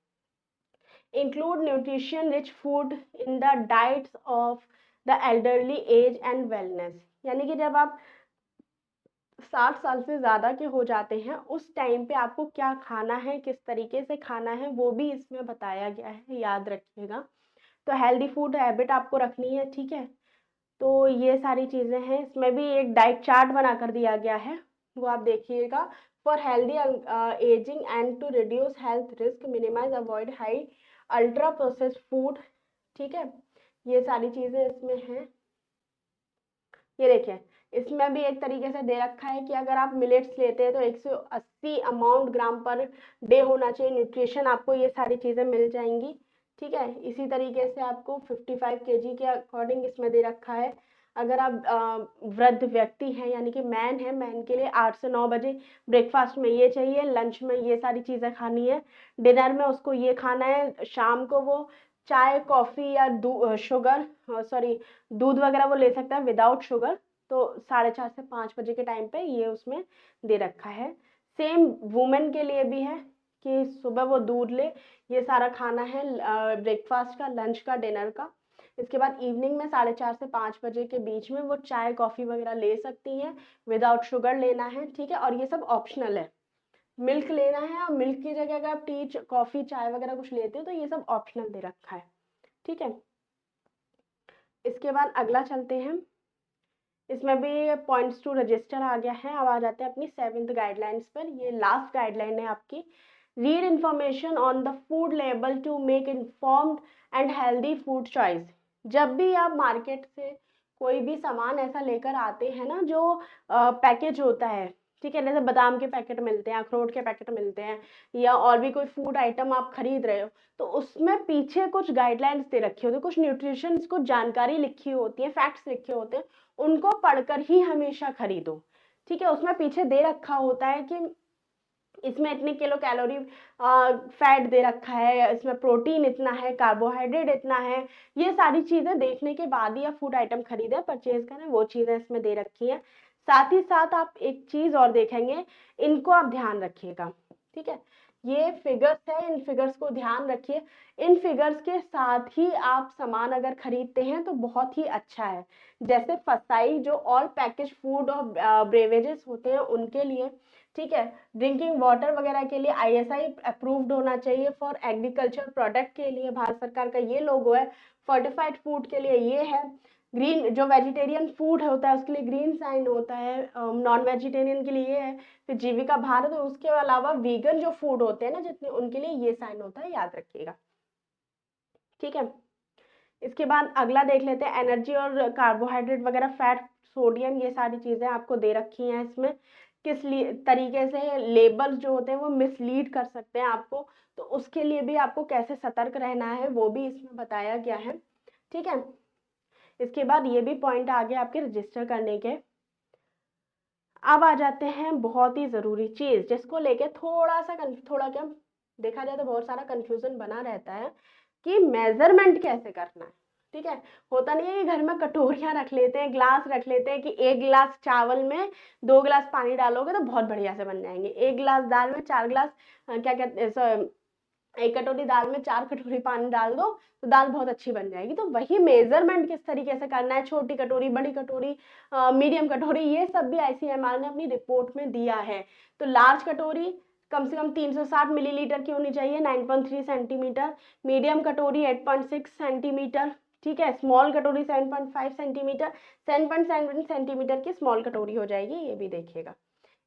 include nutrition rich food in the diets of the elderly age and wellness। यानी कि जब आप 60 साल से ज़्यादा के हो जाते हैं उस टाइम पे आपको क्या खाना है, किस तरीके से खाना है, वो भी इसमें बताया गया है, याद रखिएगा। तो हेल्दी फूड हैबिट आपको रखनी है, ठीक है। तो ये सारी चीज़ें हैं। इसमें भी एक डाइट चार्ट बना कर दिया गया है, वो आप देखिएगा। For healthy ageing and to reduce health risk, minimise avoid high ultra processed food, ठीक है। ये सारी चीज़ें इसमें हैं। ये देखिए इसमें भी एक तरीके से दे रखा है कि अगर आप मिलेट्स लेते हैं तो 180 अमाउंट ग्राम पर डे होना चाहिए न्यूट्रिशन, आपको ये सारी चीज़ें मिल जाएंगी, ठीक है। इसी तरीके से आपको 55 केजी के अकॉर्डिंग इसमें दे रखा है। अगर आप वृद्ध व्यक्ति हैं यानी कि मैन है, मैन के लिए 8 से 9 बजे ब्रेकफास्ट में ये चाहिए, लंच में ये सारी चीज़ें खानी है, डिनर में उसको ये खाना है, शाम को वो चाय कॉफ़ी या शुगर सॉरी दूध वगैरह वो ले सकता है विदाउट शुगर। तो 4:30 से 5 बजे के टाइम पे ये उसमें दे रखा है। सेम वुमेन के लिए भी है कि सुबह वो दूध ले, ये सारा खाना है ब्रेकफास्ट का, लंच का, डिनर का। इसके बाद इवनिंग में 4:30 से 5 बजे के बीच में वो चाय कॉफ़ी वगैरह ले सकती हैं, विदाउट शुगर लेना है, ठीक है। और ये सब ऑप्शनल है, मिल्क लेना है और मिल्क की जगह अगर आप टी कॉफ़ी चाय वगैरह कुछ लेते हो तो ये सब ऑप्शनल दे रखा है, ठीक है। इसके बाद अगला चलते हैं। इसमें भी पॉइंट्स टू रजिस्टर आ गया है। अब आ जाते हैं अपनी 7th गाइडलाइंस पर। ये लास्ट गाइडलाइन है आपकी। Read information on the food label to make informed and healthy food choice. जब भी आप मार्केट से कोई भी सामान ऐसा लेकर आते हैं ना जो पैकेज होता है, ठीक है, जैसे बादाम के पैकेट मिलते हैं, अखरोट के पैकेट मिलते हैं, या और भी कोई फूड आइटम आप खरीद रहे हो, तो उसमें पीछे कुछ गाइडलाइंस दे रखी होती है, कुछ न्यूट्रिशन कुछ जानकारी लिखी होती है, फैक्ट्स लिखे होते हैं, उनको पढ़कर ही हमेशा खरीदो, ठीक है। उसमें पीछे दे रखा होता है कि इसमें इतने किलो कैलोरी फैट दे रखा है, इसमें प्रोटीन इतना है, कार्बोहाइड्रेट इतना है, ये सारी चीज़ें देखने के बाद ही आप फूड आइटम खरीदें, परचेज करें, वो चीज़ें इसमें दे रखी हैं। साथ ही साथ आप एक चीज़ और देखेंगे, इनको आप ध्यान रखिएगा, ठीक है। ये फिगर्स है, इन फिगर्स को ध्यान रखिए। इन फिगर्स के साथ ही आप सामान अगर खरीदते हैं तो बहुत ही अच्छा है। जैसे फसाई जो ऑल पैकेज फूड और ब्रेवेजेस होते हैं उनके लिए, ठीक है। ड्रिंकिंग वाटर वगैरह के लिए ISI अप्रूव्ड होना चाहिए। फॉर एग्रीकल्चर प्रोडक्ट के लिए भारत सरकार का ये लोगो है। फोर्टिफाइड फूड के लिए ये है। ग्रीन जो वेजिटेरियन फूड होता है उसके लिए ग्रीन साइन होता है। नॉन वेजिटेरियन के लिए ये है। फिर जीविका भारत, और उसके अलावा वीगन जो फूड होते हैं ना जितने, उनके लिए ये साइन होता है, याद रखिएगा। ठीक है। इसके बाद अगला देख लेते हैं, एनर्जी और कार्बोहाइड्रेट वगैरह, फैट, सोडियम, ये सारी चीजें आपको दे रखी हैं। इसमें किस तरीके से लेबल्स जो होते हैं वो मिसलीड कर सकते हैं आपको, तो उसके लिए भी आपको कैसे सतर्क रहना है वो भी इसमें बताया गया है। ठीक है। इसके बाद ये भी पॉइंट आ गए आपके रजिस्टर करने के। अब आ जाते हैं बहुत ही जरूरी चीज जिसको लेके थोड़ा क्या देखा जाए तो बहुत सारा कंफ्यूजन बना रहता है कि मेजरमेंट कैसे करना है। ठीक है। होता नहीं है कि घर में कटोरियां रख लेते हैं, ग्लास रख लेते हैं कि 1 गिलास चावल में 2 गिलास पानी डालोगे तो बहुत बढ़िया से बन जाएंगे, 1 गिलास दाल में 4 गिलास क्या कहते हैं, 1 कटोरी दाल में 4 कटोरी पानी डाल दो तो दाल बहुत अच्छी बन जाएगी। तो वही मेजरमेंट किस तरीके से करना है, छोटी कटोरी, बड़ी कटोरी, मीडियम कटोरी, ये सब भी ICMR ने अपनी रिपोर्ट में दिया है। तो लार्ज कटोरी कम से कम 360 मिलीलीटर की होनी चाहिए, 9.3 सेंटीमीटर। मीडियम कटोरी 8.6 सेंटीमीटर। ठीक है। स्मॉल कटोरी 7.5 सेंटीमीटर। 7.7 सेंटीमीटर की स्मॉल कटोरी हो जाएगी, ये भी देखिएगा।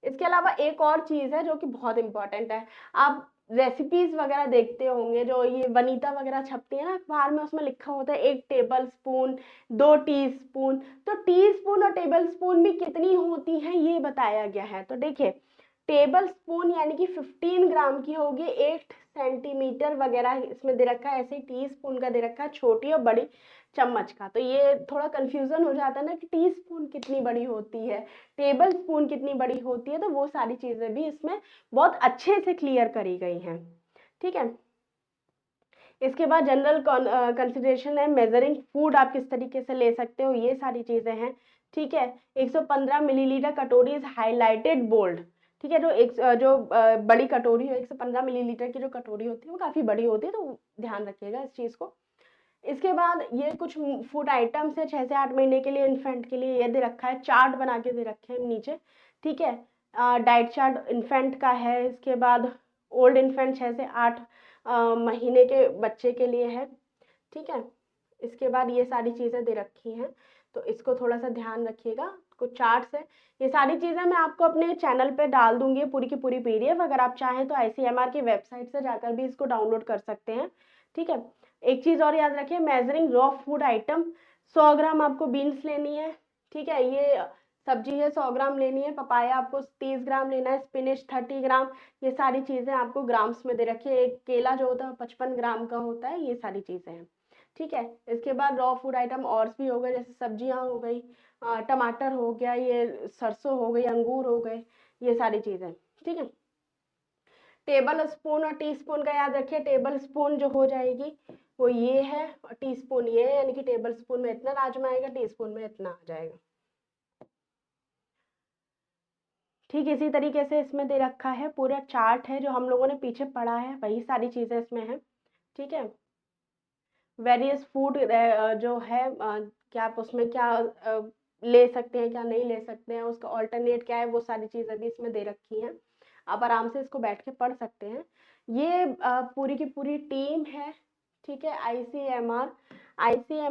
इसके अलावा एक और चीज है जो कि बहुत इंपॉर्टेंट है, आप रेसिपीज वगैरह देखते होंगे, जो ये वनीता वगैरह छपती है ना अखबार में, उसमें लिखा होता है 1 टेबल स्पून, 2 टीस्पून। तो टीस्पून और टेबल स्पून भी कितनी होती है ये बताया गया है। तो देखिए, टेबल स्पून यानी कि 15 ग्राम की होगी, 8 सेंटीमीटर वगैरह इसमें दे रखा है। ऐसे ही टी स्पून का दे रखा है, छोटी और बड़ी चम्मच का। तो ये थोड़ा कंफ्यूजन हो जाता है ना कि टी स्पून कितनी बड़ी होती है, टेबल स्पून कितनी बड़ी होती है, तो वो सारी चीजें भी इसमें बहुत अच्छे से क्लियर करी गई हैं। ठीक है। इसके बाद जनरल कंसिडरेशन है, मेजरिंग फूड आप किस तरीके से ले सकते हो, ये सारी चीजें हैं। ठीक है। 115 मिलीलीटर कटोरी इज हाईलाइटेड बोल्ड। ठीक है। जो बड़ी कटोरी है, 115 मिलीलीटर की जो कटोरी होती है वो काफी बड़ी होती है, तो ध्यान रखिएगा इस चीज को। इसके बाद ये कुछ फूड आइटम्स है 6 से 8 महीने के लिए इन्फेंट के लिए, ये दे रखा है, चार्ट बना के दे रखे हैं नीचे। ठीक है। डाइट चार्ट इन्फेंट का है। इसके बाद ओल्ड इन्फेंट 6 से 8 महीने के बच्चे के लिए है। ठीक है। इसके बाद ये सारी चीज़ें दे रखी हैं, तो इसको थोड़ा सा ध्यान रखिएगा। कुछ चार्ट्स है, ये सारी चीज़ें मैं आपको अपने चैनल पे डाल दूंगी पूरी की पूरी PDF। अगर आप चाहें तो ICMR की वेबसाइट से जाकर भी इसको डाउनलोड कर सकते हैं। ठीक है। एक चीज़ और याद रखिए, मेजरिंग रॉ फूड आइटम, 100 ग्राम आपको बीन्स लेनी है। ठीक है। ये सब्जी है, 100 ग्राम लेनी है। पपाया आपको 30 ग्राम लेना है। स्पिनिच 30 ग्राम। ये सारी चीज़ें आपको ग्राम्स में दे रखी है। एक केला जो होता है 55 ग्राम का होता है, ये सारी चीज़ें हैं। ठीक है। इसके बाद रॉ फूड आइटम और भी हो गए, जैसे सब्जियां हो गई, टमाटर हो गया, ये सरसों हो गई, अंगूर हो गए, ये सारी चीज़ें। ठीक है। टेबल स्पून और टी स्पून का याद रखिए, टेबल स्पून जो हो जाएगी वो ये है और टी स्पून ये है, यानी कि टेबल स्पून में इतना राजमा आएगा, टी स्पून में इतना आ जाएगा। ठीक इसी तरीके से इसमें दे रखा है, पूरा चार्ट है जो हम लोगों ने पीछे पढ़ा है, वही सारी चीज़ें इसमें हैं। ठीक है। वेरियस फूड जो है क्या आप उसमें क्या ले सकते हैं, क्या नहीं ले सकते हैं, उसका ऑल्टरनेट क्या है, वो सारी चीज़ें भी इसमें दे रखी हैं। आप आराम से इसको बैठ के पढ़ सकते हैं। ये पूरी की पूरी टीम है। ठीक है। ICMR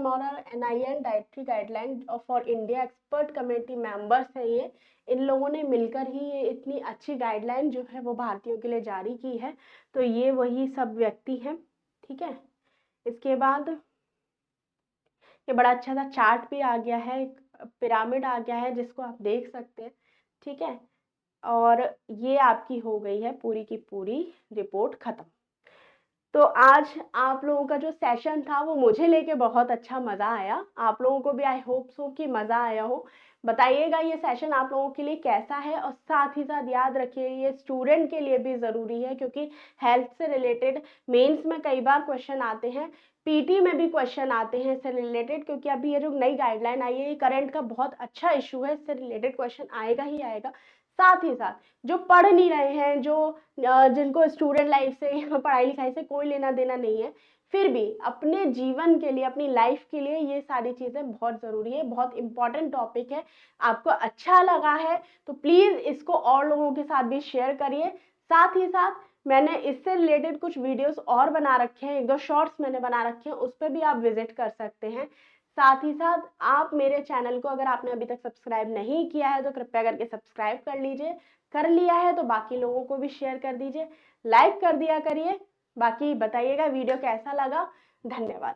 और NIN dietary guideline for India expert committee members है ये। इन लोगों ने मिलकर ही ये इतनी अच्छी गाइडलाइन जो है वो भारतीयों के लिए जारी की है। तो ये वही सब व्यक्ति हैं। ठीक है। इसके बाद ये बड़ा अच्छा सा चार्ट भी आ गया है, एक पिरामिड आ गया है जिसको आप देख सकते हैं। ठीक है। और ये आपकी हो गई है पूरी की पूरी रिपोर्ट खत्म। तो आज आप लोगों का जो सेशन था वो मुझे लेके बहुत अच्छा मज़ा आया, आप लोगों को भी आई होप सो कि मज़ा आया हो। बताइएगा ये सेशन आप लोगों के लिए कैसा है, और साथ ही साथ याद रखिए ये स्टूडेंट के लिए भी ज़रूरी है, क्योंकि हेल्थ से रिलेटेड मेंस में कई बार क्वेश्चन आते हैं, PT में भी क्वेश्चन आते हैं इससे रिलेटेड, क्योंकि अभी ये जो नई गाइडलाइन आई है ये करंट का बहुत अच्छा इशू है, इससे रिलेटेड क्वेश्चन आएगा ही आएगा। साथ ही साथ जो पढ़ नहीं रहे हैं, जो जिनको स्टूडेंट लाइफ से या पढ़ाई लिखाई से कोई लेना देना नहीं है, फिर भी अपने जीवन के लिए, अपनी लाइफ के लिए ये सारी चीज़ें बहुत ज़रूरी है, बहुत इंपॉर्टेंट टॉपिक है। आपको अच्छा लगा है तो प्लीज़ इसको और लोगों के साथ भी शेयर करिए। साथ ही साथ मैंने इससे रिलेटेड कुछ वीडियोस और बना रखे हैं, 1-2 शॉर्ट्स मैंने बना रखे हैं, उस पे भी आप विजिट कर सकते हैं। साथ ही साथ आप मेरे चैनल को अगर आपने अभी तक सब्सक्राइब नहीं किया है तो कृपया करके सब्सक्राइब कर लीजिए। कर लिया है तो बाकी लोगों को भी शेयर कर दीजिए, लाइक कर दिया करिए। बाकी बताइएगा वीडियो कैसा लगा। धन्यवाद।